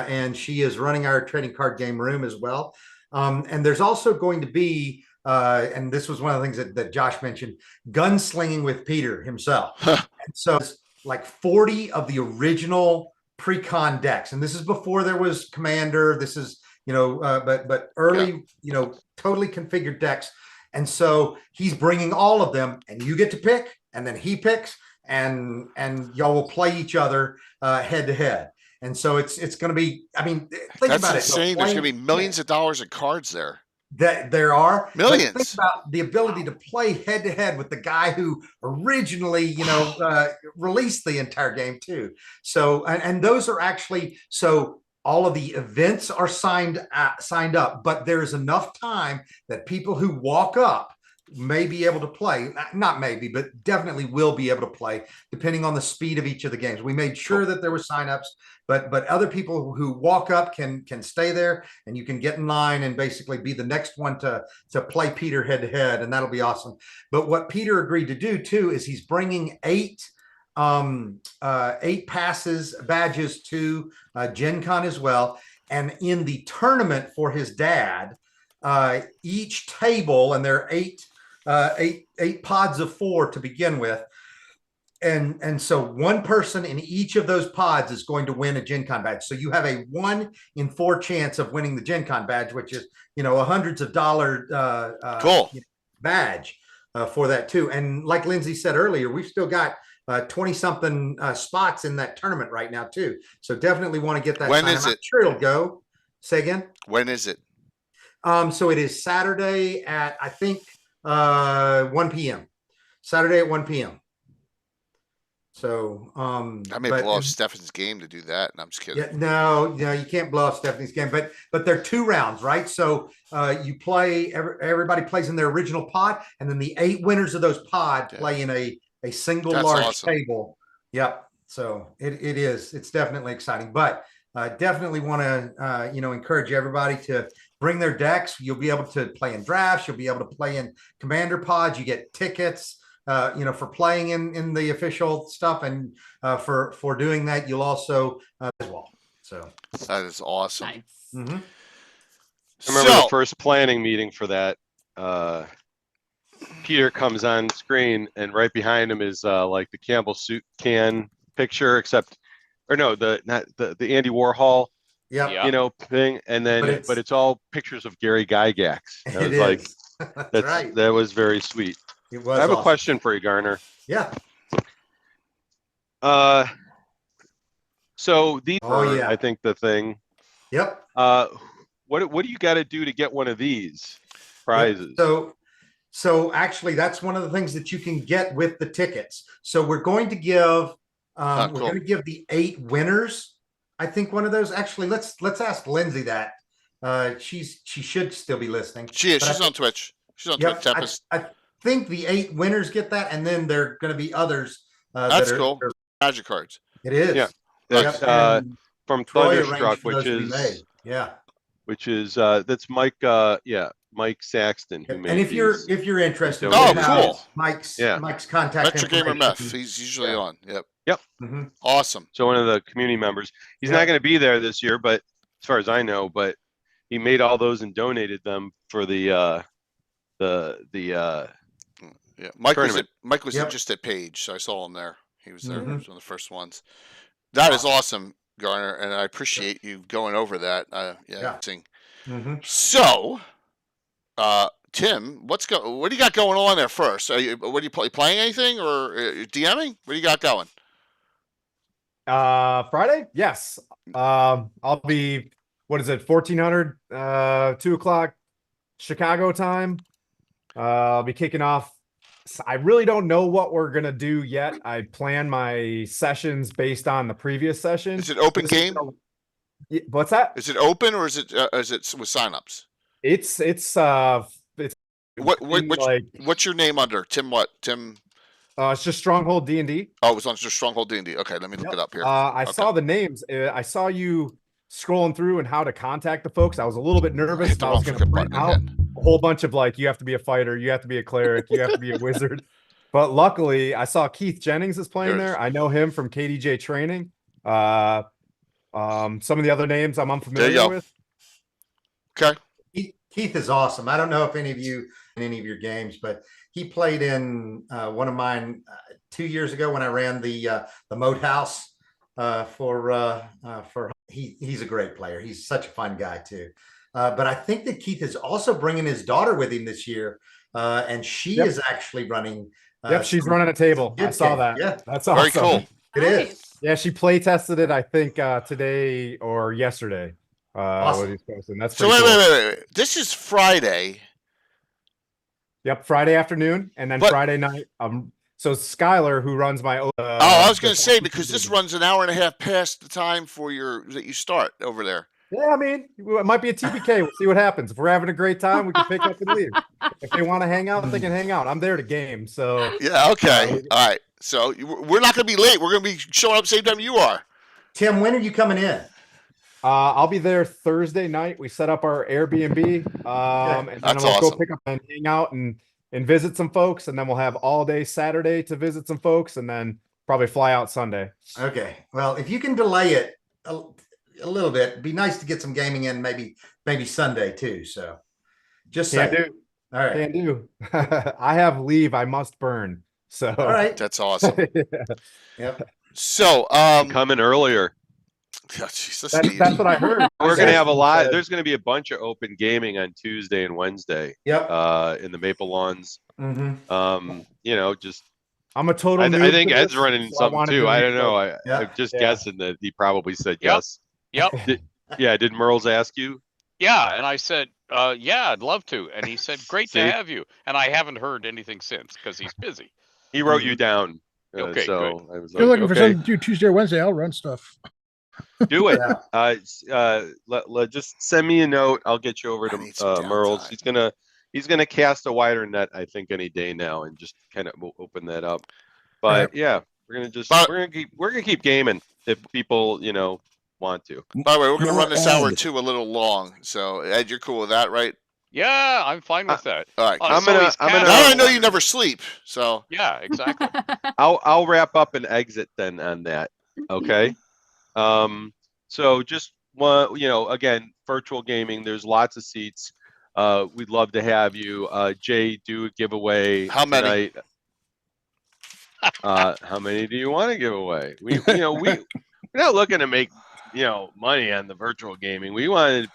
And she is running our trading card game room as well. And there's also going to be, and this was one of the things that Josh mentioned, gunslinging with Peter himself. And so it's like 40 of the original pre-con decks. And this is before there was Commander. This is, but early, totally configured decks. And so he's bringing all of them, and you get to pick, and then he picks, and y'all will play each other head to head. And so it's going to be, I mean, think That's about insane. it. There's going to be millions of dollars of cards there. That there are millions. Think about the ability to play head to head with the guy who originally, released the entire game too. So, and those are actually, so all of the events are signed up, but there is enough time that people who walk up may be able to play. Not maybe, but definitely will be able to play, depending on the speed of each of the games. We made sure that there were signups, but other people who walk up can stay there, and you can get in line and basically be the next one to play Peter head to head, and that'll be awesome. But what Peter agreed to do too is he's bringing 8 8 passes, badges to Gen Con as well. And in the tournament for his dad, each table, and there are eight pods of 4 to begin with. And so one person in each of those pods is going to win a Gen Con badge. So you have a 1 in 4 chance of winning the Gen Con badge, which is, a hundreds of dollar badge for that too. And like Lindsay said earlier, we've still got 20 something spots in that tournament right now too. So definitely want to get that. When is it? I'm sure it'll go. Say again. When is it? So it is Saturday at, I think, 1 p.m. Saturday at 1 p.m. So I may blow off Stephanie's game to do that, and I'm just kidding. Yeah, no, you can't blow off Stephanie's game, but they're 2 rounds, right? So you play, everybody plays in their original pod, and then the 8 winners of those pod play in a single large table. Yep. So it's definitely exciting, but definitely want to encourage everybody to bring their decks. You'll be able to play in drafts. You'll be able to play in commander pods. You get tickets. For playing in the official stuff, and for doing that, you'll also as well. So that is awesome. Nice. Mm-hmm. I remember the first planning meeting for that. Peter comes on screen, and right behind him is like the Campbell soup can picture, not the Andy Warhol. Yeah. Thing, and then but it's all pictures of Gary Gygax. I was like, that's right. That was very sweet. I have a question for you, Garner. Yeah. So these are, yeah. I think, the thing. Yep. What do you got to do to get one of these prizes? Yep. So actually, that's one of the things that you can get with the tickets. So we're going to give going to give the 8 winners. I think one of those. Actually, let's ask Lindsay that. She should still be listening. She is. She's on Twitch. She's on Twitch. Tempest. I think the 8 winners get that, and then there are going to be others. That's cool. Magic cards. It is. Yeah. That's from Thunderstruck, which is that's Mike. Mike Saxton who made. And if you're interested, cool. Mike's contact. Metro Gamer Meth. He's usually on. Yep. Mm-hmm. Awesome. So one of the community members. He's not going to be there this year, but as far as I know, but he made all those and donated them for the Mike tournament. was just at Page, so I saw him there. He was there. He was one of the first ones. That is awesome, Garner, and I appreciate you going over that. So, Tim, what do you got going on there first? What are you playing anything or DMing? What do you got going? Friday? Yes. I'll be, 1400, 2:00 Chicago time. I'll be kicking off. I really don't know what we're going to do yet. I plan my sessions based on the previous session. Is it open game? What's that? Is it open or is it with signups? It's what's your name under? Tim what? Tim it's just Stronghold D&D. Oh, it's on just Stronghold D&D. Okay, let me look it up here. I saw the names. I saw you scrolling through and how to contact the folks. I was a little bit nervous. I was going to print out a whole bunch of you have to be a fighter, you have to be a cleric, you have to be a wizard. But luckily, I saw Keith Jennings is playing there. I know him from KDJ Training. Some of the other names I'm unfamiliar with. Okay. Keith is awesome. I don't know if any of you in any of your games, but he played in one of mine 2 years ago when I ran the Moat House for he's a great player. He's such a fun guy too. But I think that Keith is also bringing his daughter with him this year, and she is actually running. She's running a table. I saw that. Yeah, that's awesome. Very cool. It is. Yeah, she play tested it. I think today or yesterday. Awesome. That's so wait. This is Friday. Yep, Friday afternoon, and then Friday night. So Skylar, who runs my I was going to say, because this runs an hour and a half past the time that you start over there. Yeah, I mean, it might be a TPK. We'll see what happens. If we're having a great time, we can pick up and leave. If they want to hang out, they can hang out. I'm there to game. So yeah, okay, all right. So we're not going to be late. We're going to be showing up same time you are. Tim, when are you coming in? I'll be there Thursday night. We set up our Airbnb, and then we'll go pick up and hang out and visit some folks, and then we'll have all day Saturday to visit some folks, and then Probably fly out Sunday. Okay. Well, if you can delay it a little bit, it'd be nice to get some gaming in maybe Sunday too. So just Can say. do. All right. Can do. I have leave I must burn. So All right. That's awesome. Yep. So, coming earlier. Yeah, Jesus, that's what I heard. We're gonna have a lot. There's gonna be a bunch of open gaming on Tuesday and Wednesday. Yep. In the Maple Lawns. Mm-hmm. You know, just I'm a total. I think Ed's running so something too. I don't know. Yeah. I'm just guessing that he probably said Yep. yes. Yep. Did Merles ask you? Yeah, and I said, yeah, I'd love to. And he said, great to See? have you. And I haven't heard anything since because he's busy. He wrote you down. Okay, so good. I was If you're like, looking for something to do Tuesday or Wednesday, I'll run stuff. do it. Just send me a note. I'll get you over to Merles. He's gonna cast a wider net, I think, any day now, and just kind of open that up. But yeah, we're gonna keep gaming if people want to. By the way, we're going to run this hour 2 a little long. So Ed, you're cool with that, right? Yeah, I'm fine with that. All right. I'm now gonna. I know you never sleep. So yeah, exactly. I'll wrap up and exit then on that. Okay. So just one, again, virtual gaming. There's lots of seats. We'd love to have you. Jay, do a giveaway. How many? Tonight. How many do you want to give away? We're not looking to make money on the virtual gaming. We wanted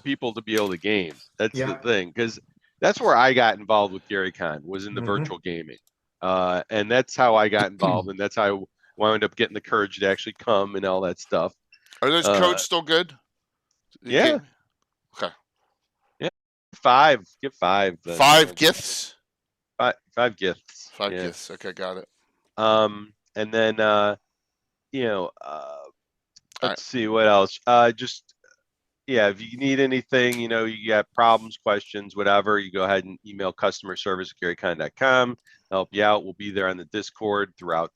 people to be able to game. That's the thing, because that's where I got involved with Gary Con, was in the virtual gaming, and that's how I got involved, and that's how I wound up getting the courage to actually come and all that stuff. Are those codes still good? Yeah. Okay. Yeah. 5. Get 5. 5 gifts. 5 gifts. 5 gifts. Okay, got it. And then let's see what else. If you need anything, you got problems, questions, whatever, you go ahead and email customer service at GaryCon.com. Help you out. We'll be there on the Discord throughout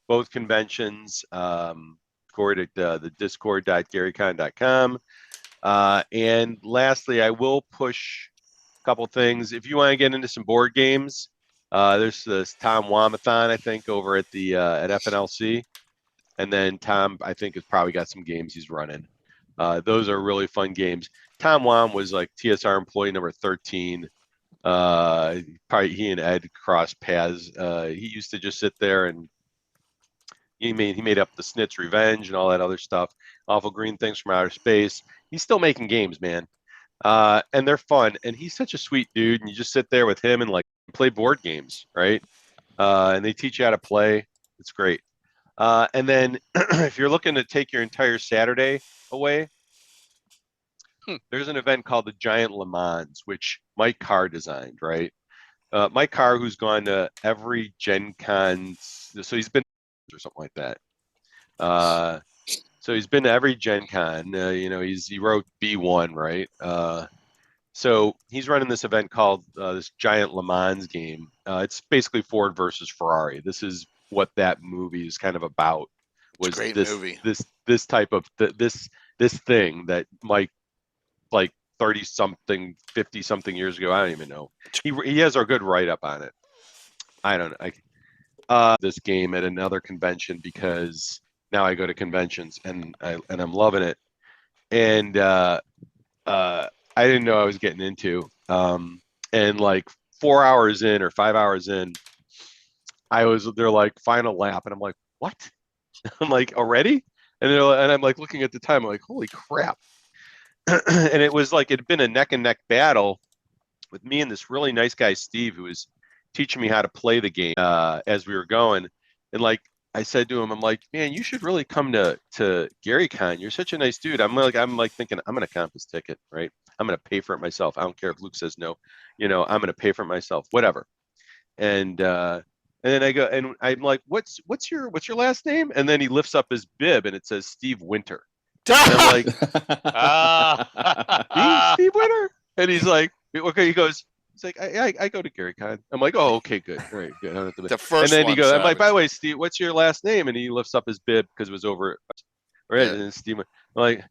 both conventions. Discord at the discord.garycon.com. And lastly, I will push a couple things. If you want to get into some board games, there's this Tom Wamathon, I think, over at the at FNLC. And then Tom, I think, has probably got some games he's running. Those are really fun games. Tom Wam was like TSR employee number 13. Probably he and Ed crossed paths. He used to just sit there and he made up the Snitz Revenge and all that other stuff. Awful Green Things from Outer Space. He's still making games, man. And they're fun. And he's such a sweet dude. And you just sit there with him and like play board games, right? And they teach you how to play. It's great. And then if you're looking to take your entire Saturday away, there's an event called the Giant Le Mans, which Mike Carr designed, right? Mike Carr, who's gone to every Gen Con, so he's been or something like that. So he's been to every Gen Con. He wrote B1, right? So he's running this event called this Giant Le Mans game. It's basically Ford versus Ferrari. This is what that movie is kind of about. Was great this movie. this type of this thing that Mike, like 30-something, 50-something years ago, I don't even know. He has a good write-up on it. I don't know. This game at another convention because now I go to conventions and I'm loving it. And I didn't know I was getting into. And like 4 hours in or 5 hours in, they're like final lap, and I'm like, what? I'm like, already? And I'm like looking at the time, I'm like, holy crap. And it was like, it had been a neck and neck battle with me and this really nice guy, Steve, who was teaching me how to play the game as we were going. And like, I said to him, I'm like, man, you should really come to Gary Con. You're such a nice dude. I'm like thinking, I'm going to comp his ticket, right? I'm going to pay for it myself. I don't care if Luke says no, I'm going to pay for it myself, whatever. And then I go, and I'm like, what's your last name? And then he lifts up his bib and it says Steve Winter. And I'm like, Steve Winter? And he's like, okay, he goes, he's like, I go to Gary Con. I'm like, oh, okay, good. All right, good. The first and then he goes, I'm like, savage. by the way, Steve, what's your last name? And he lifts up his bib because it was over. Right. Yeah. And then Steve, I'm like,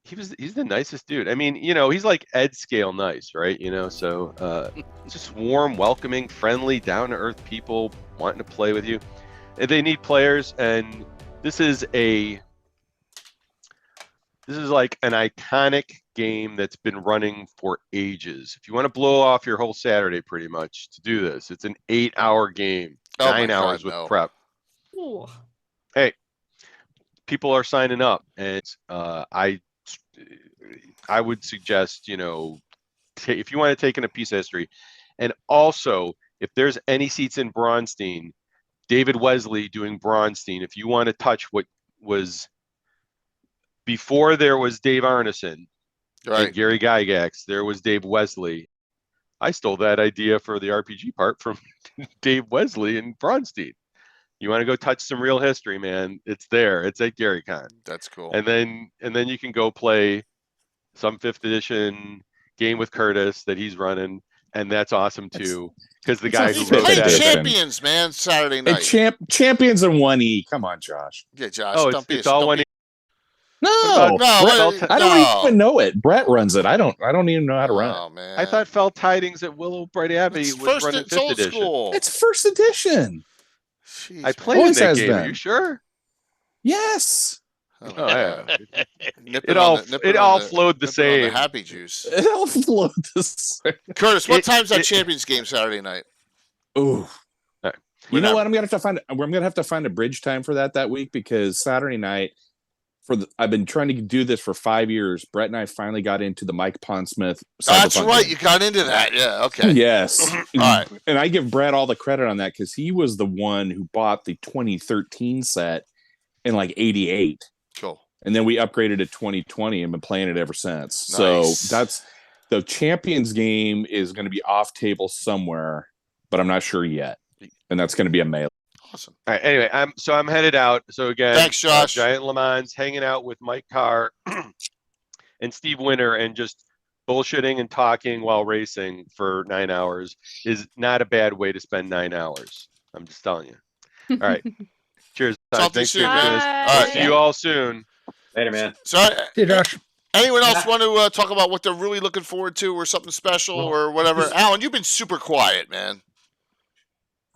he's the nicest dude. I mean, he's like Ed scale nice, right? So just warm, welcoming, friendly, down to earth people wanting to play with you. They need players, and this is like an iconic game that's been running for ages. If you want to blow off your whole Saturday pretty much to do this, it's an 8-hour game, 9 hours with prep. Ooh. Hey, people are signing up, and I would suggest, if you want to take in a piece of history, and also if there's any seats in Braunstein, David Wesley doing Braunstein, if you want to touch what was before there was Dave Arneson and Gary Gygax, there was Dave Wesley. I stole that idea for the RPG part from Dave Wesley and Braunstein. You want to go touch some real history, man? It's there. It's at GaryCon. That's cool. And then you can go play some 5th edition game with Curtis that he's running, and that's awesome too. Because the guy who wrote that Champions, man, Saturday night. Champions in 1E. Come on, Josh. Yeah, Josh. Oh, it's all 1E. No, I don't even know it. Brett runs it. I don't even know how to run it. Man. I thought Fell Tidings at Willow Bright Abbey was running 5th edition. School. It's 1st edition. Jeez, I played in that game. Are you sure? Yes. Oh, yeah. It all flowed the same. The happy juice. It all flowed the same. Curtis, what time's that Champions game Saturday night? Ooh. You know what? I'm gonna have to find a bridge time for that week, because Saturday night I've been trying to do this for 5 years. Brett and I finally got into the Mike Pondsmith. That's right. Game. You got into that. Yeah. Okay. Yes. All right. And I give Brett all the credit on that, because he was the one who bought the 2013 set in like 88. Cool. And then we upgraded to 2020 and been playing it ever since. Nice. So that's the Champions game is going to be off table somewhere, but I'm not sure yet. And that's going to be a melee. Awesome. All right. Anyway, I'm headed out. So again, thanks, Josh. Giant Le Mans, hanging out with Mike Carr and Steve Winter, and just bullshitting and talking while racing for 9 hours is not a bad way to spend 9 hours. I'm just telling you. All right. Cheers. Thanks for this. See you all soon. Later, man. So, hey, Josh. Anyone else want to talk about what they're really looking forward to, or something special, or whatever? Alan, you've been super quiet, man.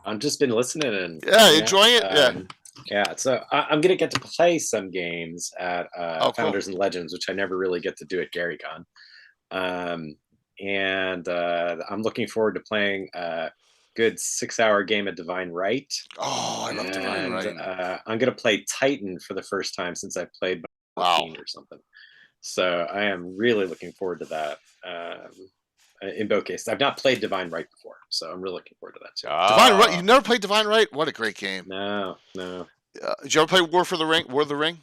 I've just been listening and enjoying it. Yeah. So I'm gonna get to play some games at cool. Founders and Legends, which I never really get to do at GaryCon. And I'm looking forward to playing a good 6-hour game of Divine Right. Oh, I love Divine Right. I'm gonna play Titan for the first time since I played 14 or something. So I am really looking forward to that. In both cases, I've not played Divine Right before, so I'm really looking forward to that too. Divine Right, you never played Divine Right? What a great game! No. Did you ever play War of the Ring?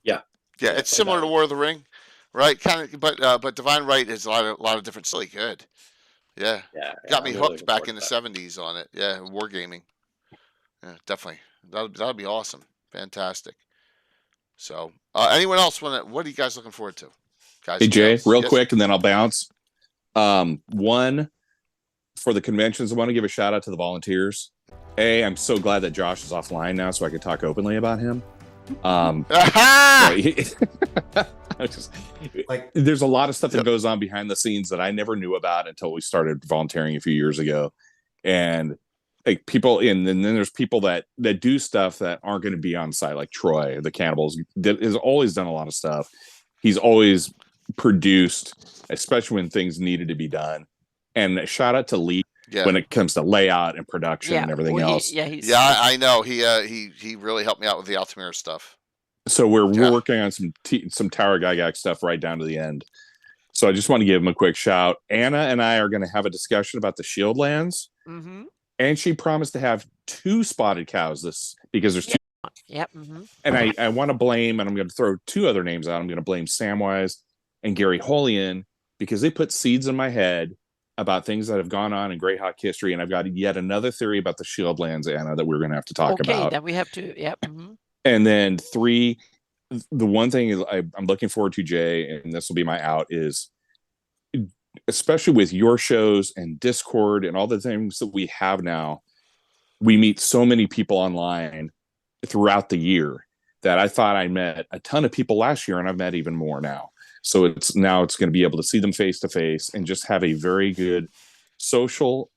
Yeah, it's similar to War of the Ring, right? Kind of, but Divine Right is a lot of different. It's really good. Yeah, got me hooked back in the '70s on it. Yeah, wargaming. Yeah, definitely. That'll be awesome. Fantastic. So, anyone else what are you guys looking forward to, guys? Hey Jay, real quick, and then I'll bounce. One, for the conventions, I want to give a shout out to the volunteers. I'm so glad that Josh is offline now, so I can talk openly about him. There's a lot of stuff that goes on behind the scenes that I never knew about until we started volunteering a few years ago. And like people and then there's people that do stuff that aren't going to be on site, like Troy, the Cannibals, that has always done a lot of stuff. He's always produced, especially when things needed to be done. And shout out to Lee when it comes to layout and production and everything else. I know he really helped me out with the Altamira stuff. So we're working on some Tower Gygax stuff right down to the end. So I just want to give him a quick shout. Anna and I are going to have a discussion about the Shield lands, and she promised to have 2 spotted cows because there's 2. Yep. And I want to blame, and I'm going to throw 2 other names out. I'm going to blame Samwise and Gary Holian, because they put seeds in my head about things that have gone on in Greyhawk history, and I've got yet another theory about the Shield lands, Anna, that we're going to have to talk about. Okay, then we have to. Yep. And then 3, the one thing I'm looking forward to, Jay, and this will be my out, is especially with your shows and Discord and all the things that we have now, we meet so many people online throughout the year that I thought I met a ton of people last year, and I've met even more now. So it's going to be able to see them face to face and just have a very good social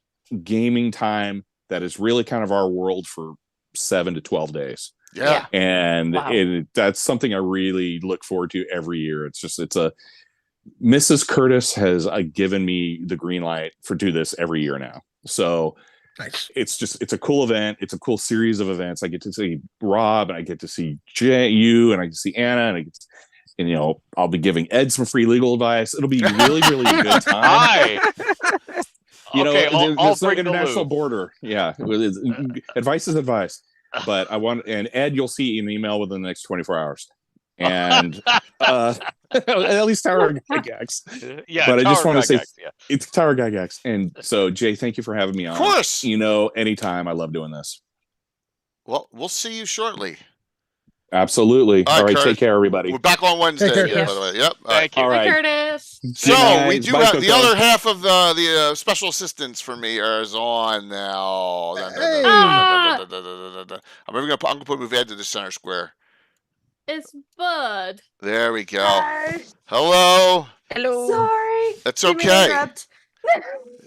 gaming time that is really kind of our world for 7 to 12 days. Yeah. And Wow. that's something I really look forward to every year. Mrs. Curtis has given me the green light for do this every year now. So nice. It's a cool event. It's a cool series of events. I get to see Rob, and I get to see you, and I get to see Anna, and I'll be giving Ed some free legal advice. It'll be really, really a good time. Hi. There's no international border. Yeah. Advice is advice. But and Ed, you'll see an email within the next 24 hours. And at least Tower Gygax. Yeah, but I just want to say yeah. it's Tower Gygax. And so, Jay, thank you for having me on. Of course. Anytime. I love doing this. Well, we'll see you shortly. Absolutely. All right, take care, everybody. We're back on Wednesday. Take care, Yeah, by the way. Yep. Thank you. All right. Curtis. So we do have the other half of the special assistants for me is on now. I'm gonna move Ed to the center square. It's Bud. There we go. Hi. Hello. Hello. Sorry. That's Didn't mean to okay. interrupt.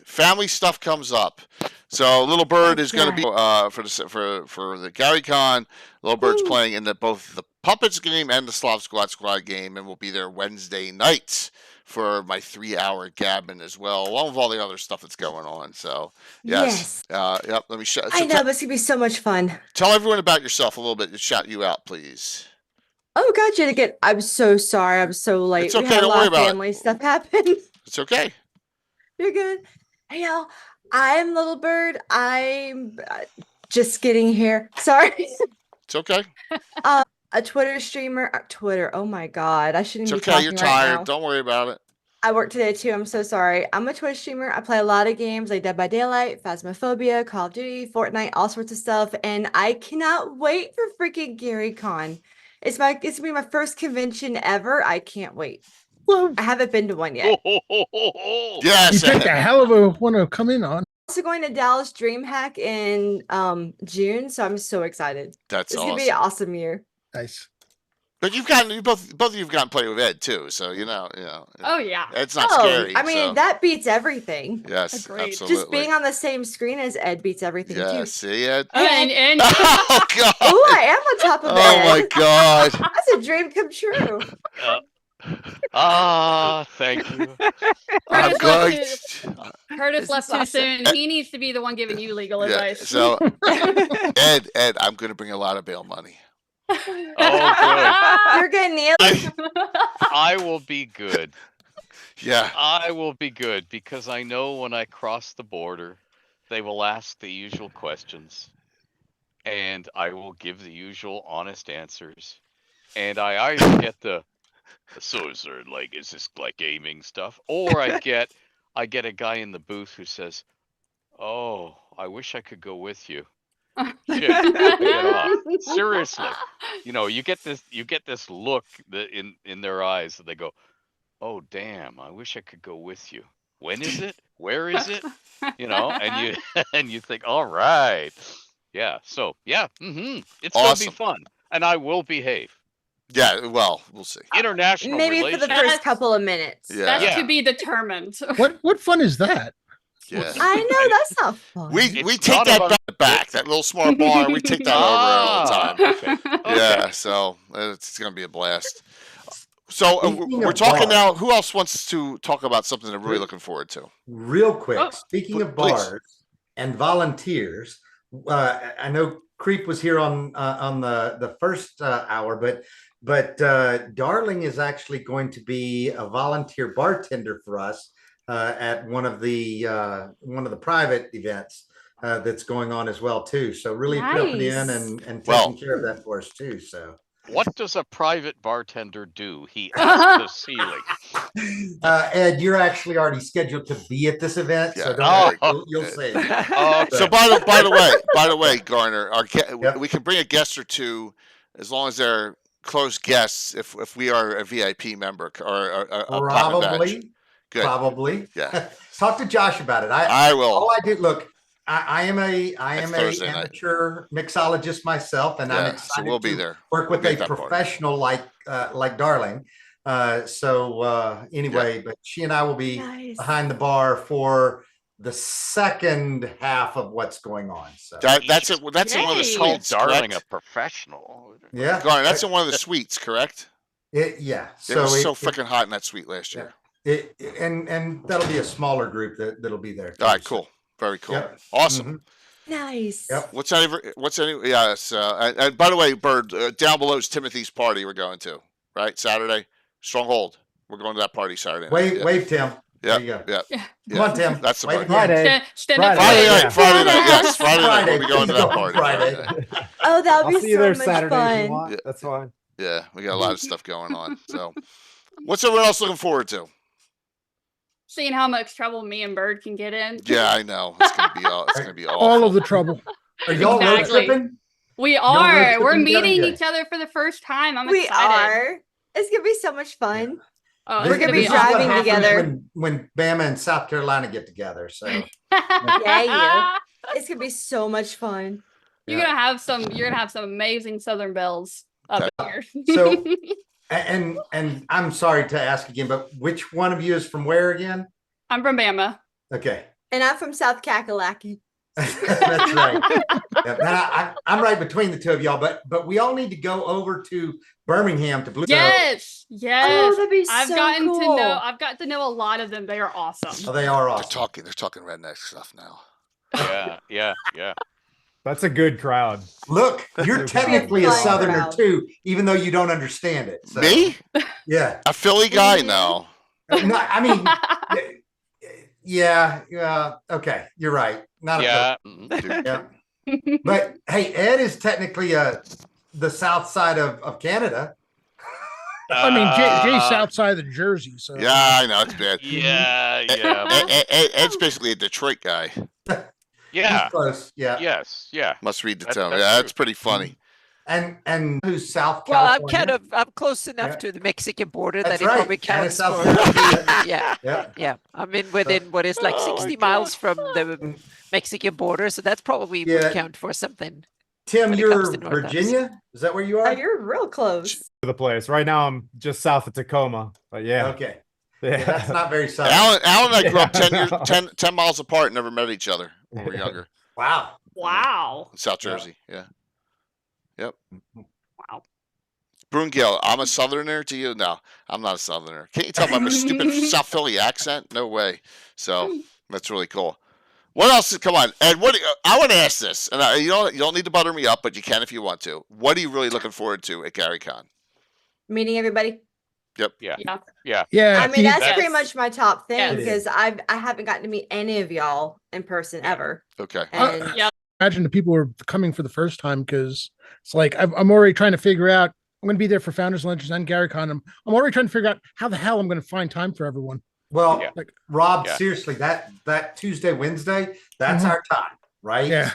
Family stuff comes up. So Little Bird is going to be for the Gary Con. Little Bird's playing in both the Puppets game and the Slav Squad game, and will be there Wednesday nights for my 3-hour Gabbin as well, along with all the other stuff that's going on. So yes. Yep. Let me shout. I know, but it's gonna be so much fun. Tell everyone about yourself a little bit. Shout you out, please. Oh God, Jade, again, I'm so sorry. I'm so late. It's okay, We had a don't lot worry of about it. family stuff happen. It's okay. You're good. Hey, y'all. I'm Little Bird. I'm just getting here. Sorry. It's okay. A Twitter streamer. Twitter. Oh my God. I shouldn't It's be okay. talking You're right tired. now. Don't worry about it. I work today too. I'm so sorry. I'm a Twitch streamer. I play a lot of games like Dead by Daylight, Phasmophobia, Call of Duty, Fortnite, all sorts of stuff. And I cannot wait for freaking GaryCon. It's gonna be my first convention ever. I can't wait. I haven't been to one yet. Yes. You picked a hell of a one to come in on. Also going to Dallas DreamHack in June, so I'm so excited. That's It's gonna be an awesome year. Nice. But both of you've gotten to play with Ed too, so you know. Oh yeah. Ed's not scary. I mean, so. that beats everything. Yes, Agreed. absolutely. Just being on the same screen as Ed beats everything Yeah, too. see Ed. And Oh God. Oh, I am on top of Ed. Oh my God. That's a dream come true. Thank you. I'm going. Curtis left too soon. He needs to be the one giving you legal Yeah, advice. so Ed, I'm going to bring a lot of bail money. Oh, You're gonna nail it. good. I will be good. Yeah. I will be good because I know when I cross the border, they will ask the usual questions, and I will give the usual honest answers. And I either get so is there is this like gaming stuff, or I get a guy in the booth who says, "Oh, I wish I could go with you." Shit, I get off. Seriously, you get this look in their eyes that they go, "Oh damn, I wish I could go with you. When is it? Where is it?" And you think, "All right, yeah." So yeah, it's gonna be fun, and I will behave. Yeah, well, we'll see. International Maybe for relations. the first couple of minutes. Yeah. That's to be determined. What fun is that? Yeah. I know that's not fun. We take that back, that little small bar. We take that over all the time. Okay. Yeah, so it's going to be a blast. So Speaking we're of talking bars. now. Who else wants to talk about something they're really looking forward to? Real quick, Oh, speaking of please. bars and volunteers, I know Creep was here on the first hour, but Darling is actually going to be a volunteer bartender for us at one of the private events that's going on as well too. So really jumping in and taking care of that for us too. So. What does a private bartender do? He asks the ceiling. Ed, you're actually already scheduled to be at this event, so Yeah. don't worry, you'll see. So by the way, Garner, we can bring a guest or two as long as they're close guests. If we are a VIP member or a platinum badge. Probably. Good. Probably. Yeah. Talk to Josh about it. I will. All I do, look, I am a Thursday night. amateur mixologist myself, and I'm Yeah, excited so we'll be to there. work with We'll a be at that party. professional like Darling. Anyway, but she and I will be Nice. behind the bar for the second half of what's going on. So that's in one of the suites. Darling, correct? a professional. Yeah. Garner, that's in one of the suites, correct? Yeah. It was so freaking hot in that suite last year. And that'll be a smaller group that'll be there. All right, cool. Very cool. Yep. Awesome. Nice. Yep. What's any? Yes. And by the way, Bird, down below is Timothy's party we're going to, right? Saturday, Stronghold. We're going to that party Saturday. Wave, Tim. Yeah. There you go. Yeah. Come on, Tim. That's the Wave party. again. Friday night. Yes, Friday night. We'll be going to that party. Friday. Oh, that would I'll be see you so there much Saturday if you fun. want. That's fine. Yeah, we got a lot of stuff going on. So, what's everyone else looking forward to? Seeing how much trouble me and Bird can get in. Yeah, I know. It's gonna be all. It's gonna be awful. All of the trouble. Are y'all road Exactly. tripping? We Y'all road are. tripping We're together? meeting Good. each other for the first time. I'm We excited. are. It's gonna be so much fun. Oh, We're it's gonna be This is what driving happens together. when Bama and South Carolina get together. So Yeah. It's gonna be so much fun. You're gonna have some. You're gonna have some amazing Southern belles up here. So- and I'm sorry to ask again, but which one of you is from where again? I'm from Bama. Okay. And I'm from South Kakalaki. That's right. Yeah, and I'm right between the two of y'all, but we all need to go over to Birmingham to Blue. Yes, yes. Oh, that'd be I've so gotten to cool. know. I've got to know a lot of them. They are awesome. Oh, they are awesome. They're talking redneck stuff now. Yeah. That's a good crowd. Look, you're technically a Fun Southerner crowd. too, even though you don't understand it. So, Me? Yeah. A Philly guy? No. No, I mean, yeah. Okay, you're right. Not a Yeah. Yeah. But hey, Ed is technically the south side of Canada. I mean, Jay's south side of the Jersey. So Yeah, I know it's bad. Yeah. Ed's basically a Detroit guy. Yeah. He's close. Yeah. Yes. Yeah. Must read the That- tone. that's Yeah, true. that's pretty funny. And who's South Well, California? I'm close enough Yeah. to the Mexican border That's that it right. probably And counts it's South for. Carolina. Yeah. I'm in within what is like 60 miles from the Mexican border, so that's probably Yeah. would count for something. Tim, when it you're comes to North Virginia? Is that where you Oh, are? you're real close. To the place. Right now, I'm just south of Tacoma. But yeah. Okay. Yeah. Yeah, that's not very southern. Alan and I grew up Yeah. 10 miles apart and never met each other when we were younger. Wow. Wow. In South Jersey. Yeah. Yep. Wow. Brungill, I'm a Southerner to you? No, I'm not a Southerner. Can't you tell by my stupid South Philly accent? No way. So that's really cool. What else? Come on, Ed. I want to ask this, and you don't need to butter me up, but you can if you want to. What are you really looking forward to at GaryCon? Meeting everybody. Yep. Yeah. Yeah. I mean, that's Yes. pretty much my top thing Yes. because I haven't gotten to meet any of y'all in person ever. Okay. And Yeah. imagine the people who are coming for the first time because it's like I'm already trying to figure out. I'm going to be there for Founders Lunches and GaryCon. I'm already trying to figure out how the hell I'm going to find time for everyone. Well, Yeah. Like, Rob, Yeah. seriously, that Tuesday, Wednesday, that's Mhm. our time, right? Yeah.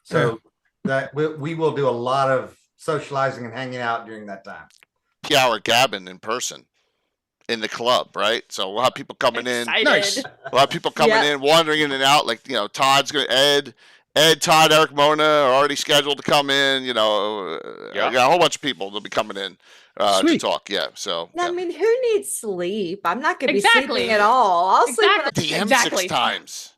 So that we will do a lot of socializing and hanging out during that time. Hour Gabbin in person in the club, right? So we'll have people coming in. Excited. Nice. We'll have people coming Yeah. in, wandering in and out. Like, Todd's going to, Ed, Todd, Eric, Mona are already scheduled to come in. I got a whole bunch of people that'll be coming in to Sweet. talk. Yeah. So, I mean, who needs sleep? I'm not going to be Exactly. sleeping at all. I'll sleep when Exactly. DM Exactly. 6 times.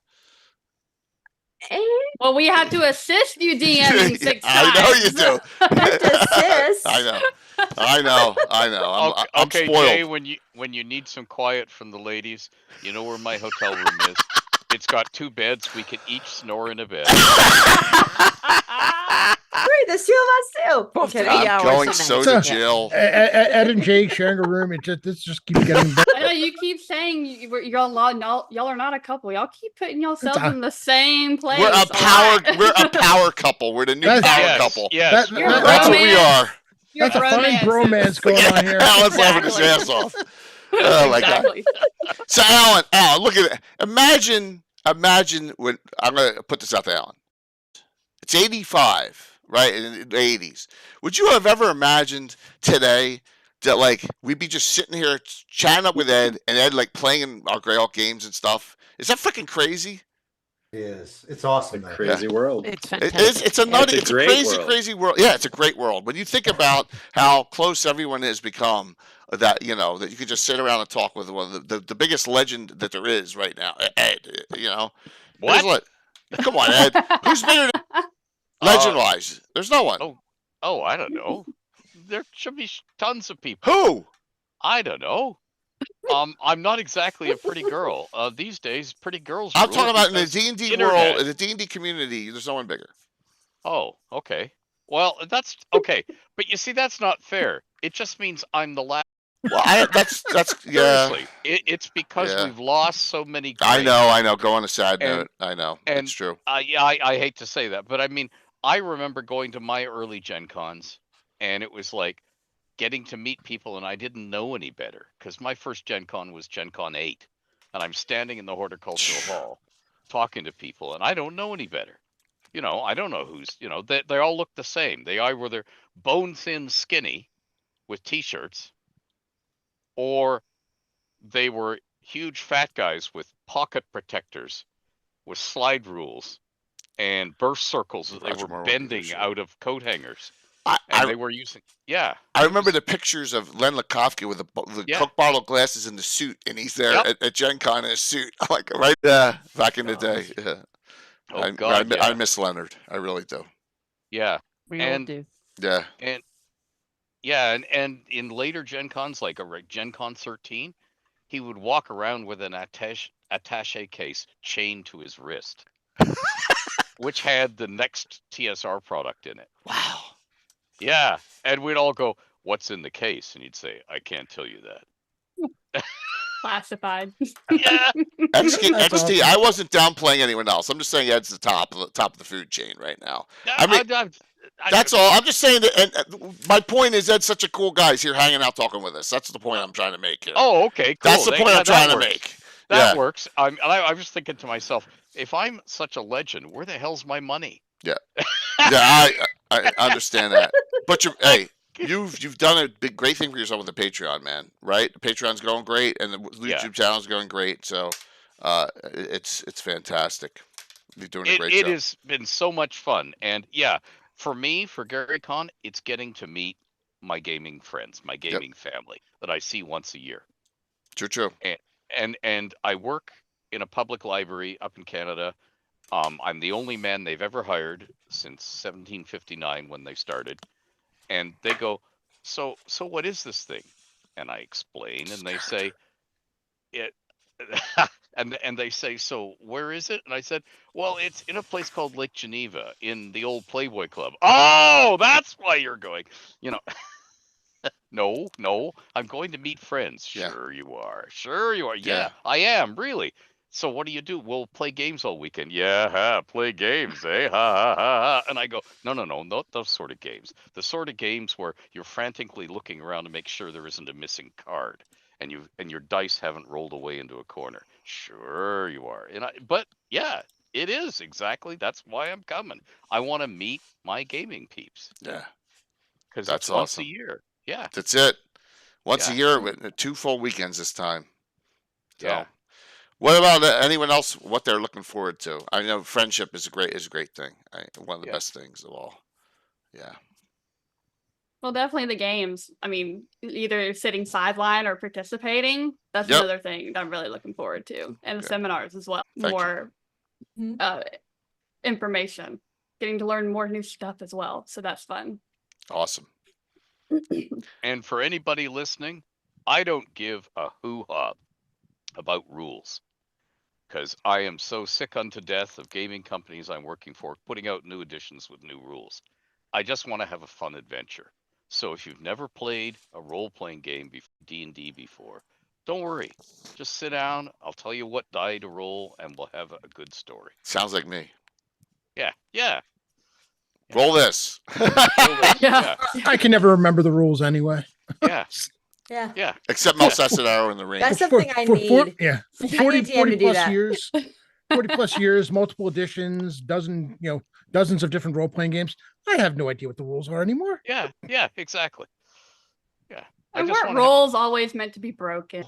Well, we had to assist you DMing 6 times. I know you do. assist. I know. I'm Okay, spoiled. Jay, when you need some quiet from the ladies, you know where my hotel room is. It's got 2 beds. We can each snore in a bed. Great, there's 2 of us too. For 3 Okay. hours I'm going a so night. to So- jail. Ed and Jay sharing a room. This just keeps getting better. I know you keep saying y'all are not a couple. Y'all keep putting yourselves It's a- in the same place. We're a lot. power couple. We're the new That's- power Yes, couple. yes. You're That's what we romance. are. You're That's a fine romances. bromance going on here. Alan's laughing his Exactly. ass off. Oh my god. Exactly. So Alan, look at it. Imagine when I'm gonna put this out to Alan. It's 85, right? In the 80s. Would you have ever imagined today that like we'd be just sitting here chatting up with Ed and Ed like playing in our Greyhawk games and stuff? Is that freaking crazy? It is. It's awesome. Though. Crazy world. It's It fantastic. is. It's a nutty. It's a great crazy, world. crazy world. Yeah, it's a great world. When you think about how close everyone has become, that that you could just sit around and talk with one of the biggest legend that there is right now, Ed. What? Come on, Ed. Who's bigger than legend-wise? There's no one. Oh, I don't know. There should be tons of people. Who? I don't know. I'm not exactly a pretty girl. These days, pretty girls. I'm rule talking about in the because D&D internet. world, in the D&D community. There's no one bigger. Oh, okay. Well, that's okay. But you see, that's not fair. It just means I'm the last. Well, that's yeah. Seriously, it's because Yeah. we've lost so many. I greats. know. Go on a sad And- note. I know. And It's true. yeah, I hate to say that, but I mean, I remember going to my early Gen Cons, and it was like getting to meet people, and I didn't know any better because my first Gen Con was Gen Con 8, and I'm standing in the horticultural hall talking to people, and I don't know any better. I don't know who's. They all look the same. They either bone thin, skinny, with T-shirts, or they were huge fat guys with pocket protectors, with slide rules, and burst circles that they Roger were Moore bending Sure. out of coat hangers. I- And they were using, yeah. I remember the pictures of Len Lakofsky with the Yeah. Coke bottle glasses and the suit, and he's there Yep. at Gen Con in a suit. I'm like, right there, back in the day. Yeah. Oh, God, I yeah. miss Leonard. I really do. Yeah. We all and do. Yeah. and yeah, and in later Gen Cons, like Gen Con 13, he would walk around with an attache case chained to his wrist, which had the next TSR product in it. Wow. Yeah, and we'd all go, "What's in the case?" And he'd say, "I can't tell you that." Classified. Yeah. XT, I wasn't downplaying anyone else. I'm just saying Ed's the top of the food chain right now. I mean, that's all. I'm just saying that. And my point is, Ed's such a cool guy. He's here hanging out, talking with us. That's the point I'm trying to make here. Oh, okay, cool. That's the point I'm trying to works. make. That Yeah. works. I was thinking to myself, if I'm such a legend, where the hell's my money? Yeah. Yeah, I understand that. But you've done a big great thing for yourself with the Patreon, man. Right? The Patreon's going great, and the YouTube channel's going great. So it's fantastic. You're doing a great job. It has been so much fun, and yeah, for me, for Gary Con, it's getting to meet my gaming friends, my gaming family that I see once a year. True. And I work in a public library up in Canada. I'm the only man they've ever hired since 1759 when they started. And they go, so what is this thing? And I explain, and they say, it, and they say, so where is it? And I said, well, it's in a place called Lake Geneva in the old Playboy Club. Oh, that's why you're going. No, I'm going to meet friends. Sure you are. Yeah, I am, really. So what do you do? We'll play games all weekend. Yeah, play games, eh? Ha, ha, ha, ha. And I go, no, not those sort of games. The sort of games where you're frantically looking around to make sure there isn't a missing card, and your dice haven't rolled away into a corner. Sure you are. But yeah, it is exactly. That's why I'm coming. I want to meet my gaming peeps. Yeah. Because That's it's once awesome. a year. Yeah. That's it. Once a Yeah. year with 2 full weekends this time. So, Yeah. what about anyone else? What they're looking forward to? I know friendship is a great thing. One of the best things of all. Yeah. Well, definitely the games. I mean, either sitting sideline or participating. That's Yep. another thing that I'm really looking forward to. And the seminars as well. Thank you. More information. Getting to learn more new stuff as well. So that's fun. Awesome. And for anybody listening, I don't give a hoo-ha about rules, because I am so sick unto death of gaming companies I'm working for putting out new editions with new rules. I just want to have a fun adventure. So if you've never played a role-playing game, D&D before, don't worry. Just sit down. I'll tell you what die to roll, and we'll have a good story. Sounds like me. Yeah. Roll this. Yeah. I can never remember the rules anyway. Yeah. Yeah. Except Mel Sessadaro in the ring. That's something I need. Yeah, for I 40, need DM 40 to do plus that. years, 40 plus years, multiple editions, dozens of different role-playing games. I have no idea what the rules are anymore. Yeah, exactly. Yeah. I And just weren't wanna roles always meant to be broken?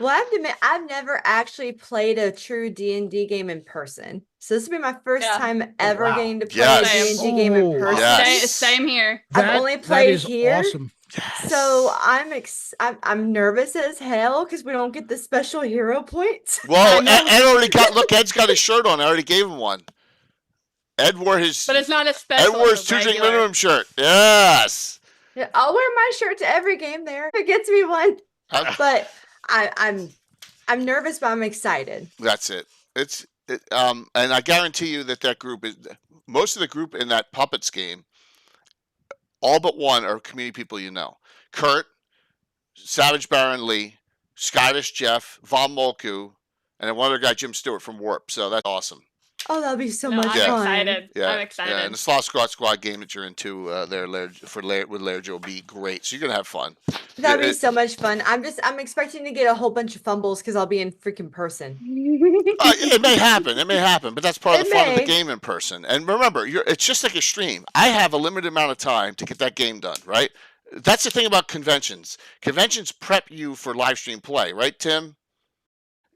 Well, I have to admit, I've never actually played a true D&D game in person. So this will be my first time ever getting to play a D&D game in person. Same here. I've only played is here. awesome. So I'm nervous as hell because we don't get the special hero points. Well, Ed already got. Look, Ed's got his shirt on. I already gave him one. Ed wore his. But it's not a special. Ed wore his it's a 2 drink regular. minimum shirt. Yes. Yeah, I'll wear my shirt to every game there if it gets me one. But I'm nervous, but I'm excited. That's it. And I guarantee you that group is most of the group in that Puppets game. All but one are community people you know. Kurt, Savage Baron Lee, Scottish Jeff, Von Molku, and then one other guy, Jim Stewart from Warp. So that's awesome. Oh, that'll be so much I'm fun. excited. Yeah, I'm excited. Yeah, and the Sloth Squad game that you're into with Laird will be great. So you're gonna have fun. That'd be so much fun. I'm expecting to get a whole bunch of fumbles because I'll be in freaking person. It may happen. It may happen, but that's part of the fun of the game in person. And remember, it's just like a stream. I have a limited amount of time to get that game done, right? That's the thing about conventions. Conventions prep you for live stream play, right, Tim?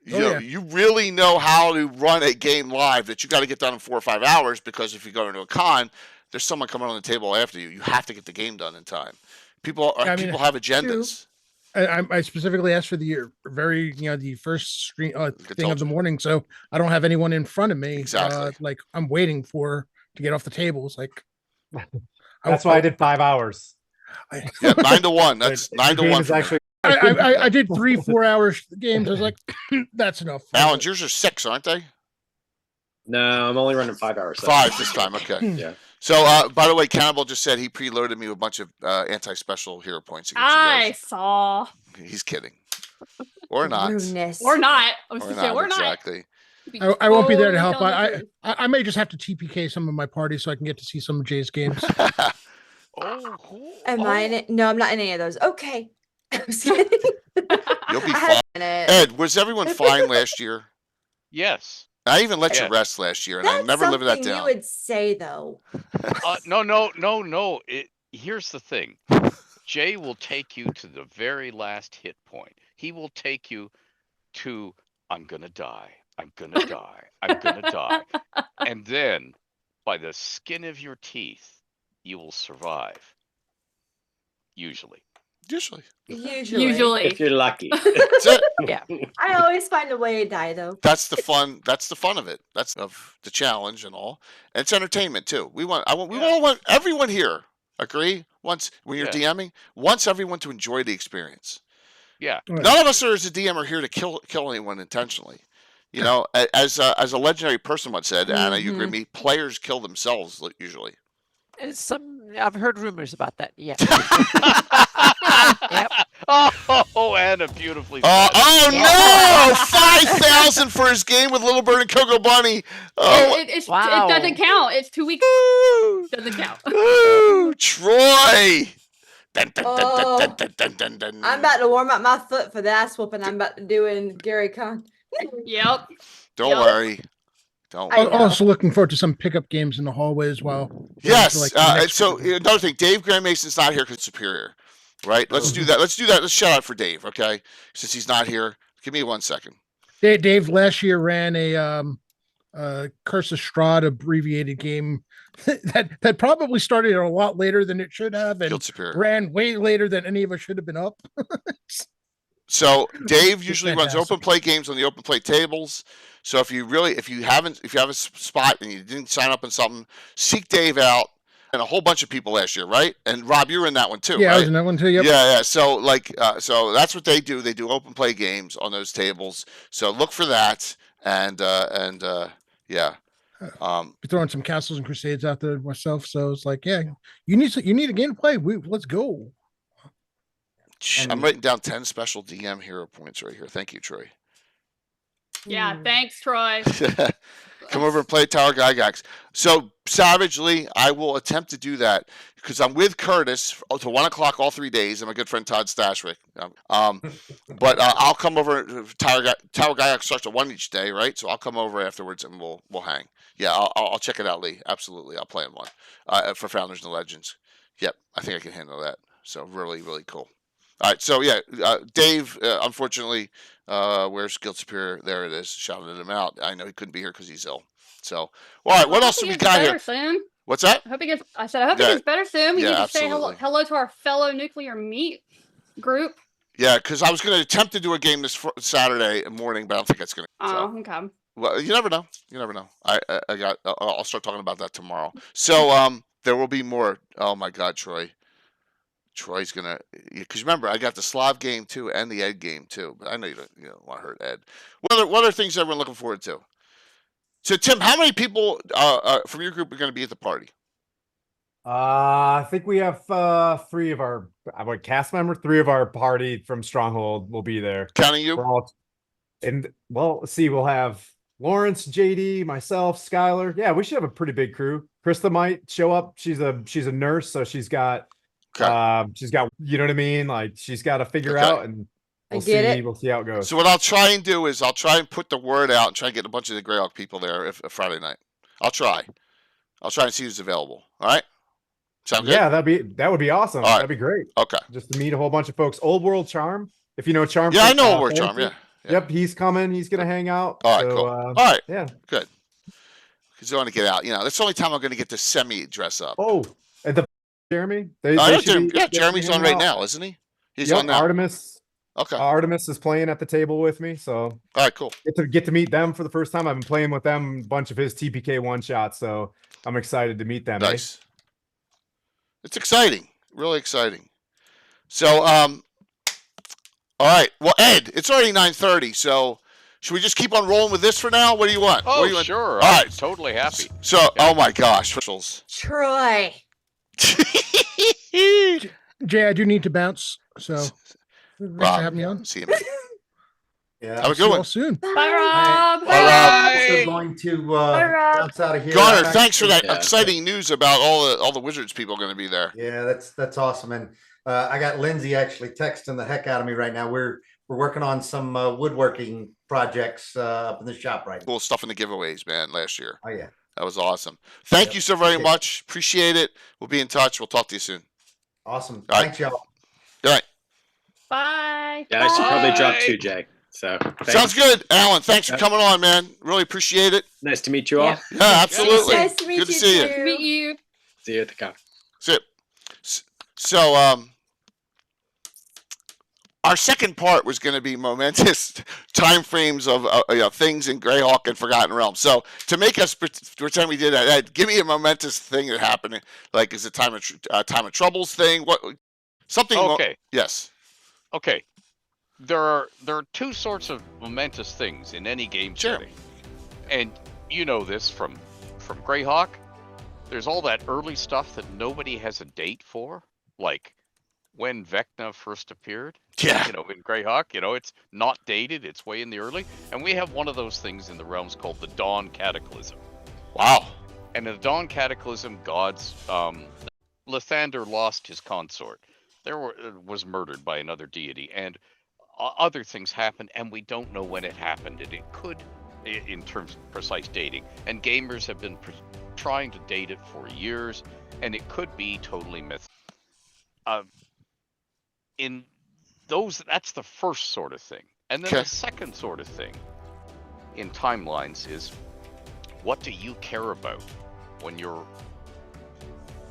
You really know how to run a game live that you got to get done in 4 or 5 hours, because if you go into a con, there's someone coming on the table after you. You have to get the game done in time. People have agendas. I specifically asked for the the first screen thing of the morning, so I don't have anyone in front of me. Exactly. Like I'm waiting to get off the table. It's like That's why I did 5 hours. Yeah, 9 to 1. That's 9 to 1. For actually. I did 3-4 hours games. I was like, that's enough. Alan, yours are 6, aren't they? No, I'm only running 5 hours. 5 this time. Okay. Yeah. So, by the way, Cannibal just said he preloaded me with a bunch of anti-special hero points. I saw. He's kidding. Or not. Rudeness. Or not. I was Or gonna say, not, or not. exactly. I won't be there to Totally help. telling the I may just have to TPK some of my parties so I can get to see some of Jay's games. Am I in it? No, I'm not in any of those. Okay. I'm just kidding. You'll be fine. Ed, was everyone fine last year? Yes. I even let you Yes. rest last year, and I That's never lived that something down. you would say though. No. Here's the thing. Jay will take you to the very last hit point. He will take you to, I'm gonna die. I'm gonna die. I'm gonna die. And then, by the skin of your teeth, you will survive. Usually. Usually. If you're lucky. That's it. Yeah. I always find a way to die though. That's the fun. That's the fun of it. That's of the challenge and all. And it's entertainment too. We all want everyone here. Agree? When you're DMing, wants everyone to enjoy the experience. Yeah. None of us as a DM are here to kill anyone intentionally. You know, as a legendary person once said, Anna, you agree with me? Players kill themselves usually. I've heard rumors about that. Yeah. Yep. Oh, Anna, beautifully. No! 5,000 for his game with Little Bird and Cocoa Bunny. Oh, It doesn't count. It's 2 weeks. Doesn't count. Ooh, Troy. I'm about to warm up my foot for the ass whooping I'm about to do in Gary Con. Yep. Don't worry. Don't I worry. know. Also looking forward to some pickup games in the hallway as well. Yes. Like So another thing, Dave Graham Mason's not here because it's Superior, right? Let's do that. Let's shout out for Dave, okay? Since he's not here, give me 1 second. Dave last year ran a Curse of Strahd abbreviated game that probably started a lot later than it should have, and Guild Superior. ran way later than any of us should have been up. So Dave usually runs fantastic. open play games on the open play tables. So if you have a spot and you didn't sign up on something, seek Dave out. And a whole bunch of people last year, right? And Rob, you were in that one too, Yeah, right? I was in that one too. Yep. Yeah. So so that's what they do. They do open play games on those tables. So look for that. And yeah. Be throwing some Castles and Crusades out there myself. So it's like, yeah, you need a game to play. Let's go. I'm writing down 10 special DM hero points right here. Thank you, Troy. Yeah. Thanks, Troy. Come over and play Tower Gygax. So savagely, I will attempt to do that because I'm with Curtis to 1 o'clock all 3 days, and my good friend Todd Stashwick. But I'll come over. Tower Gygax starts at 1 each day, right? So I'll come over afterwards and we'll hang. Yeah, I'll check it out, Lee. Absolutely, I'll play in one for Founders and Legends. Yep, I think I can handle that. So really, really cool. All right, so yeah, Dave, unfortunately, where's Guild Superior? There it is. Shouted him out. I know he couldn't be here because he's ill. So, all right, what else do we got here? Soon. What's that? I hope he gets. I said I hope he gets better soon. We yeah, need to absolutely. say hello to our fellow nuclear meat group. Yeah, because I was going to attempt to do a game this Saturday morning, but I don't think it's going to. Oh, okay. Well, you never know. You never know. I'll start talking about that tomorrow. So there will be more. Oh my God, Troy. Troy's gonna, because remember I got the Slav game too and the Ed game too. But I know you don't want to hurt Ed. What are things everyone looking forward to? So Tim, how many people from your group are going to be at the party? I think we have 3 of our cast members. 3 of our party from Stronghold will be there. Counting you? And well, let's see. We'll have Lawrence, JD, myself, Skylar. Yeah, we should have a pretty big crew. Krista might show up. She's a nurse, so she's got you know what I mean? Like she's got to figure out, and we'll see how it goes. So what I'll try and do is I'll try and put the word out and try and get a bunch of the Greyhawk people there Friday night. I'll try and see who's available. All right. Sound good? Yeah, that would be awesome. All right. That'd be great. Okay. Just to meet a whole bunch of folks. Old World Charm, if you know Charm. Yeah, I know Old World Charm. Yeah. Yep, he's coming. He's gonna hang out. All right, cool. All right. Yeah. Good. Because I want to get out. That's the only time I'm going to get to semi-dress up. Oh, and Jeremy? Jeremy's on right now, isn't he? He's on now. Artemis. Okay. Artemis is playing at the table with me, so all right, cool. Get to meet them for the first time. I've been playing with them a bunch of his TPK one shots, so I'm excited to meet them. Nice. It's exciting, really exciting. So, all right. Well, Ed, it's already 9:30, so should we just keep on rolling with this for now? What do you want? Oh, you want? sure. All I'm right. totally happy. So, oh my gosh, Troy. Jay, I do need to bounce, so thanks for having me on. See you. Yeah, have a good one. Soon. Bye, Rob. Bye, Rob. So going to bounce out of here. Garner, thanks for that exciting news about all the Wizards people going to be there. Yeah, that's awesome. And I got Lindsay actually texting the heck out of me right now. We're working on some woodworking projects up in the shop right now. Cool stuff in the giveaways, man, last year. Oh yeah. That was awesome. Thank you so very much. Appreciate it. We'll be in touch. We'll talk to you soon. Awesome. All right. Thanks, y'all. Good night. Bye. Yeah, I should probably drop too, Jay. So sounds good, Alan. Thanks for coming on, man. Really appreciate it. Nice to meet you all. Yeah, absolutely. Nice to meet good you to see too. you. Meet you. See you at the conference. So, our second part was going to be momentous time frames of things in Greyhawk and Forgotten Realms. So to make us pretend we did that, Ed, give me a momentous thing that happened. Like, is it time of troubles thing? What? Something. Okay. Yes. Okay. There are 2 sorts of momentous things in any game setting, and you know this from Greyhawk. There's all that early stuff that nobody has a date for, like when Vecna first appeared. Yeah. In Greyhawk, it's not dated. It's way in the early, and we have one of those things in the realms called the Dawn Cataclysm. Wow. And in the Dawn Cataclysm, gods, Lathander lost his consort. Was murdered by another deity, and other things happened, and we don't know when it happened, and it could, in terms of precise dating, and gamers have been trying to date it for years, and it could be totally myth. In those, that's the first sort of thing, and then the second sort of thing in timelines is, what do you care about when you're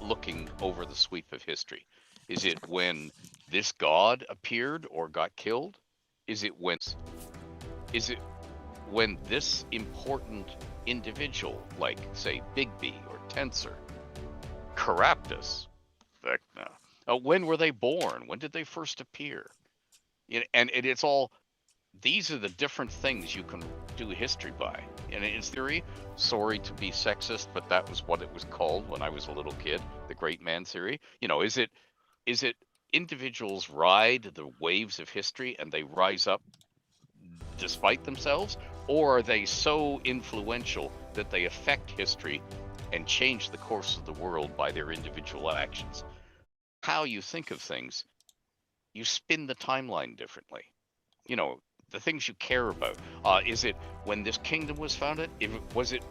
looking over the sweep of history? Is it when this god appeared or got killed? Is it when this important individual, like say Bigby or Tensor, Caraptus, Vecna, when were they born? When did they first appear? And it's all, these are the different things you can do history by. And in theory, sorry to be sexist, but that was what it was called when I was a little kid, the Great Man theory. Is it individuals ride the waves of history and they rise up despite themselves? Or are they so influential that they affect history and change the course of the world by their individual actions? How you think of things, you spin the timeline differently. The things you care about. Is it when this kingdom was founded? Was it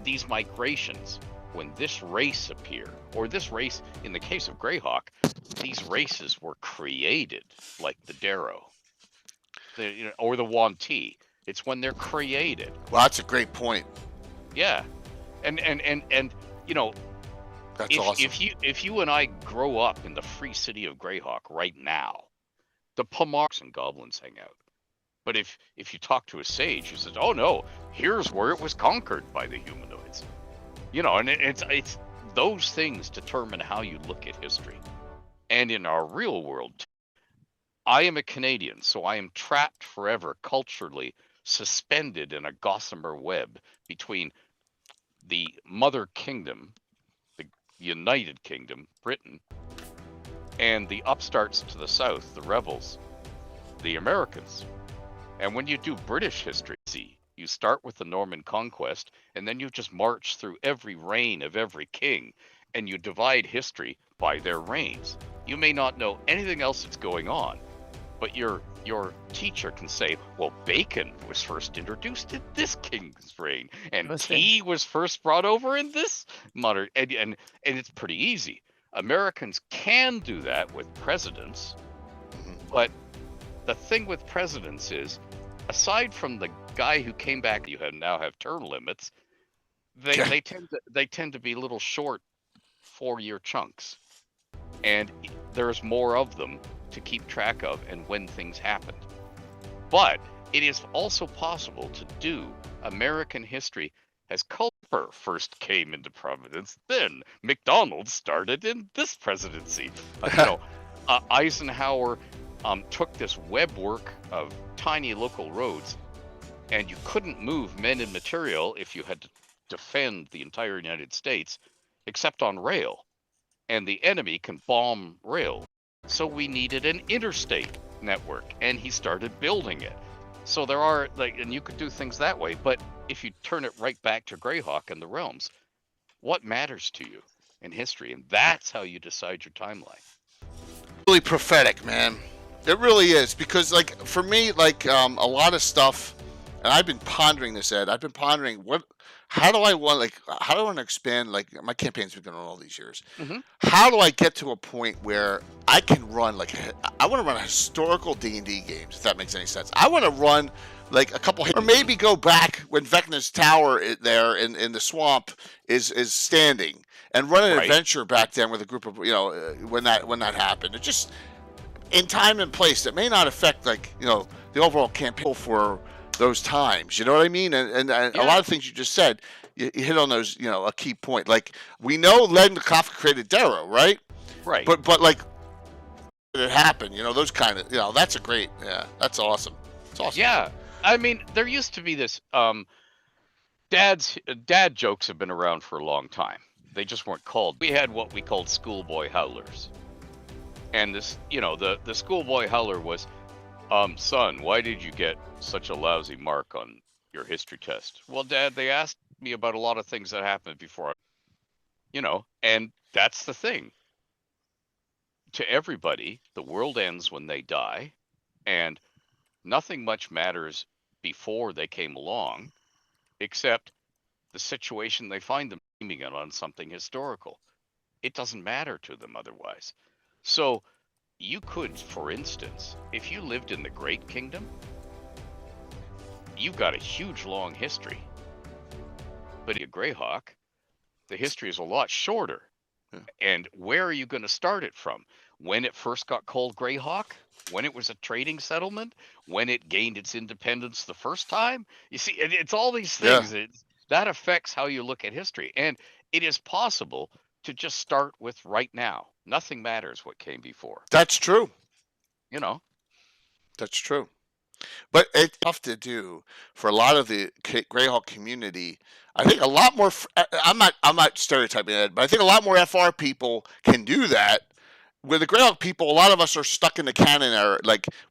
these migrations? when this race appeared, or this race, in the case of Greyhawk, these races were created, like the Darrow, or the Wanti. It's when they're created. Well, that's a great point. Yeah, and you know, that's awesome. If you and I grow up in the free city of Greyhawk right now, the Pomars and goblins hang out. But if you talk to a sage who says, "Oh no, here's where it was conquered by the humanoids," you know, and it's those things determine how you look at history. And in our real world, I am a Canadian, so I am trapped forever culturally, suspended in a gossamer web between the mother kingdom, the United Kingdom, Britain, and the upstarts to the south, the rebels, the Americans. And when you do British history, you start with the Norman conquest, and then you just march through every reign of every king, and you divide history by their reigns. You may not know anything else that's going on, but your teacher can say, well, bacon was first introduced in this king's reign, and tea was first brought over in this modern, and it's pretty easy. Americans can do that with presidents, but the thing with presidents is, aside from the guy who came back, you now have term limits. They tend to be little short 4-year chunks, and there's more of them to keep track of and when things happened. But it is also possible to do American history as Culper first came into prominence, then McDonald's started in this presidency. Eisenhower took this web work of tiny local roads, and you couldn't move men and material if you had to defend the entire United States, except on rail. And the enemy can bomb rail. So we needed an interstate network, and he started building it. So there are, and you could do things that way, but if you turn it right back to Greyhawk and the realms, what matters to you in history? And that's how you decide your timeline. Really prophetic, man. It really is, because for me, a lot of stuff, and I've been pondering this, Ed. I've been pondering how do I want to expand, my campaign's been going on all these years. How do I get to a point where I can run I want to run a historical D&D games, if that makes any sense. I want to run a couple, or maybe go back when Vecna's tower there in the swamp is standing, and run an adventure back then with a group of, when that happened. It just, in time and place, that may not affect the overall campaign for those times, you know what I mean? And a lot of things you just said, you hit on those, a key point. We know Len Kafka created Darrow, right? Right. But it happened, those kind of, that's a great, that's awesome. It's awesome. Yeah. I mean, there used to be this, dad jokes have been around for a long time. They just weren't called. We had what we called schoolboy howlers. And this, the schoolboy howler was, son, why did you get such a lousy mark on your history test? Well, Dad, they asked me about a lot of things that happened before, and that's the thing. To everybody, the world ends when they die, and nothing much matters before they came along, except the situation they find them aiming it on something historical. It doesn't matter to them otherwise. So you could, for instance, if you lived in the Great Kingdom, you've got a huge long history. But in Greyhawk, the history is a lot shorter. And where are you going to start it from? When it first got called Greyhawk? When it was a trading settlement? When it gained its independence the first time? You see, it's all these things. Yeah. That affects how you look at history. And it is possible to just start with right now. Nothing matters what came before. That's true. That's true. But it's tough to do for a lot of the Greyhawk community. I think a lot more. I'm not stereotyping it, but I think a lot more FR people can do that. With the Greyhawk people, a lot of us are stuck in the canon era.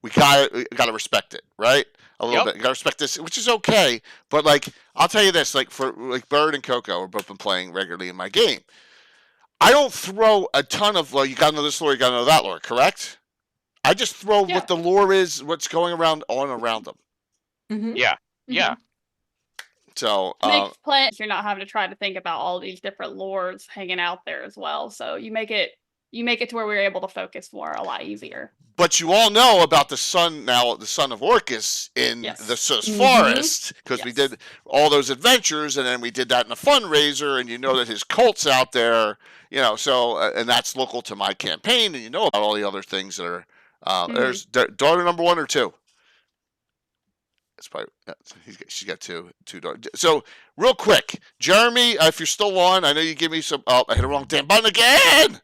We gotta respect it, right? A little bit. You gotta respect this, which is okay. But I'll tell you this: for Bird and Coco have both been playing regularly in my game. I don't throw a ton of you gotta know this lore, you gotta know that lore, correct? I just throw what the lore is, what's going around them. Yeah. So It makes plans. You're not having to try to think about all these different lords hanging out there as well. So you make it to where we're able to focus more a lot easier. but you all know about the son now, the son of Orcus in the Sus Forest, because we did all those adventures, and then we did that in a fundraiser, and you know that his cult's out there, you know, so, and that's local to my campaign, and you know about all the other things that are, there's daughter number 1 or 2. It's probably, she's got two daughters. So real quick, Jeremy, if you're still on, I know you give me some, I hit the wrong damn button again.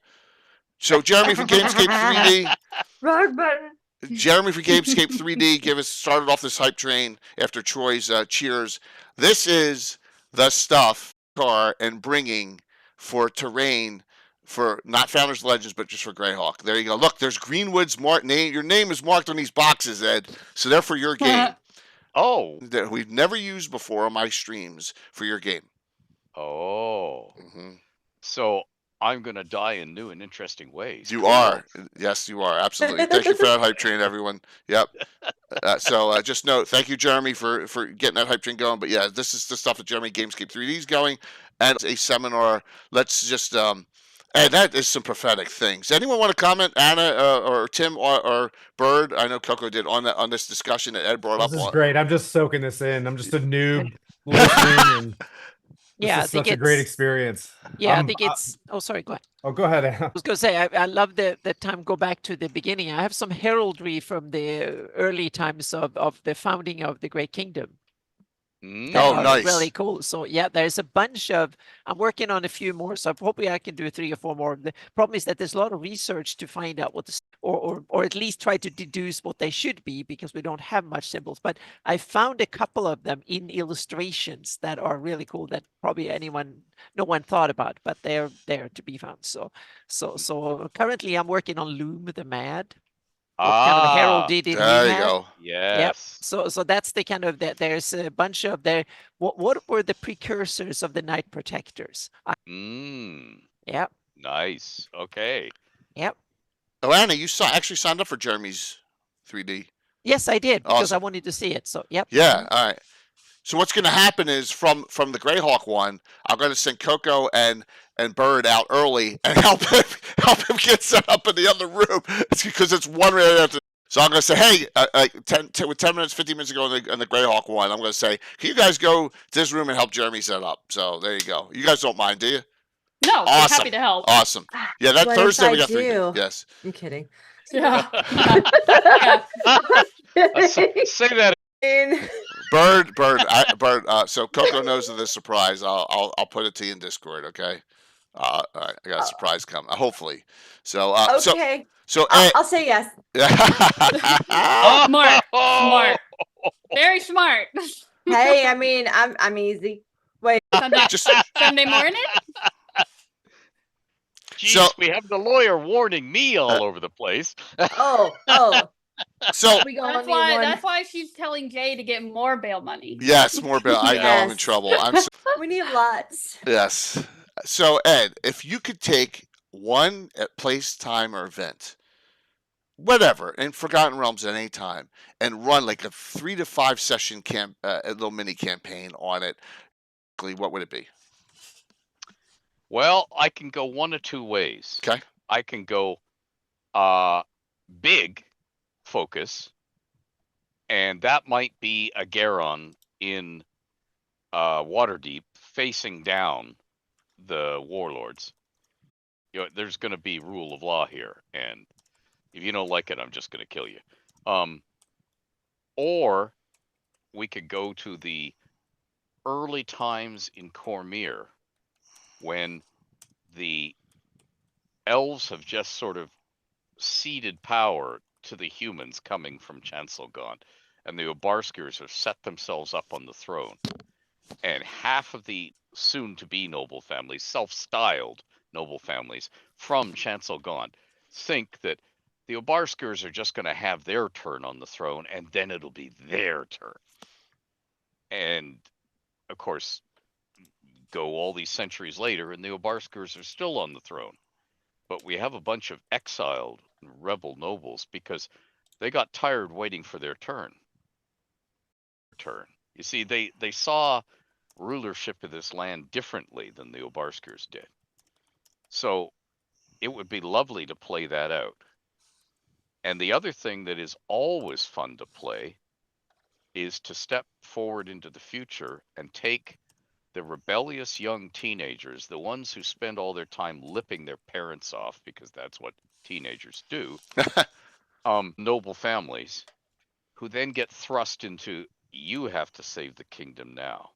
So Jeremy from Gamescape 3D. Wrong button. Jeremy from Gamescape 3D started off this hype train after Troy's cheers. This is the stuff and bringing for terrain for not Founders Legends, but just for Greyhawk. There you go. Look, there's Greenwood's name. Your name is marked on these boxes, Ed. So they're for your game. Oh, That we've never used before on my streams for your game. Oh. So I'm going to die in new and interesting ways. You are. Yes, you are. Absolutely. Thank you for that hype train, everyone. Yep. So just note, thank you, Jeremy, for getting that hype train going. But yeah, this is the stuff that Jeremy Gamescape 3D is going. And a seminar. Let's just, and that is some prophetic things. Anyone want to comment, Anna or Tim or Bird? I know Coco did on this discussion that Ed brought up. This is great. I'm just soaking this in. I'm just a noob listening, and this is such a great experience. Yeah, I think it's. Oh, sorry. Go ahead. Oh, go ahead, Anna. I was going to say, I love the time. Go back to the beginning. I have some heraldry from the early times of the founding of the Great Kingdom. Oh, nice. Really cool. So yeah, there's a bunch of, I'm working on a few more, so hopefully I can do 3 or 4 more. The problem is that there's a lot of research to find out what the, or at least try to deduce what they should be, because we don't have much symbols. But I found a couple of them in illustrations that are really cool that probably no one thought about, but they're there to be found. So currently I'm working on Loom the Mad. What kind of herald did it? There you go. Yes. Yep. So that's the kind of that. There's a bunch of there. What were the precursors of the Night Protectors? Yep. Nice. Okay. Yep. Oh, Anna, you actually signed up for Jeremy's 3D. Yes, I did, because Awesome. I wanted to see it. So yep. Yeah. All right. So what's going to happen is from the Greyhawk one, I'm going to send Coco and Bird out early and help him get set up in the other room. It's because it's one right after. So I'm going to say, hey, like 10 minutes, 15 minutes ago in the Greyhawk one, I'm going to say, can you guys go to this room and help Jeremy set up? So there you go. You guys don't mind, do you? No, we're Awesome. happy to help. Awesome. Yeah, that What Thursday if we I got 3D. do? Yes. I'm kidding. Yeah. Say that. Bird. So Coco knows of this surprise. I'll put it to you in Discord. Okay. All right. I got a surprise coming. Hopefully. So. Okay. So. I'll say yes. Smart. Very smart. Hey, I mean, I'm easy. Wait. Sunday morning? Jeez, we have the lawyer warning me all over the place. Oh. So That's why she's telling Jay to get more bail money. yes, more bail. I know I'm in trouble. We need lots. Yes. So Ed, if you could take one place, time, or event, whatever, in Forgotten Realms at any time, and run like a 3 to 5 session a little mini campaign on it, what would it be? Well, I can go one of two ways. Okay. I can go big focus, and that might be a Garon in Waterdeep facing down the warlords. You know, there's going to be rule of law here, and if you don't like it, I'm just going to kill you. Or we could go to the early times in Cormyr, when the elves have just sort of ceded power to the humans coming from Chancellorgaunt, and the Obarskers have set themselves up on the throne. And half of the soon-to-be noble families, self-styled noble families from Chancellorgaunt, think that the Obarskers are just going to have their turn on the throne, and then it'll be their turn. And, of course, go all these centuries later, and the Obarskers are still on the throne. But we have a bunch of exiled rebel nobles because they got tired waiting for their turn. You see, they saw rulership of this land differently than the Obarskers did. So it would be lovely to play that out. And the other thing that is always fun to play is to step forward into the future and take the rebellious young teenagers, the ones who spend all their time lipping their parents off, because that's what teenagers do, noble families, who then get thrust into, you have to save the kingdom now.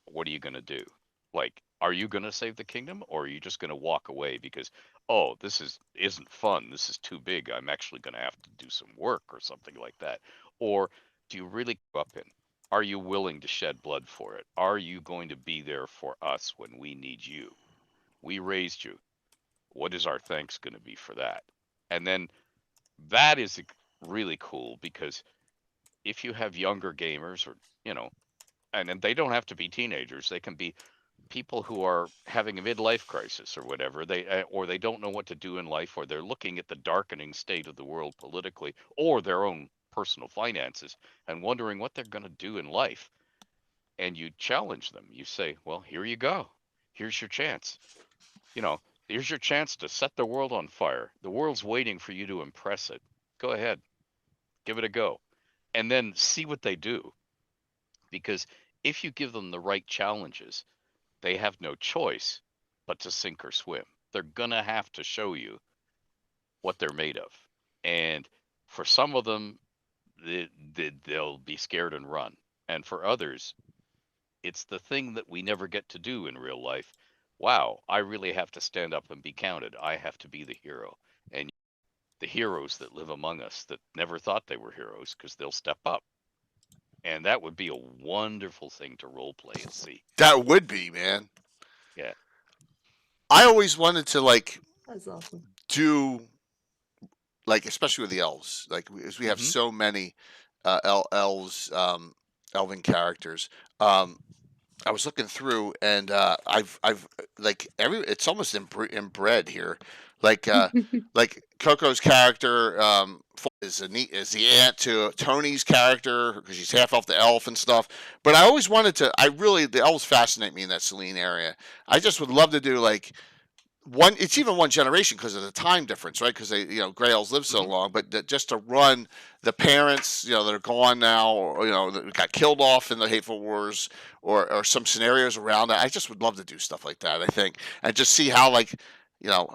What are you going to do? Like, are you going to save the kingdom, or are you just going to walk away because, oh, this isn't fun, this is too big, I'm actually going to have to do some work or something like that? Or do you really go up in? Are you willing to shed blood for it? Are you going to be there for us when we need you? We raised you. What is our thanks going to be for that? And then that is really cool, because if you have younger gamers, or, you know, and they don't have to be teenagers, they can be people who are having a midlife crisis or whatever, or they don't know what to do in life, or they're looking at the darkening state of the world politically, or their own personal finances, and wondering what they're going to do in life. And you challenge them. You say, well, here you go. Here's your chance. You know, here's your chance to set the world on fire. The world's waiting for you to impress it. Go ahead. Give it a go. And then see what they do. Because if you give them the right challenges, they have no choice but to sink or swim. They're going to have to show you what they're made of. And for some of them, they'll be scared and run. And for others, it's the thing that we never get to do in real life. Wow, I really have to stand up and be counted. I have to be the hero. And the heroes that live among us that never thought they were heroes, because they'll step up. And that would be a wonderful thing to role play and see. That would be, man. Yeah. I always wanted to, like, That's awesome. do, like, especially with the elves, like, as we have so many elves, elven characters. I was looking through, and I've like it's almost inbred here, like like Coco's character is the aunt to Tony's character, because she's half elf, the elf and stuff. But I always wanted to. The elves fascinate me in that Selene area. I just would love to do like it's even one generation because of the time difference, right? Because they, gray elves live so long, but just to run the parents, that are gone now, or, that got killed off in the Hateful Wars, or some scenarios around that. I just would love to do stuff like that, I think, and just see how, like,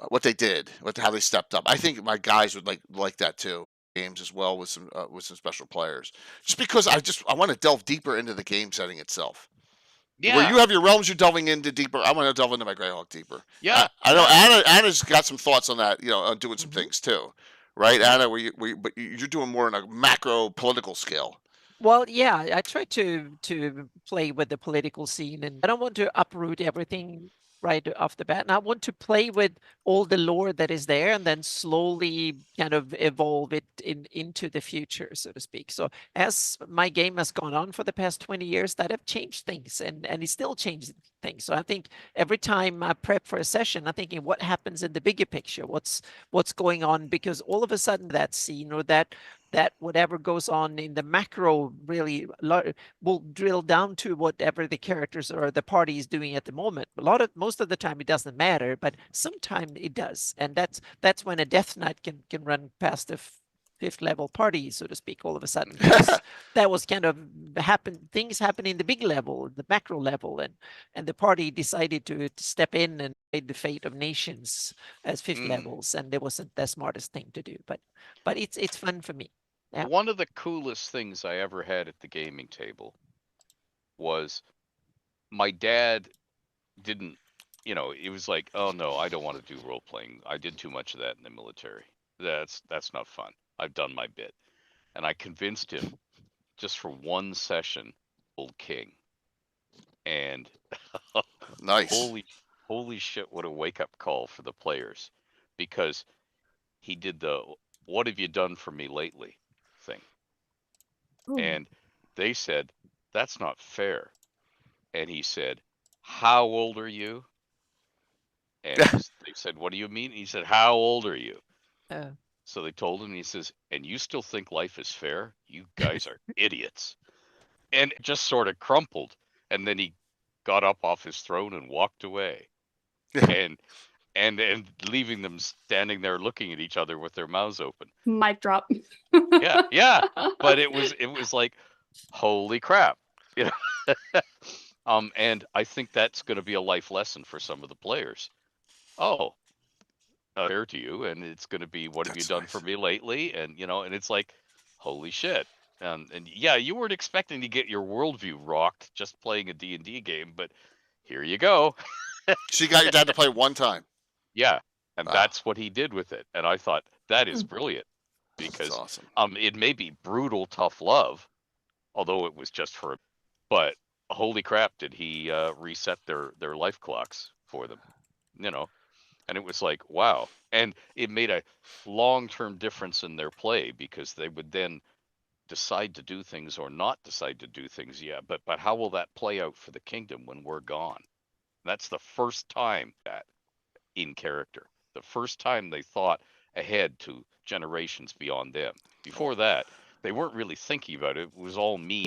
what they did, how they stepped up. I think my guys would like that too. Games as well with some special players, just because I want to delve deeper into the game setting itself. Yeah. Where you have your realms, you're delving into deeper. I want to delve into my Greyhawk deeper. Yeah. I know Anna's got some thoughts on that, on doing some things too, right? Anna, but you're doing more on a macro political scale. Well, yeah, I try to play with the political scene, and I don't want to uproot everything right off the bat. And I want to play with all the lore that is there, and then slowly kind of evolve it into the future, so to speak. So as my game has gone on for the past 20 years, that have changed things, and it's still changing things. So I think every time I prep for a session, I'm thinking, what happens in the bigger picture? What's going on? Because all of a sudden that scene, or that whatever goes on in the macro really will drill down to whatever the characters or the party is doing at the moment. Most of the time it doesn't matter, but sometimes it does. And that's when a Death Knight can run past the fifth level party, so to speak, all of a sudden. That was kind of things happen in the big level, the macro level, and the party decided to step in and made the fate of nations as fifth levels, and it wasn't the smartest thing to do, but it's fun for me. Yeah. One of the coolest things I ever had at the gaming table was my dad didn't, it was like, oh no, I don't want to do role playing. I did too much of that in the military. That's not fun. I've done my bit. And I convinced him just for one session, Old King. And nice. Holy shit, what a wake up call for the players, because he did the "what have you done for me lately" thing. Ooh. And they said, that's not fair. And he said, how old are you? And they said, what do you mean? And he said, how old are you? So they told him, and he says, and you still think life is fair? You guys are idiots. And it just sort of crumpled. And then he got up off his throne and walked away. and leaving them standing there looking at each other with their mouths open. Mic drop. Yeah. But it was like, holy crap. You know. And I think that's going to be a life lesson for some of the players. Oh, fair to you, and it's going to be, what have you done for me lately? And and it's like, holy shit. And yeah, you weren't expecting to get your worldview rocked just playing a D&D game, but here you go. So you got your dad to play one time. Yeah, and that's what he did with it. And I thought, that is brilliant, because awesome. It may be brutal, tough love, although it was just for, but holy crap, did he reset their life clocks for them, and it was like, wow. And it made a long-term difference in their play, because they would then decide to do things or not decide to do things. Yeah, but how will that play out for the kingdom when we're gone? That's the first time that in character, the first time they thought ahead to generations beyond them. Before that, they weren't really thinking about it. It was all me.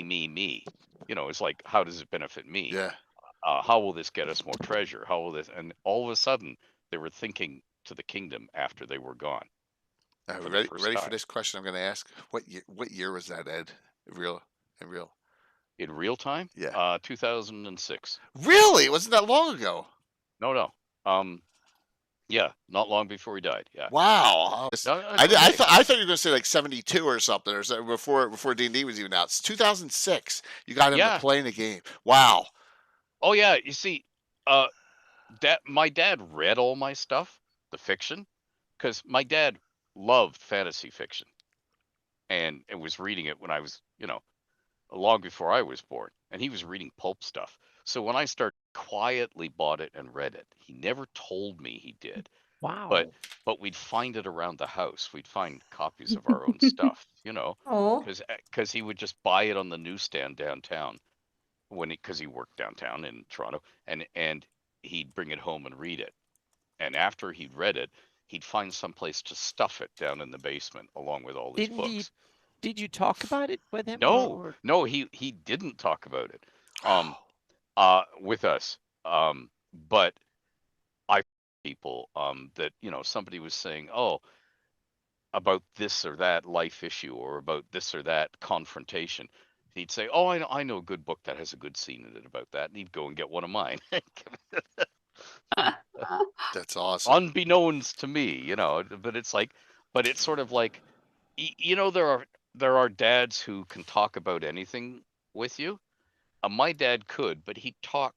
It's like, how does it benefit me? Yeah. How will this get us more treasure? How will this? And all of a sudden, they were thinking to the kingdom after they were gone. Ready for this question I'm going to ask? What year was that, Ed? In real time? Yeah. 2006. Really? Wasn't that long ago? No. Yeah, not long before he died. Yeah. Wow. No, I thought you were going to say like 72 or something, or so before D&D was even out. It's 2006. You got him to play in a game. Wow. Oh yeah. You see, my dad read all my stuff, the fiction, because my dad loved fantasy fiction, and was reading it when I was, long before I was born, and he was reading pulp stuff. So when I quietly bought it and read it, he never told me he did. Wow. But we'd find it around the house. We'd find copies of our own stuff, because he would just buy it on the newsstand downtown because he worked downtown in Toronto, and he'd bring it home and read it. And after he'd read it, he'd find some place to stuff it down in the basement along with all his books. Did you talk about it with him? No, he didn't talk about it with us. But I people that somebody was saying, oh, about this or that life issue, or about this or that confrontation. He'd say, oh, I know a good book that has a good scene in it about that, and he'd go and get one of mine. That's awesome. Unbeknownst to me, but it's sort of like, there are dads who can talk about anything with you. My dad could, but he'd talk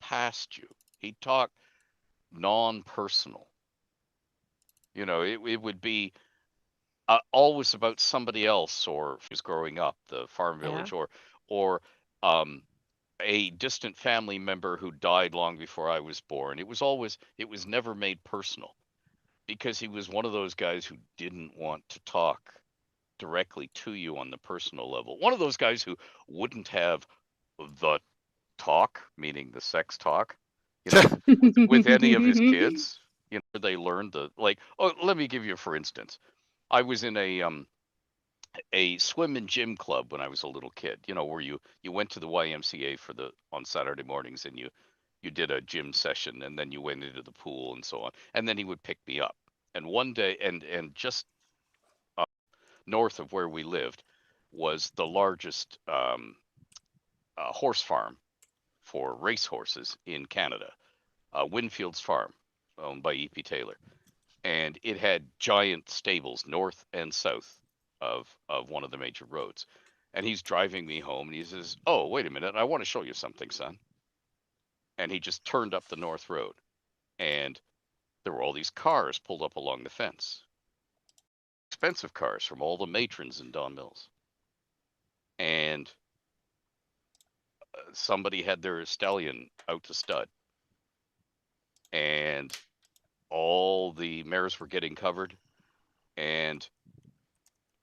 past you. He'd talk non-personal. It would be always about somebody else, or who's growing up, the farm village, or a distant family member who died long before I was born. It was never made personal, because he was one of those guys who didn't want to talk directly to you on the personal level. One of those guys who wouldn't have the talk, meaning the sex talk, with any of his kids. They learned let me give you, for instance, I was in a swim and gym club when I was a little kid, where you went to the YMCA on Saturday mornings, and you did a gym session, and then you went into the pool and so on. And then he would pick me up. And one day, and just north of where we lived was the largest horse farm for race horses in Canada, Winfield's Farm, owned by E.P. Taylor. And it had giant stables north and south of one of the major roads. And he's driving me home, and he says, oh, wait a minute, I want to show you something, son. And he just turned up the north road, and there were all these cars pulled up along the fence. Expensive cars from all the matrons in Don Mills. And somebody had their stallion out to stud. And all the mares were getting covered, and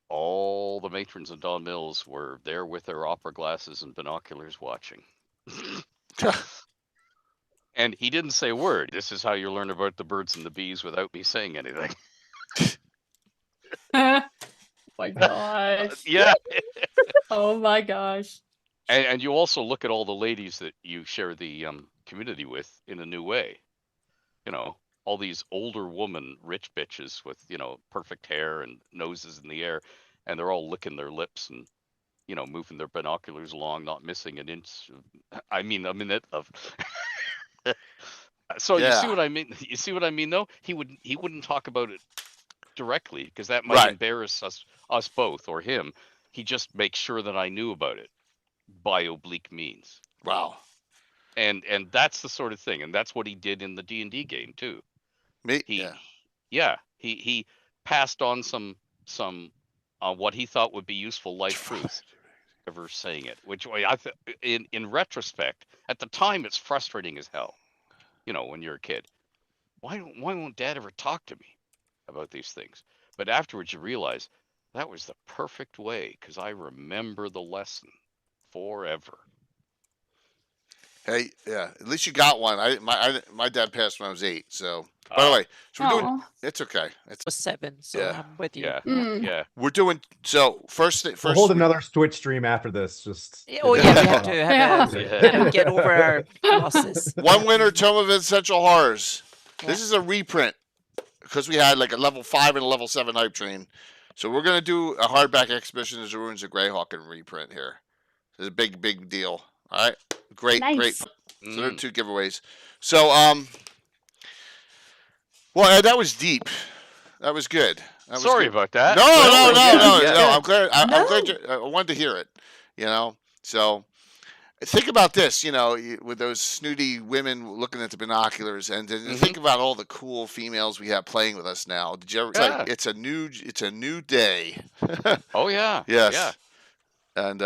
all the matrons in Don Mills were there with their opera glasses and binoculars watching. And he didn't say a word. This is how you learn about the birds and the bees without me saying anything. My gosh. Yeah. Oh my gosh. And you also look at all the ladies that you share the community with in a new way. You know, all these older woman rich bitches with, you know, perfect hair and noses in the air, and they're all licking their lips and, you know, moving their binoculars along, not missing an inch. I mean, a minute of. So you see Yeah. what I mean? You see what I mean, though? He wouldn't talk about it directly because that might embarrass us both or him. He just makes sure that I knew about it by oblique means. Wow. And that's the sort of thing, and that's what he did in the D&D game too. He passed on some what he thought would be useful life truths, ever saying it. Which in retrospect, at the time, it's frustrating as hell. You know, when you're a kid, why won't Dad ever talk to me about these things? But afterwards, you realize that was the perfect way because I remember the lesson forever. Hey, yeah. At least you got one. My dad passed when I was 8. So, by the way, so we're doing. It's okay. It's 7. So I'm with you. Yeah. We're doing so first. We'll hold another Twitch stream after this. Just Oh yeah, we have to have get over our losses. One winner, Tome of Essential Horrors. This is a reprint because we had like a level 5 and a level 7 hype train. So we're gonna do a hardback Expedition of the Ruins of Greyhawk and reprint here. It's a big deal. All right, great. So there are 2 giveaways. So well, Ed, that was deep. That was good. Sorry about that. No. Yeah. I'm glad. I'm glad. I wanted to hear it. You know. So think about this. You know, with those snooty women looking at the binoculars, and think about all the cool females we have playing with us now. Did you ever? Yeah. It's a new day. Oh yeah. Yes. Yeah. And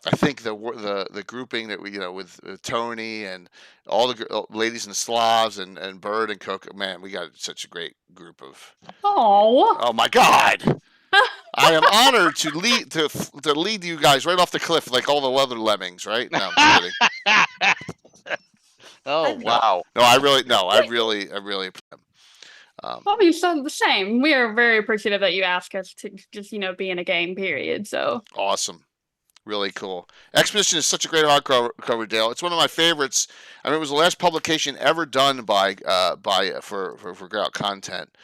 I think the grouping that we, you know, with Tony and all the ladies and Slavs and Bird and Coco, man, we got such a great group of. Oh my God! I am honored to lead you guys right off the cliff like all the other lemmings, right? No, I'm kidding. Oh wow! No, I really. Well, you said the same. We are very appreciative that you asked us to just, you know, be in a game. Period. So awesome. Really cool. Expedition is such a great hardcover, Dale. It's one of my favorites. I mean, it was the last publication ever done for Grout content.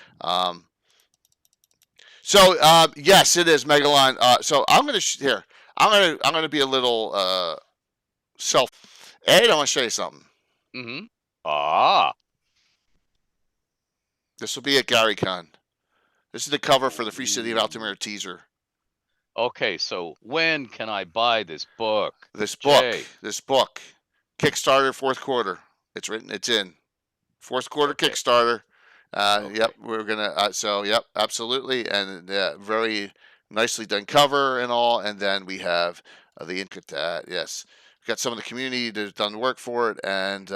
Yes, it is Megalon. So I'm gonna be a little self. Ed, I want to show you something. This will be at GaryCon. This is the cover for the Free City of Altamira teaser. Okay, so when can I buy this book? This book, Kickstarter, 4th quarter. It's in 4th quarter Kickstarter. Yep, we're gonna. Yep, absolutely, and very nicely done cover and all. And then we have the input that. Yes, we've got some of the community that's done the work for it. And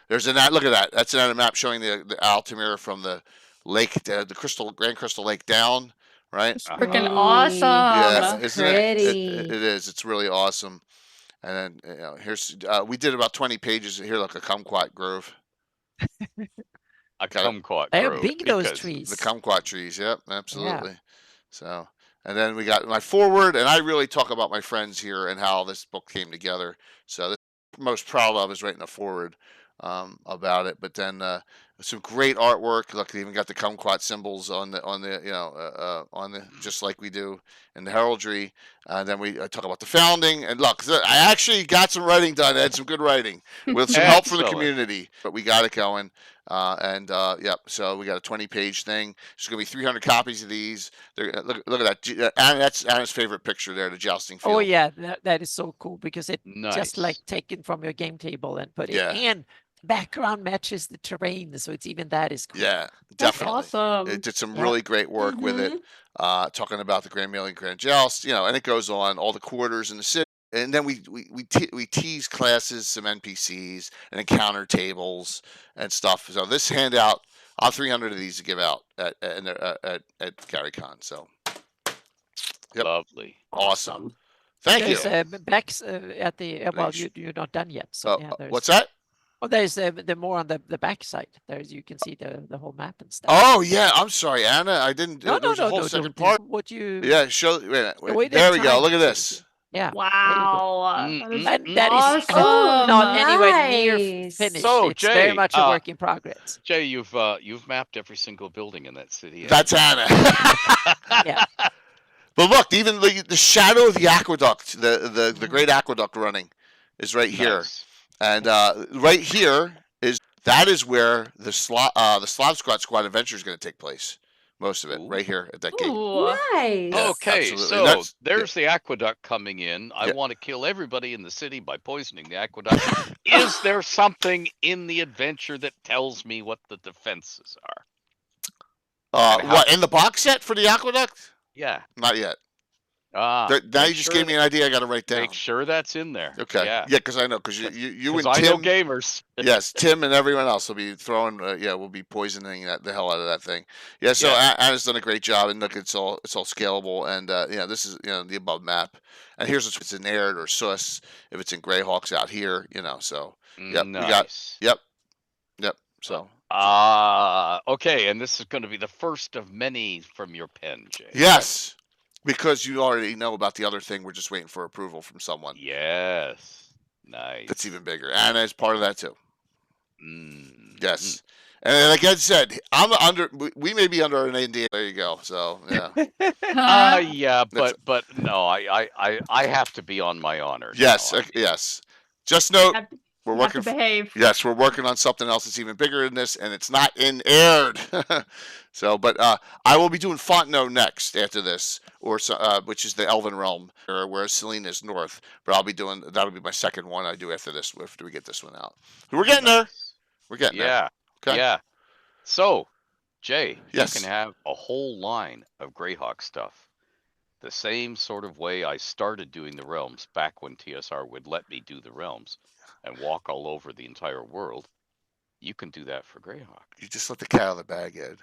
there's an look at that. That's another map showing the Altamira from the lake, the Grand Crystal Lake down. Right? It's freaking awesome. Yeah, isn't pretty. It is. It's really awesome. And then, you know, here's we did about 20 pages here, like a kumquat grove. A kumquat They're grove. big, those trees. The kumquat trees. Yep, absolutely. Yeah. So, and then we got my forward, and I really talk about my friends here and how this book came together. So, the most proud of is writing a forward about it. But then some great artwork. Look, they even got the kumquat symbols on the just like we do in the heraldry. Then we talk about the founding. And look, I actually got some writing done, Ed, some good writing with some help from the community. But we got it going. So we got a 20-page thing. There's going to be 300 copies of these. Look at that. That's Anna's favorite picture there, the jousting field. Oh yeah, that is so cool because it Nice. just like taken from your game table and put it Yeah. and background matches the terrain, so it's even that is cool. Yeah, That's definitely. awesome. It did some really great work with it, talking about the Grand Melee and Grand Joust, you know, and it goes on, all the quarters in the city. And then we tease classes, some NPCs, and encounter tables and stuff. So this handout, I'll have 300 of these to give out at GaryCon. So, yep. Lovely. Awesome. Thank you. There's backs at the well, you're not done yet. So yeah, What's that? Oh, there's the more on the back side. There's you can see the whole map and stuff. Oh yeah, I'm sorry, Anna. I didn't. No, there was a whole second no. part. What you? Yeah, show. Wait, The way there they're we go. trying Look at to- this. Yeah. Wow. That is And that is awesome. not anywhere near Nice. finished. So, It's very Jay, much a work in progress. Jay, you've mapped every single building in that city. That's Anna. Yeah. But look, even the shadow of the aqueduct, the great aqueduct running, is right here, Nice. and right here is where the Slav Squad adventure is going to take place. Most of it right here at that gate. Ooh. Nice. Yeah, Okay, absolutely. so That's- there's the aqueduct coming in. I Yeah. want to kill everybody in the city by poisoning the aqueduct. Is there something in the adventure that tells me what the defenses are? And how- what in the box set for the aqueduct? Yeah. Not yet. Ah. Now you make just sure gave me an idea. I got to write down. Make sure that's in there. Okay. Yeah. Yeah, because I know because you and 'Cause I Tim. know gamers. Yes, Tim and everyone else will be throwing. We'll be poisoning the hell out of that thing. Yeah. So Anna's done a great job, and look, it's all scalable, and this is the above map, and here's if it's in Aird or Sus, if it's in Greyhawks out here, So yep, we got Nice. yep. So Okay, and this is going to be the first of many from your pen, Jay. yes, because you already know about the other thing. We're just waiting for approval from someone. Yes. Nice. That's even bigger. Anna is part of that too. Mm. Yes. And like I said, we may be under an NDA. There you go. So yeah. Yeah, but no, I have to be on my honor. Yes. now. Yes. Just note we're have working. to behave. Yes, we're working on something else that's even bigger than this, and it's not in Aird. So, but I will be doing Fontenot next after this, which is the Elven Realm, where Selena is north. But that'll be my second one I do after this. After we get this one out, we're getting there. We're getting there. Okay. Yeah. So, Jay, Yes. you can have a whole line of Greyhawk stuff. The same sort of way I started doing the realms back when TSR would let me do the realms and walk all over the entire world. You can do that for Greyhawk. You just let the cat out of the bag, Ed.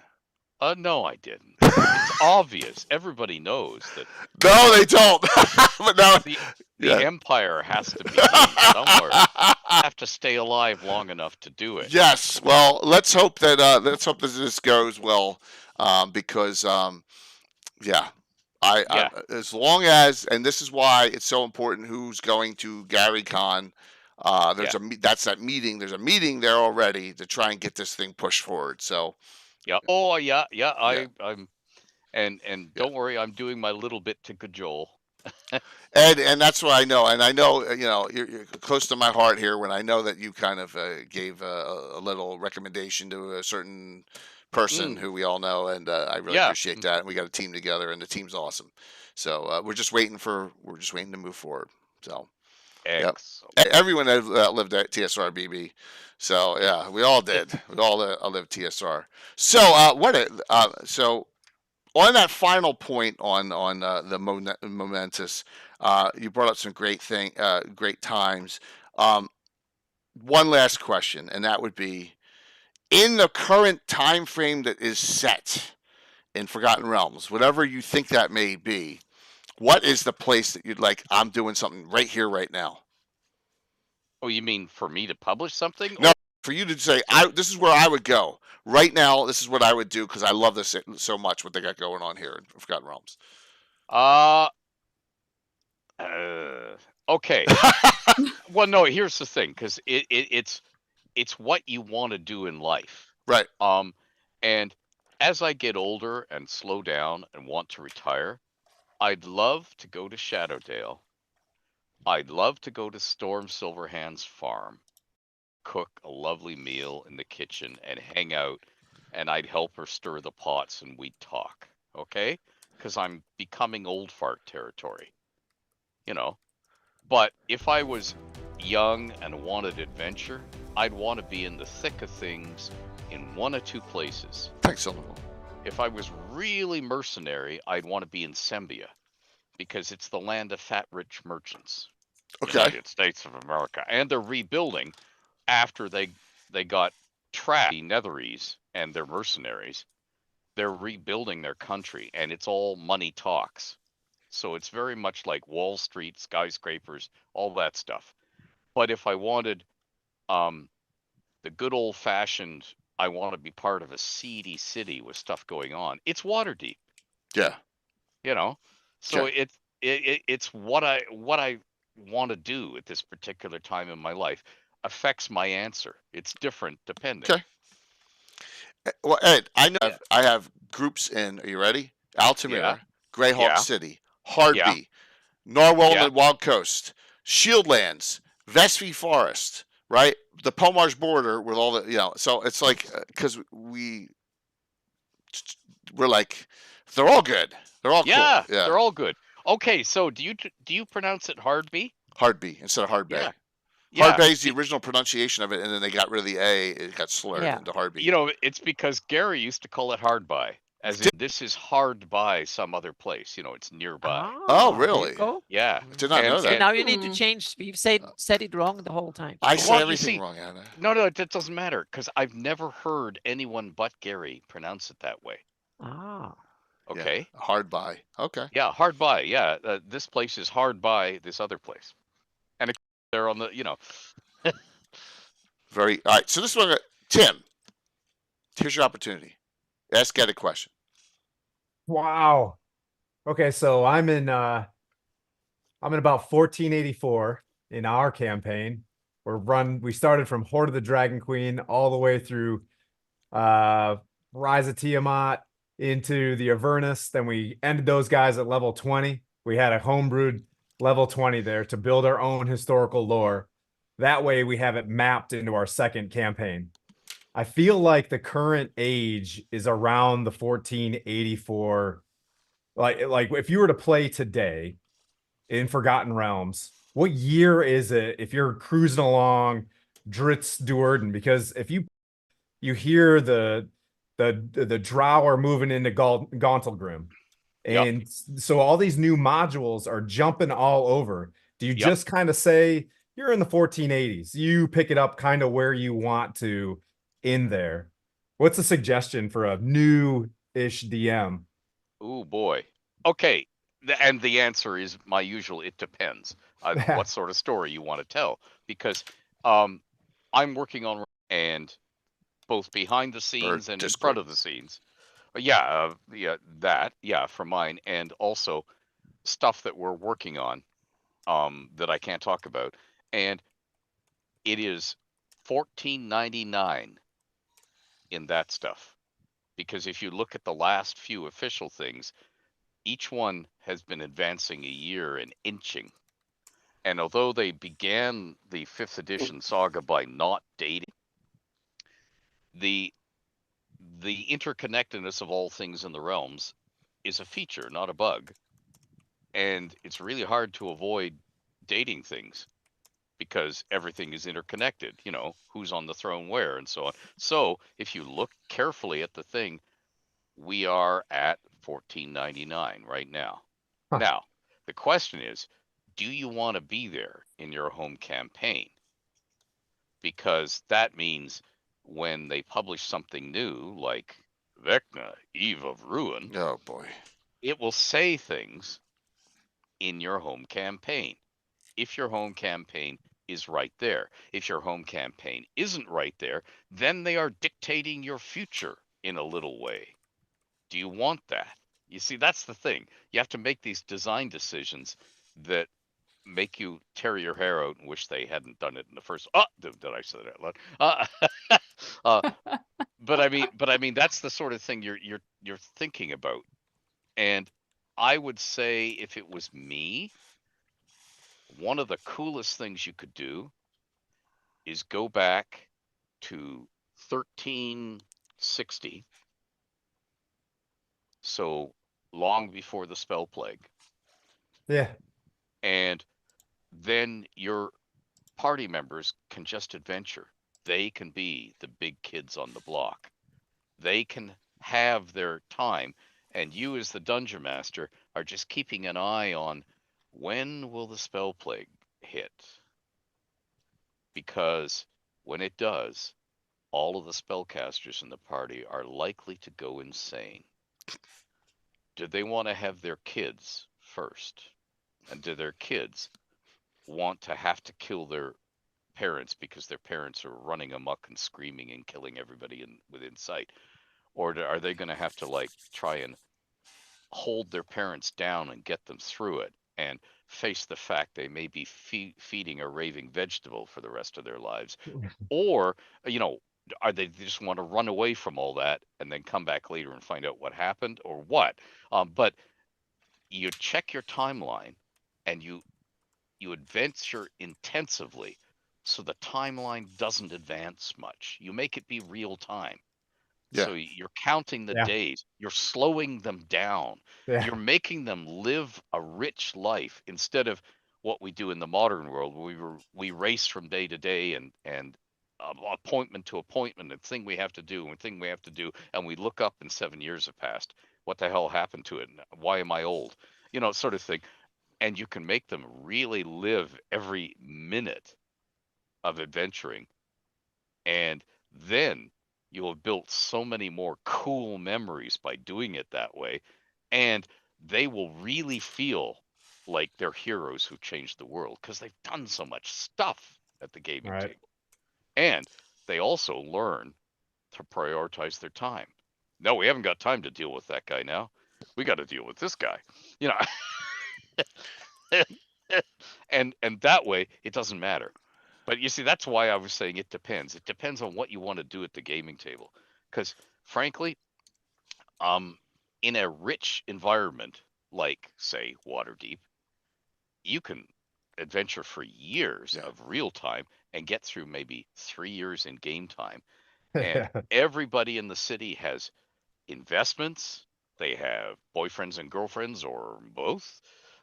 No, I didn't. It's obvious. Everybody knows that. No, they don't. But now The Empire has to be somewhere. I have to stay alive long enough to do it. Yes. Well, let's hope that this goes well, because I as long as, and this is why it's so important who's going to GaryCon. That's that meeting. There's a meeting there already to try and get this thing pushed forward. So yeah. Oh yeah. I'm and don't worry, I'm doing my little bit to cajole. and that's what I know, and I know you're close to my heart here when I know that you kind of gave a little recommendation to a certain person who we all know, and I really appreciate that. And we got a team together, and the team's awesome. So we're just waiting to move forward. So everyone that lived at TSR BB. So yeah, we all did. We all lived TSR. So so. On that final point on the momentous, you brought up some great times. One last question, and that would be, in the current time frame that is set in Forgotten Realms, whatever you think that may be, what is the place that you'd like? I'm doing something right here, right now. Oh, you mean for me to publish something? No, for you to say, this is where I would go. Right now, this is what I would do because I love this so much, what they got going on here in Forgotten Realms. Okay. Well, no, here's the thing, because it's what you want to do in life. Right. And as I get older and slow down and want to retire, I'd love to go to Shadowdale. I'd love to go to Storm Silverhand's farm, cook a lovely meal in the kitchen and hang out, and I'd help her stir the pots and we'd talk. Okay? Because I'm becoming old fart territory. But if I was young and wanted adventure, I'd want to be in the thick of things in one of two places. Thanks, Solomon. If I was really mercenary, I'd want to be in Sembia, because it's the land of fat, rich merchants. Okay. United States of America. And they're rebuilding after they got trapped, the Netherese and their mercenaries. They're rebuilding their country, and it's all money talks. So it's very much like Wall Street, skyscrapers, all that stuff. But if I wanted the good old-fashioned, I want to be part of a seedy city with stuff going on, it's Waterdeep. Yeah. So Okay. it's what I want to do at this particular time in my life affects my answer. It's different depending. Okay. Well, Ed, I know I have groups in. Are you ready? Altamira, Greyhawk Yeah. City, Hardby, Narwhal on the Wild Coast, Shieldlands, Vespi Forest, right? The Pomarsh border with all the, so it's like, because we're like, they're all good. They're all cool. Yeah. They're all good. Okay, so do you pronounce it Hardby? Hardby instead of Hard Bay. Yeah. Hard Bay is the original pronunciation of it, and then they got rid of the A. It got slurred into Hardby. It's because Gary used to call it hard by, as in this is hard by some other place. It's nearby. Oh, really? Yeah. I did not know that. And now you need to change. You've said it wrong the whole time. I said everything wrong, Anna. No, that doesn't matter because I've never heard anyone but Gary pronounce it that way. Ah. Okay. Yeah, hard by. Okay. Yeah, hard by. Yeah, this place is hard by this other place, and they're on the. Very all right. So this one, Tim. Here's your opportunity. Ask Ed a question. Wow. Okay, so I'm in about 1484 in our campaign. We started from Horde of the Dragon Queen all the way through Rise of Tiamat into the Avernus. Then we ended those guys at level 20. We had a homebrewed level 20 there to build our own historical lore. That way we have it mapped into our second campaign. I feel like the current age is around the 1484. Like if you were to play today in Forgotten Realms, what year is it if you're cruising along Dritz Duerden? Because if you hear the drow are moving into Gauntlgrim, and so all these new modules are jumping all over. Do you just kind of say you're in the 1480s? You pick it up kind of where you want to in there. What's a suggestion for a new-ish DM? Oh boy. Okay. And the answer is my usual. It depends what sort of story you want to tell, because I'm working on and both behind the scenes and in front of the scenes. For mine, and also stuff that we're working on that I can't talk about. And it is 1499 in that stuff, because if you look at the last few official things, each one has been advancing a year and inching. And although they began the 5th edition saga by not dating, the interconnectedness of all things in the realms is a feature, not a bug. And it's really hard to avoid dating things because everything is interconnected, who's on the throne where and so on. So if you look carefully at the thing, we are at 1499 right now. Now, the question is, do you want to be there in your home campaign? Because that means when they publish something new, like Vecna, Eve of Ruin, oh boy, it will say things in your home campaign. If your home campaign is right there. If your home campaign isn't right there, then they are dictating your future in a little way. Do you want that? You see, that's the thing. You have to make these design decisions that make you tear your hair out and wish they hadn't done it in the first. Oh, did I say that loud? But I mean, that's the sort of thing you're thinking about. And I would say, if it was me, one of the coolest things you could do is go back to 1360. So long before the spell plague. Yeah. And then your party members can just adventure. They can be the big kids on the block. They can have their time. And you, as the dungeon master, are just keeping an eye on when will the spell plague hit? Because when it does, all of the spellcasters in the party are likely to go insane. Do they want to have their kids first? And do their kids want to have to kill their parents because their parents are running amok and screaming and killing everybody within sight? Or are they going to have to try and hold their parents down and get them through it and face the fact they may be feeding a raving vegetable for the rest of their lives, or are they just want to run away from all that and then come back later and find out what happened or what? But you check your timeline and you adventure intensively, so the timeline doesn't advance much. You make it be real time. So you're counting the days, you're slowing them down, you're making them live a rich life instead of what we do in the modern world, where we race from day to day and appointment to appointment and thing we have to do and thing we have to do, and we look up and 7 years have passed. What the hell happened to it? Why am I old? Sort of thing. And you can make them really live every minute of adventuring, and then you'll have built so many more cool memories by doing it that way, and they will really feel like they're heroes who changed the world because they've done so much stuff at the gaming table. And they also learn to prioritize their time. No, we haven't got time to deal with that guy now. We got to deal with this guy. And that way it doesn't matter. But you see, that's why I was saying it depends. It depends on what you want to do at the gaming table. Because frankly, in a rich environment like, say, Waterdeep, you can adventure for years of real time and get through maybe 3 years in game time. And everybody in the city has investments. They have boyfriends and girlfriends or both.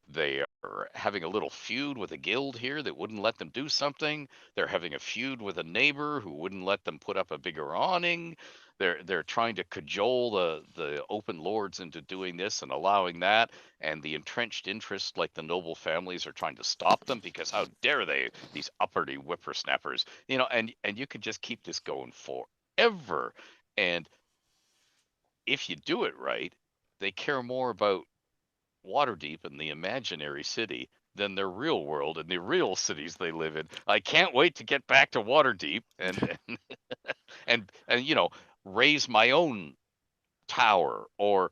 They are having a little feud with a guild here that wouldn't let them do something. They're having a feud with a neighbor who wouldn't let them put up a bigger awning. They're trying to cajole the open lords into doing this and allowing that, and the entrenched interests like the noble families are trying to stop them because how dare they, these uppity whippersnappers, and you can just keep this going forever. And if you do it right, they care more about Waterdeep and the imaginary city than their real world and the real cities they live in. I can't wait to get back to Waterdeep and raise my own tower or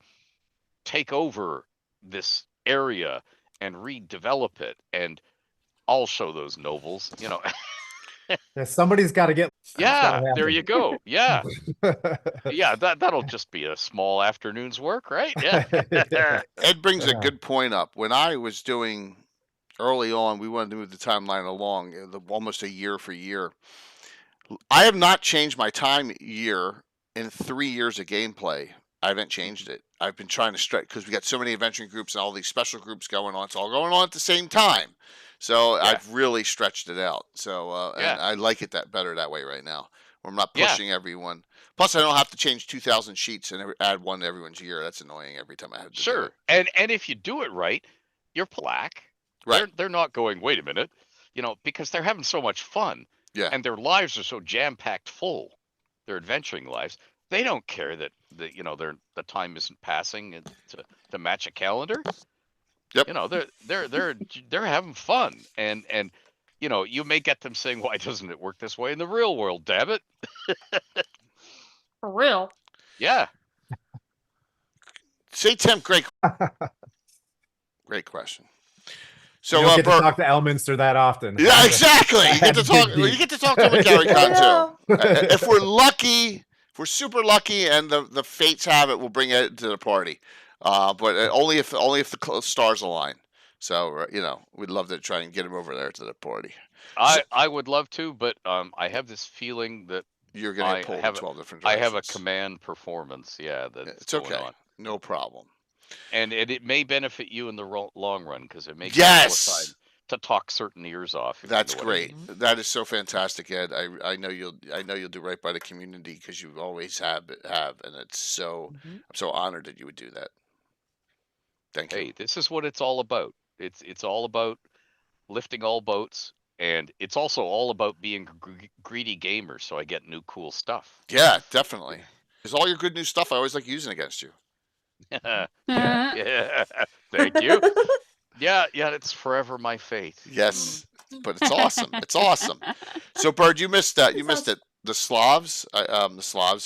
take over this area and redevelop it, and I'll show those nobles. Yeah, somebody's got to get. Yeah, there you go. Yeah. Yeah, that'll just be a small afternoon's work, right? Yeah. Ed brings a good point up. When I was doing early on, we wanted to move the timeline along almost a year for year. I have not changed my time year in 3 years of gameplay. I haven't changed it. I've been trying to stretch because we got so many adventuring groups and all these special groups going on. It's all going on at the same time. So I've really stretched it out. So and I like it better that way right now. Where I'm not pushing everyone. Plus, I don't have to change 2,000 sheets and add one to everyone's year. That's annoying every time I have to do it. And if you do it right, you're black. Right. They're not going, wait a minute, because they're having so much fun. Yeah. And their lives are so jam-packed full. Their adventuring lives. They don't care that the time isn't passing to match a calendar. Yep. They're having fun, and you may get them saying, why doesn't it work this way in the real world, damn it? For real? Yeah. Say, Tim, great question. So you don't get to talk to Elminster that often. Yeah, exactly. You get to talk. You get to talk to him at Gary Con too. If we're lucky, if we're super lucky, and the fates have it, we'll bring it to the party. But only if the stars align. So we'd love to try and get him over there to the party. I would love to, but I have this feeling that you're going to pull in 12 different directions. I have a command performance. Yeah, that's it's okay. On. No problem. And it may benefit you in the long run because it may give you more time to talk certain ears off. That's great. That is so fantastic, Ed. I know you'll do right by the community because you always have, and it's so I'm so honored that you would do that. Thank you. Hey, this is what it's all about. It's all about lifting all boats, and it's also all about being greedy gamers. So I get new cool stuff. Yeah, definitely. Because all your good new stuff I always like using against you. Yeah. Thank you. Yeah, it's forever my faith. Yes, but it's awesome. It's awesome. So, Bird, you missed that. You missed it. The Slavs,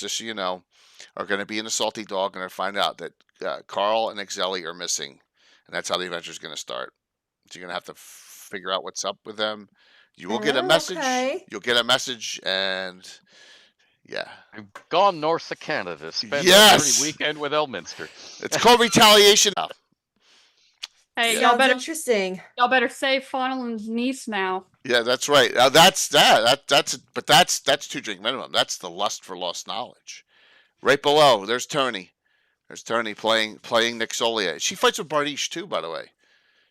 just so you know, are going to be in the Salty Dog and are find out that Carl and Exeli are missing, and that's how the adventure is going to start. So you're gonna have to figure out what's up with them. You will get a message. Okay. You'll get a message, and yeah. I've gone north of Canada, spent Yes! a dirty weekend with Elminster. It's called retaliation. Hey, Yeah. y'all Sounds better interesting. y'all better save Faunelin's niece now. Yeah, that's right. That's that. That's 2 drink minimum. That's the lust for lost knowledge. Right below, there's Tony. There's Tony playing Nick Solier. She fights with Bardiche too, by the way.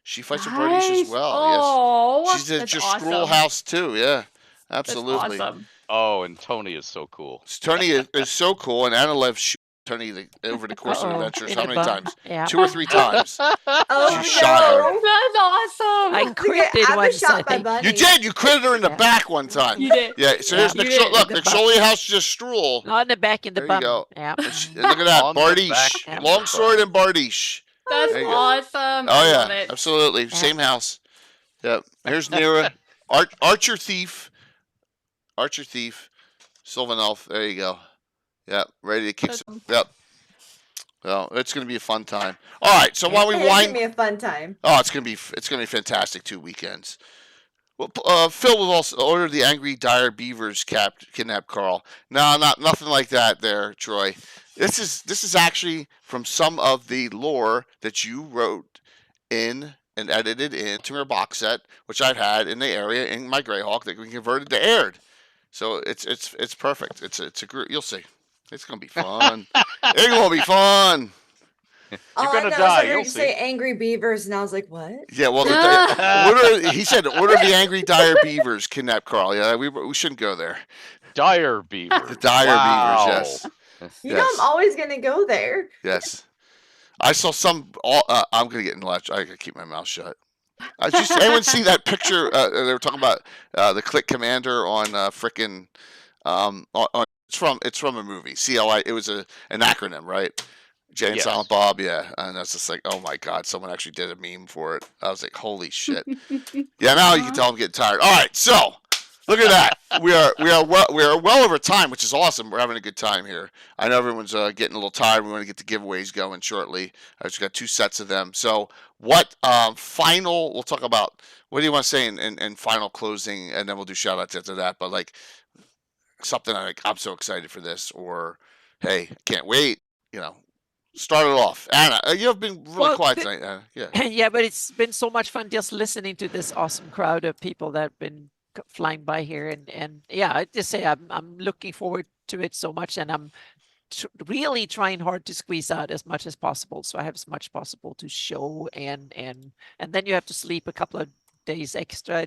She fights with Bardiche as Nice. well. Oh, Yes. She's at that's your awesome. Skrull house too. Yeah, absolutely. That's awesome. Oh, and Tony is so cool. Tony is so cool, and Anna shot Tony over the course of adventures. In How the many bum. times? Yeah. 2 or 3 times. Oh She shot her. no! That's awesome. I critted I once, was shot I by think. Bunny. You did. You critted her in the back one time. You did. Yeah. So Yeah. here's You Nick. did. Look, The Nick bum. Solier house just Struhl. Not in the back, in the There bum. you go. Yeah. And look at that, On the back Bardiche, of the longsword and Bardiche. That's There you go. awesome. Oh I yeah, love it. absolutely. Same house. Yep. Here's Nira, Archer Thief, Sylvan Elf. There you go. Yep. Ready to kick some. Yep. Well, it's gonna be a fun time. All right. So while we Hey, it's gonna wind, be a fun time. oh, it's gonna be fantastic 2 weekends. Well, Phil will also order the angry dire beavers kidnap Carl. No, nothing like that there, Troy. This is actually from some of the lore that you wrote in and edited into your box set, which I've had in the area in my Greyhawk that we converted to aired. So it's perfect. It's a group. You'll see. It's gonna be fun. It's gonna be fun. All gonna I know die, is I heard you'll you say see. angry beavers, and I was like, what? Yeah, well, he said order the angry dire beavers kidnap Carl. Yeah, we shouldn't go there. Dire beaver. The dire Wow. beavers. Yes. You know I'm always gonna go there. Yes. I saw some. I'm gonna get in latch. I gotta keep my mouth shut. Did anyone see that picture? They were talking about the Click Commander on frickin' it's from a movie. CLI. It was an acronym, right? Jay and Yes. Silent Bob. Yeah, and that's just like, oh my god, someone actually did a meme for it. I was like, holy shit. Yeah, now you can tell I'm getting tired. All right, so look at that. We are well over time, which is awesome. We're having a good time here. I know everyone's getting a little tired. We want to get the giveaways going shortly. I've just got 2 sets of them. So what final? We'll talk about. What do you want to say in final closing, and then we'll do shout outs after that. But like something like I'm so excited for this, or hey, can't wait. You know. Start it off, Anna. You have been really quiet tonight, Anna. Yeah. Yeah, but it's been so much fun just listening to this awesome crowd of people that have been flying by here, and yeah, I just say I'm looking forward to it so much, and I'm really trying hard to squeeze out as much as possible, so I have as much possible to show, and then you have to sleep a couple of days extra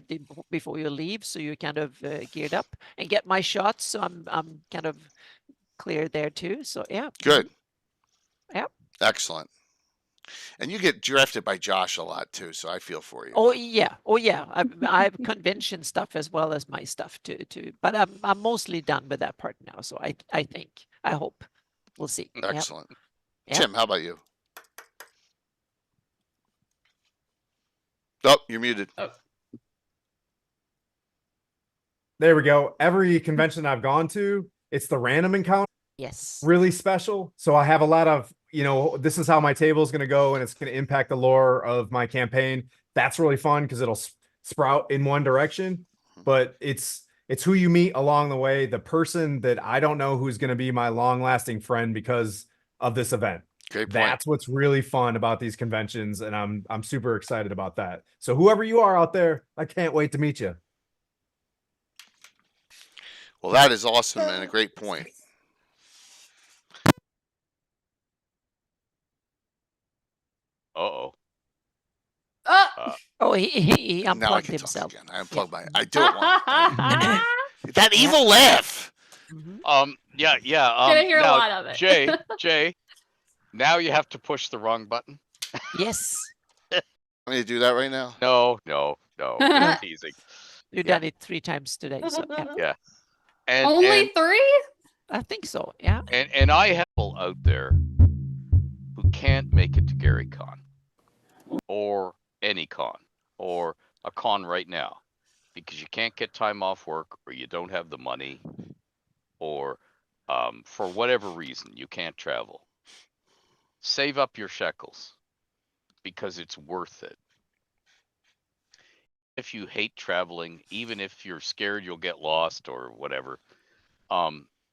before you leave, so you're kind of geared up and get my shots. So I'm kind of clear there too. So yeah. Good. Yep. Excellent. And you get drafted by Josh a lot too, so I feel for you. Oh yeah. I have convention stuff as well as my stuff too. But I'm mostly done with that part now. So I hope we'll see. Excellent. Yep. Tim, how about you? Oh, you're muted. There we go. Every convention I've gone to, it's the random encounter. Yes. Really special. So I have a lot of, this is how my table is going to go, and it's going to impact the lore of my campaign. That's really fun because it'll sprout in one direction, but it's who you meet along the way, the person that I don't know who's going to be my long-lasting friend because of this event. Great point. That's what's really fun about these conventions, and I'm super excited about that. So whoever you are out there, I can't wait to meet you. Well, that is awesome and a great point. Uh-oh. Oh, he Now I unplugged can himself. talk again. I unplugged my. I do it want that evil laugh. Yeah. Gonna hear a now, lot of it. Jay, now you have to push the wrong button. Yes. Want me to do that right now? No. I'm teasing. You've done it 3 times today. So yeah. Yeah. And Only 3? I think so. Yeah. And I have people out there who can't make it to Gary Con or any con or a con right now because you can't get time off work or you don't have the money or for whatever reason you can't travel. Save up your shekels because it's worth it. if you hate traveling, even if you're scared you'll get lost or whatever,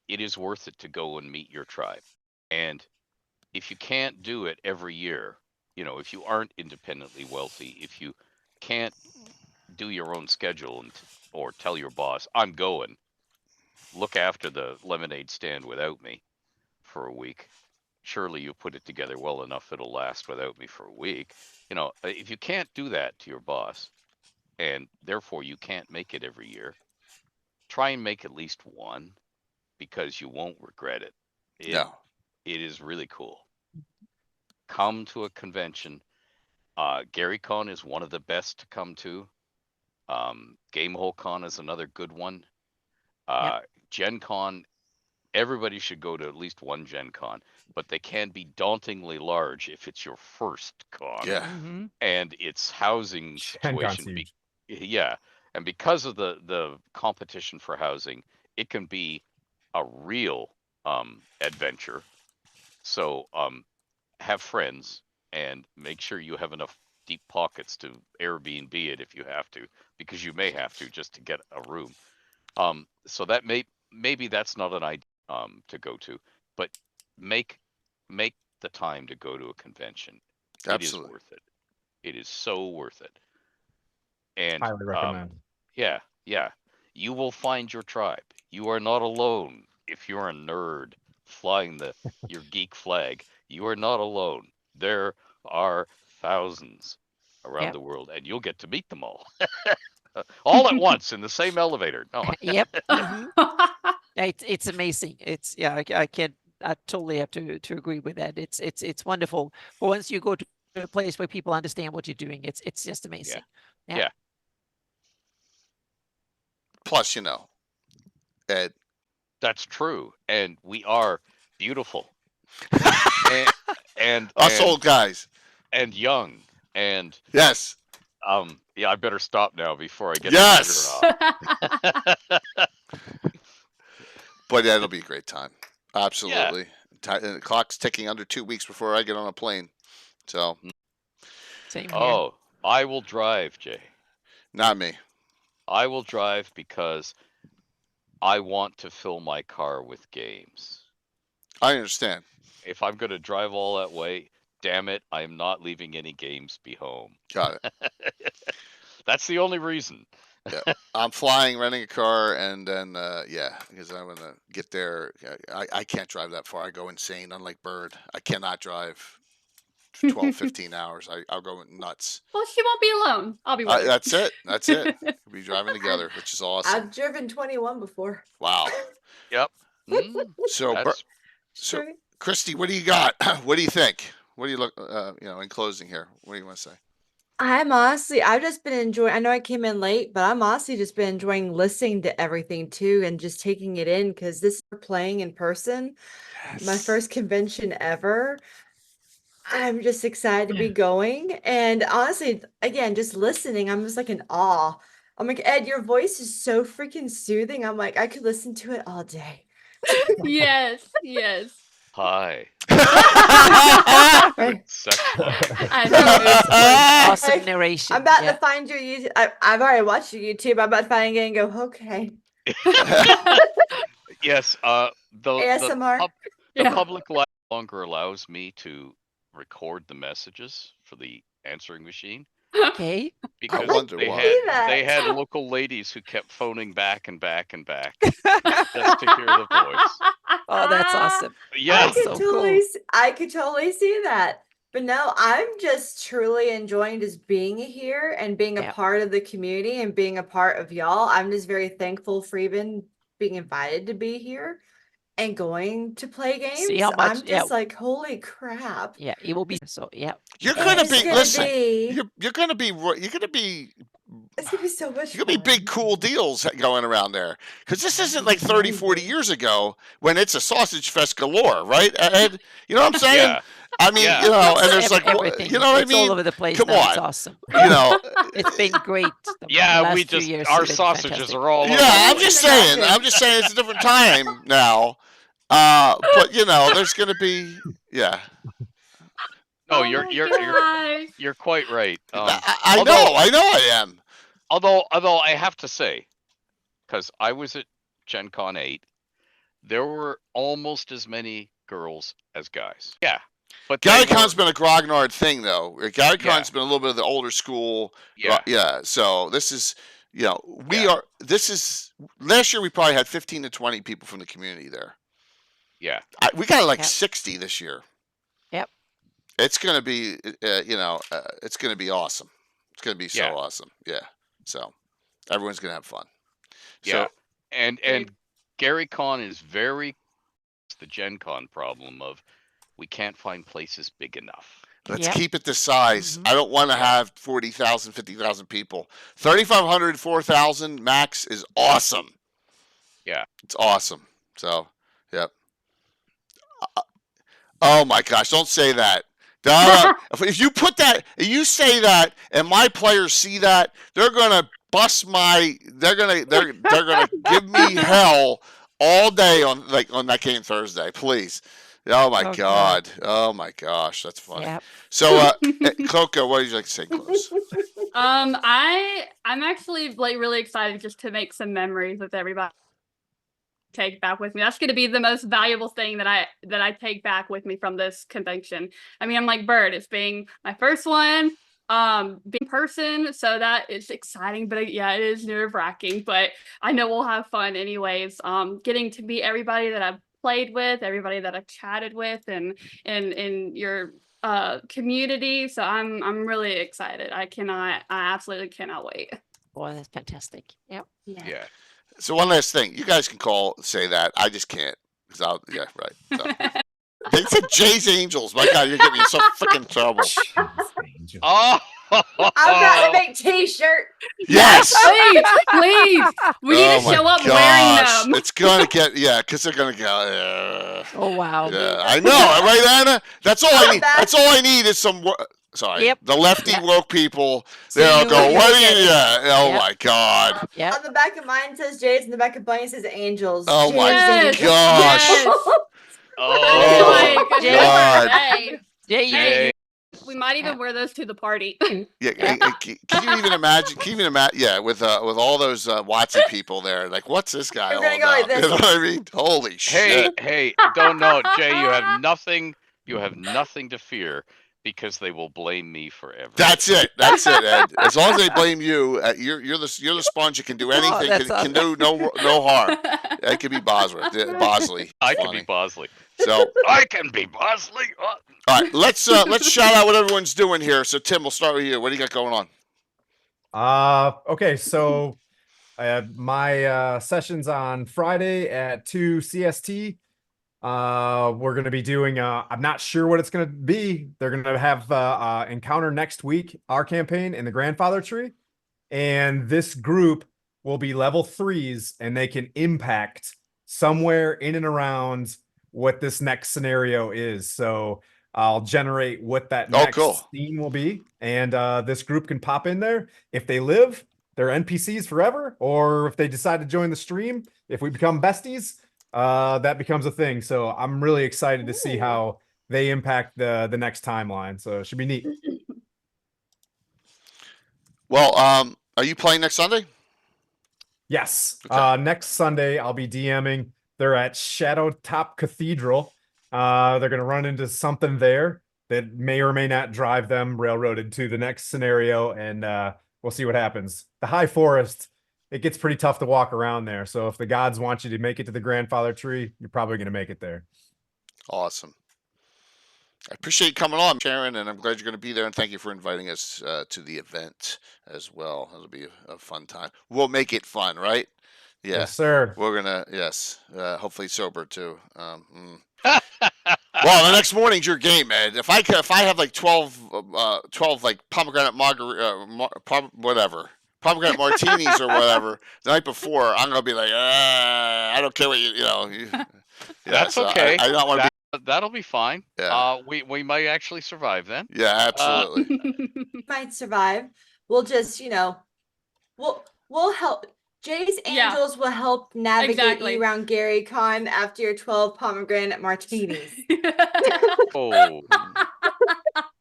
it is worth it to go and meet your tribe. And if you can't do it every year, if you aren't independently wealthy, if you can't do your own schedule or tell your boss, I'm going, look after the lemonade stand without me for a week. Surely you put it together well enough it'll last without me for a week. If you can't do that to your boss, and therefore you can't make it every year, try and make at least one, because you won't regret it. No. It is really cool. Come to a convention. GaryCon is one of the best to come to. Gamehole Con is another good one. Gen Con, everybody should go to at least one Gen Con, but they can be dauntingly large if it's your first con. Yeah. And its housing Gen Con's situation. huge. Yeah. And because of the competition for housing, it can be a real adventure. So have friends and make sure you have enough deep pockets to Airbnb it if you have to, because you may have to just to get a room. So that maybe that's not an idea to go to, but make the time to go to a convention. Absolutely. It is worth it. It is so worth it. And Highly recommend. Yeah. You will find your tribe. You are not alone. If you're a nerd flying your geek flag, you are not alone. There are thousands around the world, and you'll get to meet them all. All at once in the same elevator. No. Yep. It's amazing. I totally have to agree with that. It's wonderful. But once you go to a place where people understand what you're doing, it's just amazing. Yeah. Plus, Ed. That's true. And we are beautiful. and Us old guys. And young. And yes. I better stop now before I get yes. off. But yeah, it'll be a great time. Absolutely. Yeah. The clock's ticking under 2 weeks before I get on a plane. So. Same here. Oh, I will drive, Jay. Not me. I will drive because I want to fill my car with games. I understand. If I'm going to drive all that way, damn it, I am not leaving any games behind. Got it. That's the only reason. Yeah. I'm flying, renting a car, and then because I'm gonna get there. I can't drive that far. I go insane. Unlike Bird, I cannot drive 12, 15 hours. I'll go nuts. Well, she won't be alone. I'll be with you. That's it. We'll be driving together, which is awesome. I've driven 21 before. Wow. Yep. So Christy, what do you got? What do you think? What do you look? In closing here, what do you want to say? I've just been enjoying, I know I came in late, but I'm honestly just been enjoying listening to everything too and just taking it in, because this is playing in person. My first convention ever. I'm just excited to be going. And honestly, again, just listening, I'm just like in awe. I'm like, Ed, your voice is so freaking soothing. I'm like, I could listen to it all day. Yes. Hi. I know, it's awesome narration. I'm about to find your YouTube. I've already watched your YouTube. I'm about to find it again and go, okay. Yes. ASMR. The public no longer allows me to record the messages for the answering machine. Okay. Because they had local ladies who kept phoning back and back and back just to hear the voice. Oh, that's awesome. Yeah, I could totally see that. But no, I'm just truly enjoying just being here and being a part of the community and being a part of y'all. I'm just very thankful for even being invited to be here and going to play games. See how much, I'm just like, holy crap. Yeah, it will be so. Yeah, you're gonna be. Listen, you're gonna be. It's gonna be so much. You're gonna be big, cool deals going around there, because this isn't like 30, 40 years ago when it's a sausage fest galore, right, Ed? You know what I'm saying? Yeah. I mean, and there's like, everything. You know what It's I mean? all over the place. Come now. on, It's awesome. It's been great. We just our sausages are all. Yeah, I'm just saying it's a different time now. But there's gonna be No, you're quite right. I know I am. Although I have to say, because I was at Gen Con 8, there were almost as many girls as guys. Yeah. But they GaryCon's were- been a grognard thing, though. GaryCon's Yeah. been a little bit of the older school. Yeah. Yeah. So this is, last year we probably had 15 to 20 people from the community there. Yeah. We got like Yep. 60 this year. Yep. It's going to be, it's going to be awesome. It's going to be so awesome. Yeah. So everyone's going to have fun. Yeah. So, And Gary Con is the Gen Con problem of we can't find places big enough. let's keep it this size. I don't want to have 40,000, 50,000 people. 3,500, 4,000 max is awesome. Yeah. It's awesome. So, yep. Oh my gosh, don't say that. If you put that, if you say that, and my players see that, they're gonna they're gonna give me hell all day on that game Thursday. Please. Oh my God. Oh my gosh, that's funny. Yep. So, Coco, what would you like to say, close? I'm actually like really excited just to make some memories with everybody. Take back with me. That's going to be the most valuable thing that I take back with me from this convention. I mean, I'm like Bird. It's being my first one, being in person, so that is exciting. But yeah, it is nerve-wracking. But I know we'll have fun anyways. Getting to meet everybody that I've played with, everybody that I've chatted with, and in your community. So I'm really excited. I absolutely cannot wait. Boy, that's fantastic. Yep. Yeah. So one last thing, you guys can say that. I just can't. So. They said Jay's Angels. My God, you're getting me in so freaking trouble. Oh, I'm about to make T-shirt. Yes. Please. We need to show up wearing them. It's gonna get because they're gonna go. Oh wow. Yeah, I know, right, Anna? That's all I need. That's all I need is some. The lefty woke people. They'll go. What are you? Yeah. Oh my God. Yeah. On the back of mine says Jay's, and the back of Bunny says Angels. Oh my Jay's gosh. Angels. Oh my God. Jay. We might even wear those to the party. Yeah, can you even imagine? Yeah, with all those Watson people there, like, what's this guy all gonna about? go like this. You know what I mean? Holy shit! Hey, don't know, Jay. You have nothing. You have nothing to fear because they will blame me forever. That's it, Ed. As long as they blame you, you're the sponge. You can do anything. Can do no harm. It could be Bosley. I can be Bosley. So I can be Bosley. All right, let's shout out what everyone's doing here. So Tim, we'll start with you. What do you got going on? Okay, so my sessions on Friday at 2 CST. We're going to be doing I'm not sure what it's going to be. They're going to have encounter next week, our campaign in the grandfather tree, and this group will be level 3s, and they can impact somewhere in and around what this next scenario is. So I'll generate what that next scene will be, and this group can pop in there. If they live, they're NPCs forever, or if they decide to join the stream, if we become besties, that becomes a thing. So I'm really excited to see how they impact the next timeline. So it should be neat. Well, are you playing next Sunday? Yes. Next Sunday, I'll be DMing. They're at Shadow Top Cathedral. They're going to run into something there that may or may not drive them railroaded to the next scenario, and we'll see what happens. The High Forest, it gets pretty tough to walk around there. So if the gods want you to make it to the grandfather tree, you're probably going to make it there. Awesome. I appreciate you coming on, Sharon, and I'm glad you're going to be there. And thank you for inviting us to the event as well. It'll be a fun time. We'll make it fun, right? Yeah. Yes, sir. We're gonna hopefully sober too. Well, the next morning's your game, man. If I have like 12 like pomegranate pomegranate martinis or whatever the night before, I'm gonna be like, I don't care what you know. That's okay. I don't want to. That'll be fine. Yeah. We might actually survive then. Yeah, absolutely. Might survive. We'll just, we'll help. Jay's Angels will help navigate you around Gary Con after your 12 pomegranate martinis. Oh.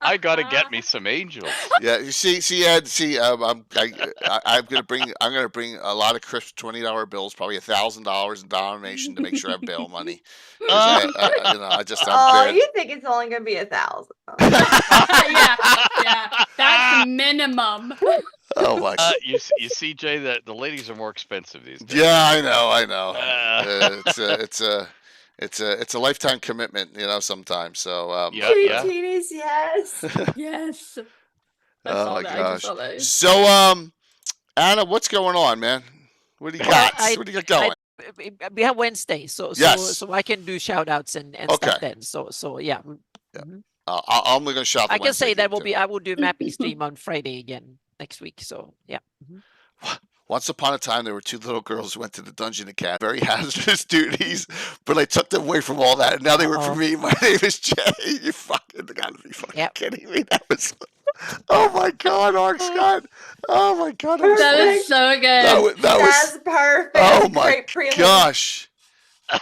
I gotta get me some angels. Yeah, you see, Ed. I'm gonna bring a lot of crisp $20 bills, probably $1,000 in donation to make sure I have bail money. 'Cause I just I'm Oh, bad. you think it's only gonna be 1,000? Yeah, that's minimum. Oh my. You see, Jay, that the ladies are more expensive these days. Yeah, I know. It's a lifetime commitment, sometimes. So Cutie-teenies, yes. Yes. Oh my I just gosh. saw that. So Anna, what's going on, man? What do you got? What do you got going? We have Wednesday, so Yes. I can do shout outs and Okay. stuff then. So yeah. Mhm. I'm gonna shout. I can say that I will do mapping stream on Friday again next week. So yeah. Mhm. Once upon a time, there were two little girls who went to the dungeon academy. Very hazardous duties, but I took them away from all that, and now they work for me. My name is Jay. You fucking gotta be fucking kidding me. That was. Oh my God, Ark Scott. Oh my God, That is so good. That's perfect. Oh my Great prelude. gosh.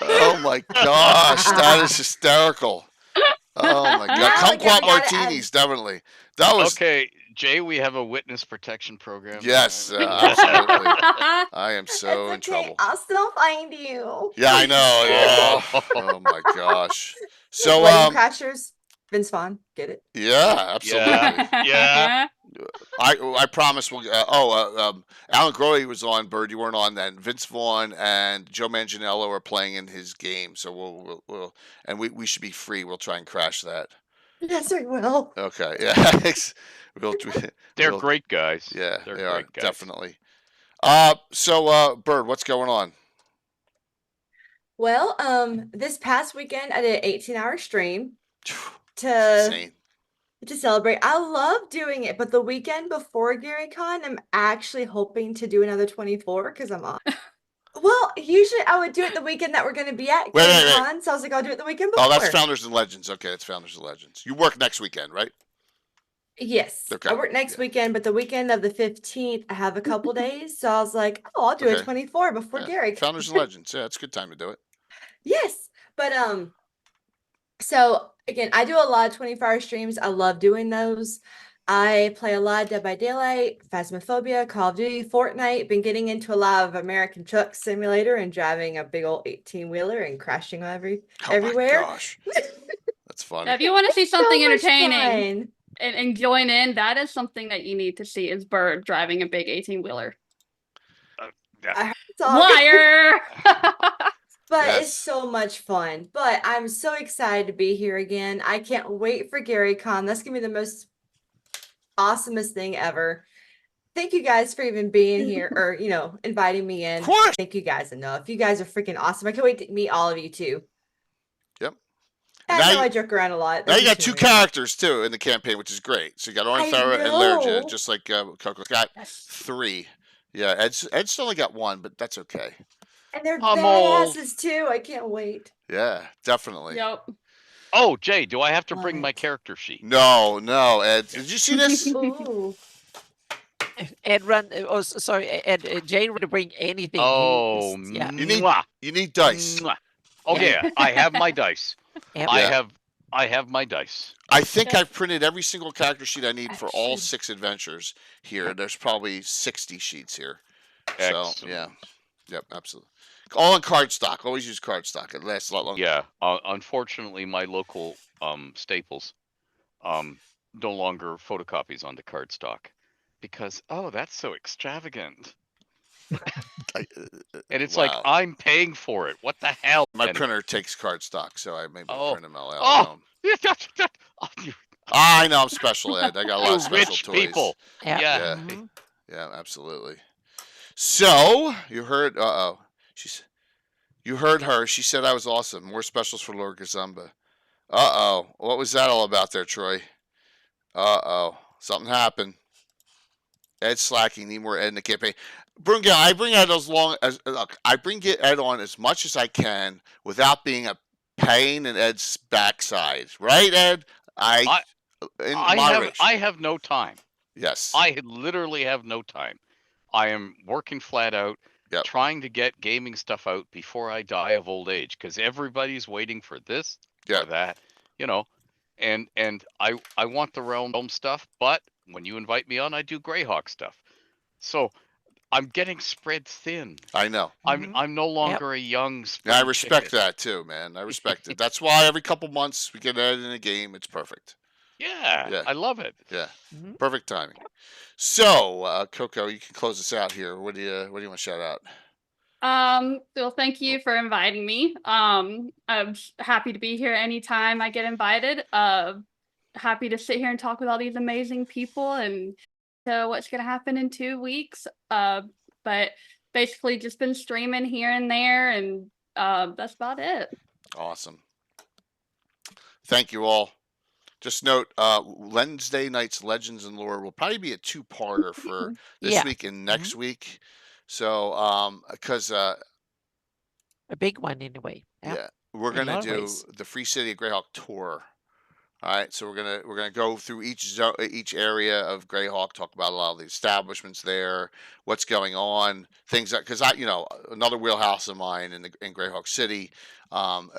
Oh my gosh, that is hysterical. Oh my God, kumquat martinis, definitely. That was okay, Jay. We have a witness protection program. yes, absolutely. I am so in trouble. I'll still find you. Yeah, I know. Yeah. Oh my gosh. So Wedding Crashers, Vince Vaughn, get it? yeah, absolutely. Yeah. I promise we'll. Alan Groy was on. Bird, you weren't on then. Vince Vaughn and Joe Manganiello are playing in his game, so we'll and we should be free. We'll try and crash that. Yes, I will. Okay. Yeah. They're great guys. Yeah, They're they are great guys. definitely. Bird, what's going on? Well, this past weekend I did an 18-hour stream Insane. to celebrate. I love doing it, but the weekend before GaryCon, I'm actually hoping to do another 24 because I'm on. Well, usually I would do it the weekend that we're going to be at Wait. GaryCon, so I was like, I'll do it the weekend before. Oh, that's Founders and Legends. Okay, that's Founders and Legends. You work next weekend, right? Yes. Okay. I work next weekend, but the weekend of the 15th, I have a couple days. So I was like, oh, I'll do a 24 before Gary. Founders and Legends. Yeah, it's a good time to do it. Yes. But so again, I do a lot of 24-hour streams. I love doing those. I play a lot of Dead by Daylight, Phasmophobia, Call of Duty, Fortnite. Been getting into a lot of American Truck Simulator and driving a big old 18-wheeler and crashing everywhere. My gosh. That's fun. Now, if you want to see something So much entertaining and join in, that is something that you need to see is Bird driving a big 18-wheeler. Liar! But it's so much fun. But I'm so excited to be here again. I can't wait for GaryCon. That's gonna be the most awesomest thing ever. Thank you guys for even being here or inviting me in. Of course. Thank you guys enough. You guys are freaking awesome. I can't wait to meet all of you too. Yep. I know I joke around a lot. Now you got two characters too in the campaign, which is great. So you got Ornithera and Lerja, just like Coco's got 3. Yeah, Ed's only got 1, but that's okay. And they're badasses too. I can't wait. Yeah, definitely. Yep. Oh, Jay, do I have to bring my character sheet? No, Ed. Did you see this? Ooh. Ed Ed Jay to bring anything. Oh, yeah. You need dice. Oh yeah, I have my dice. Yep. I have my dice. I think I've printed every single character sheet I need for all 6 adventures here. There's probably 60 sheets here. Excellent. So yeah. Yep, absolutely. All in cardstock. Always use cardstock. It lasts a lot longer. Yeah. Unfortunately, my local Staples no longer photocopies onto cardstock because that's so extravagant. And it's like I'm paying for it. What the hell? My printer takes cardstock, so I maybe print them all out. I know I'm special, Ed. I got a lot of special rich toys. People. Yeah. Yeah, absolutely. So you heard you heard her. She said I was awesome. More specials for Lord Gazumba. What was that all about there, Troy? Something happened. Ed slacking. Need more Ed in the campaign. I bring Ed I bring Ed on as much as I can without being a pain in Ed's backside. Right, Ed? I have no time. Yes. I literally have no time. I am working flat out, trying to get gaming stuff out before I die of old age, because everybody's waiting for this or that. and I want the realm stuff, but when you invite me on, I do Greyhawk stuff. So I'm getting spread thin. I know. I'm no longer a young. Yeah, I spring respect chicken. that too, man. I respect it. That's why every couple months we get added in a game. It's perfect. Yeah, I love it. Yeah, perfect timing. So, Coco, you can close us out here. What do you want to shout out? Well, thank you for inviting me. I'm happy to be here anytime I get invited. Happy to sit here and talk with all these amazing people and what's gonna happen in 2 weeks. But basically just been streaming here and there, and that's about it. Awesome. Thank you all. Just note, Wednesday night's Legends and Lore will probably be a two-parter for this week and next week. So, because a big one anyway. yeah, we're In a gonna lot of do ways. the Free City of Greyhawk tour. All right, so we're gonna go through each area of Greyhawk, talk about a lot of the establishments there, what's going on, things that because another wheelhouse of mine in Greyhawk City.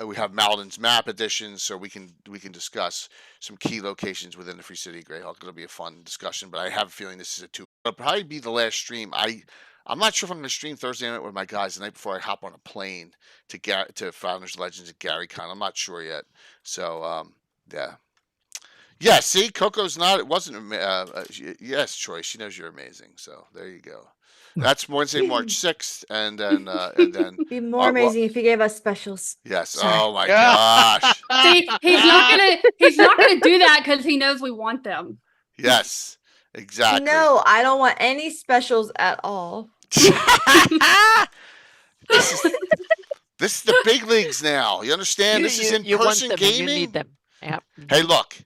We have Malden's map edition, so we can discuss some key locations within the Free City of Greyhawk. It'll be a fun discussion, but I have a feeling this is it'll probably be the last stream. I'm not sure if I'm going to stream Thursday night with my guys the night before I hop on a plane to Founders Legends at GaryCon. I'm not sure yet. So yeah. Yeah, see, Coco's not. It wasn't. Yes, Troy. She knows you're amazing. So there you go. That's Wednesday, March 6th, and then It'd be more amazing if you gave us specials. Yes. Sorry. Oh my gosh. See, he's not gonna do that because he knows we want them. Yes. Exactly. No, I don't want any specials at all. This is the big leagues now. You understand? This is in-person gaming. You need them. Yep. Hey, look.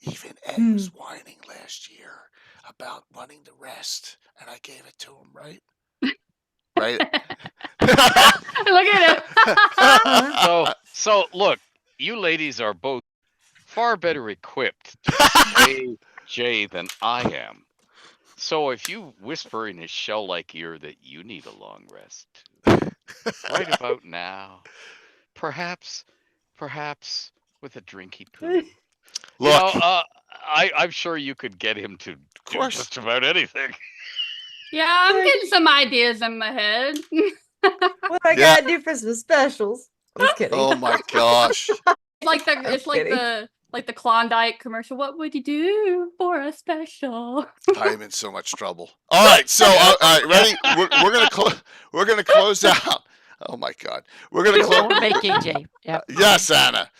Even Ed was whining last year about wanting to rest, and I gave it to him, right? Right? Look at him. So look, you ladies are both far better equipped to play Jay than I am. So if you whisper in his shell-like ear that you need a long rest, right about now, perhaps with a drinky poo. Look, I'm sure you could get him to do just about anything. Yeah, I'm getting some ideas in my head. What I gotta do for some specials? I'm just kidding. Oh my gosh. It's like the Klondike commercial. What would you do for a special? I'm in so much trouble. All right, so all right, ready? We're gonna close out. Oh my God, we're gonna close. Making Jay. Yep. Yes, Anna.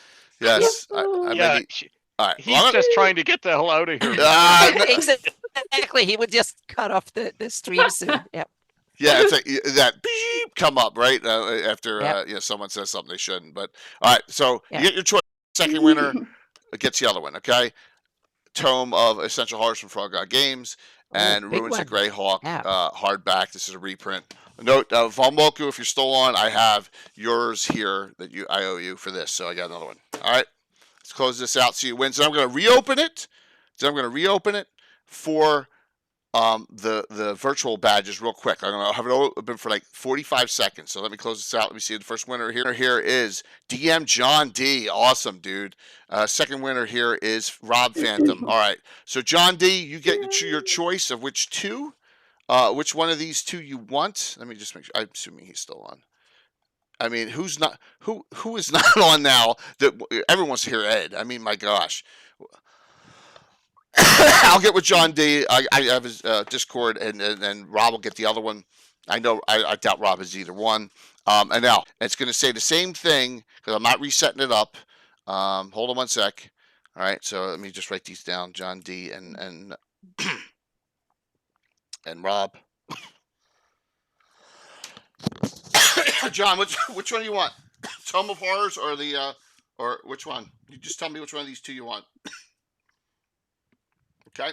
Yes. Yeah, all right. He's just trying to get the hell out of here. Exactly. He would just cut off the stream soon. Yep. Yeah, it's like that beep come up right after someone says something they shouldn't. But all right, so you get your choice. Second winner gets the other one. Okay, Tome of Essential Horrors from Frog God Games and Ruins of Greyhawk hardback. This is a reprint. Note, Valmoku, if you're still on, I have yours here that I owe you for this. So I got another one. All right, let's close this out. See who wins. So I'm going to reopen it. For the virtual badges real quick. I'm gonna have it open for like 45 seconds. So let me close this out. Let me see the first winner here. Here is DM John D. Awesome, dude. Second winner here is Rob Phantom. All right. So John D, you get your choice of which one of these two you want. Let me just make sure. I'm assuming he's still on. I mean, who is not on now? That everyone wants to hear Ed. I mean, my gosh. I'll get with John D. I have his Discord, and Rob will get the other one. I doubt Rob is either one. And now it's going to say the same thing because I'm not resetting it up. Hold on one sec. All right, so let me just write these down. John D. and Rob. John, which one do you want? Tome of Horrors or which one? You just tell me which one of these two you want. Okay.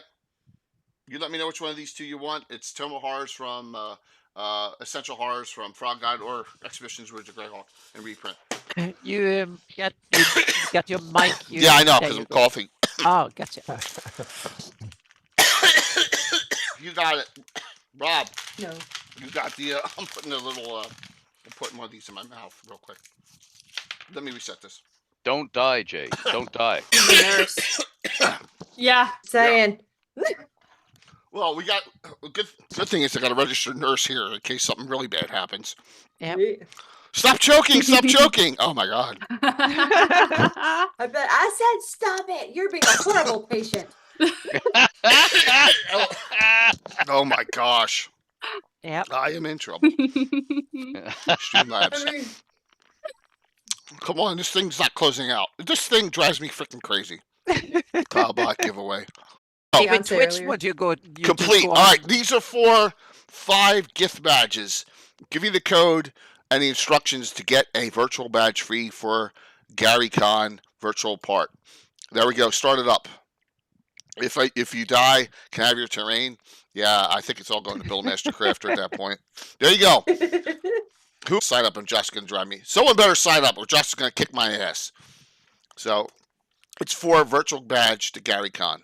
You let me know which one of these two you want. It's Tome of Horrors from Essential Horrors from Frog God or Exhibitions Woods of Greyhawk and reprint. You got your mic. Yeah, I know because I'm coughing. Oh, gotcha. You got it, Rob. No. You got the. I'm putting a little. I'm putting one of these in my mouth real quick. Let me reset this. Don't die, Jay. Don't die. Yeah. Saying. Well, we got good thing is I got a registered nurse here in case something really bad happens. Yep. Stop choking! Stop choking! Oh my god. I said stop it. You're being a horrible patient. Oh my gosh. Yep. I am in trouble. Streamlabs. Come on, this thing's not closing out. This thing drives me freaking crazy. Cowbot giveaway. Even Twitch, what do you go? You Complete. Go All right, these are for 5 gift badges. Give you the code and the instructions to get a virtual badge free for Gary Con virtual part. There we go. Start it up. If you die, can I have your terrain? Yeah, I think it's all going to Bill Mastercrafter at that point. There you go. Who sign up? I'm just going to drive me. Someone better sign up or Josh is going to kick my ass. So it's for a virtual badge to Gary Con.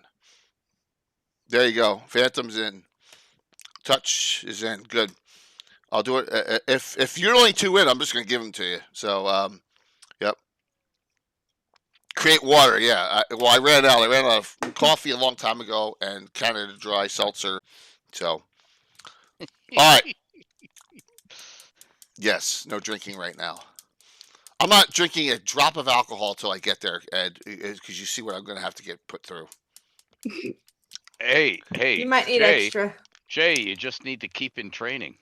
There you go. Phantom's in. Touch is in. Good. I'll do it. If you're only 2 in, I'm just going to give them to you. So, yep. Create water. Yeah. I ran out. I ran out of coffee a long time ago and Canada Dry seltzer. So, all right. Yes. No drinking right now. I'm not drinking a drop of alcohol till I get there, Ed, because you see what I'm going to have to get put through. Hey, You might need Jay, extra. Jay, you just need to keep in training.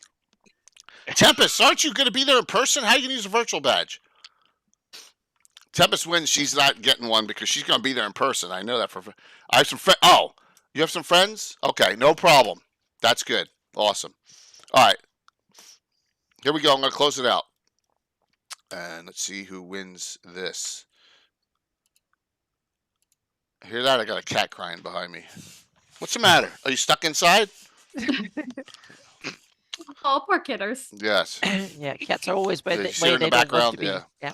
Tempest, aren't you going to be there in person? How are you going to use a virtual badge? Tempest wins. She's not getting one because she's going to be there in person. I know that for. I have some friends. Oh, you have some friends? Okay, no problem. That's good. Awesome. All right. Here we go. I'm going to close it out. And let's see who wins this. Hear that? I got a cat crying behind me. What's the matter? Are you stuck inside? Oh, poor kidders. Yes. Yeah, cats are always by You the see her way in the they don't want to background? be. Yeah.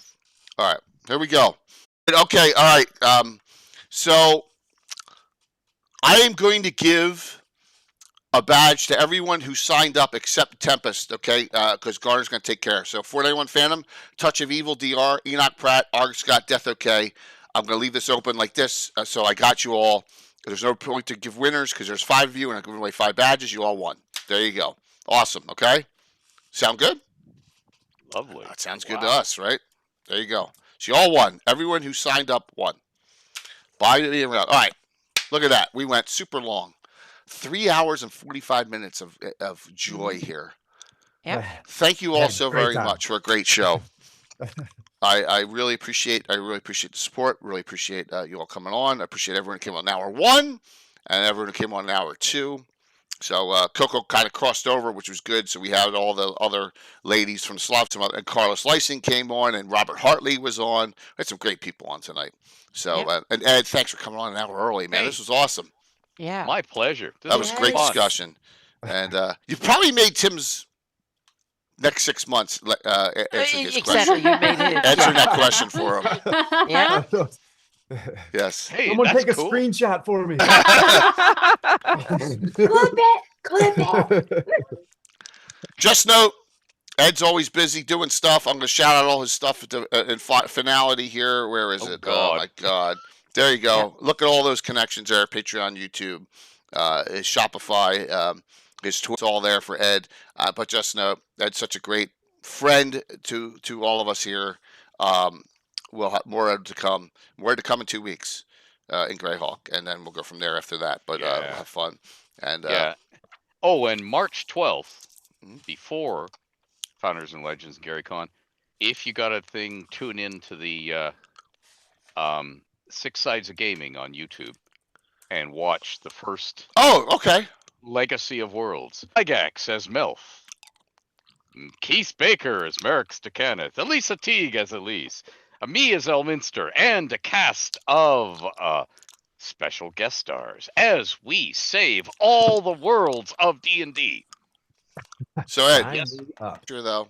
All right. Here we go. Okay. All right. So I am going to give a badge to everyone who signed up except Tempest, okay? Because Garner's going to take care. So 491 Phantom, Touch of Evil, DR, Enoch Pratt, Arg Scott, Death OK. I'm going to leave this open like this. So I got you all. There's no point to give winners because there's 5 of you and I'm giving away 5 badges. You all won. There you go. Awesome. Okay. Sound good? Lovely. That sounds good to us, right? There you go. So you all won. Everyone who signed up won. By the end. All right. Look at that. We went super long. 3 hours and 45 minutes of joy here. Yep. Thank you all Yeah, so great very time. much for a great show. I really appreciate the support. Really appreciate you all coming on. I appreciate everyone who came on hour 1 and everyone who came on hour 2. So Coco kind of crossed over, which was good. So we had all the other ladies from Slav, and Carlos Lysing came on, and Robert Hartley was on. We had some great people on tonight. So and Ed, thanks for coming on an hour early, man. This was awesome. Yeah. My pleasure. This That was great fun. discussion, and you probably made Tim's next 6 months answering his Exactly, question. you made it. Answering that question for him. Yeah. Yes. Hey, Someone that's take a cool. screenshot for me. Clip it. Just note, Ed's always busy doing stuff. I'm going to shout out all his stuff in finality here. Where is it? God. Oh, my God. There you go. Look at all those connections there. Patreon, YouTube, his Shopify, his Twitch, all there for Ed. But just know, Ed's such a great friend to all of us here. We'll have more to come. More to come in 2 weeks in Greyhawk. And then we'll go from there after that. But we'll have fun. And Yeah. Oh, and March 12th, before Founders and Legends and Gary Con, if you got a thing, tune in to the 6 Sides of Gaming on YouTube and watch the first okay. Legacy of Worlds. Gygax as Melf. Keith Baker as Merrick Stakanath. Elisa Teague as Elise. Me as Elminster. And a cast of special guest stars as we save all the worlds of D&D. So, Ed, Yes. sure, though,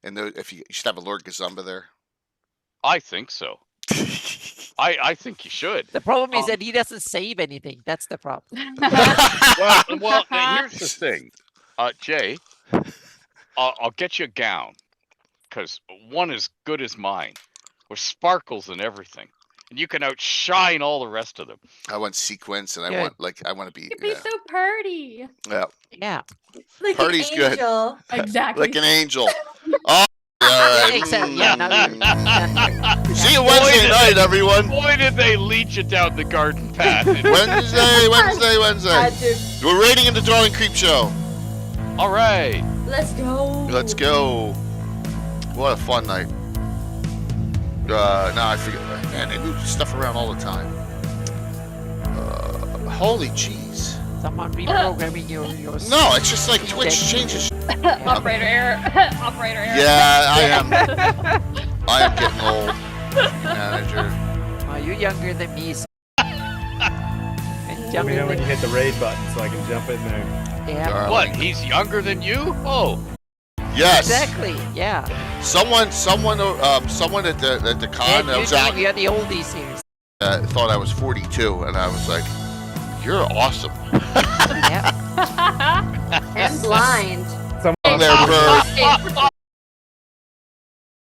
and if you should have a Lord Gazumba there. I think so. I think you should. The problem is that he doesn't save anything. That's the problem. well, here's the thing, Jay. I'll get you a gown because one as good as mine. with sparkles and everything, and you can outshine all the rest of them. I want sequence, and Good. I want to be. It'd be so pretty. Yeah. Yeah. Like Party's an good. angel. Exactly. Like an angel. Oh, Yeah, exactly. Yeah, now you're See you Wednesday night, everyone. Boy, did they lead you down the garden path. Wednesday. We're raiding in the Darling Creep Show. All right. Let's go. Let's go. What a fun night. No, I forget. Man, they move stuff around all the time. Holy jeez. Someone reprogramming your No, it's just like Twitch changes. Operator error. Operator error. Yeah, I am. I am getting old. Manager. Oh, you're younger than me. Let me know when you hit the raid button so I can jump in there. Yeah. What? He's younger than you? Oh. Yes. Exactly. Yeah. Someone at the con that was at, We are the oldies here. thought I was 42, and I was like, "You're awesome." And blind. There, bird.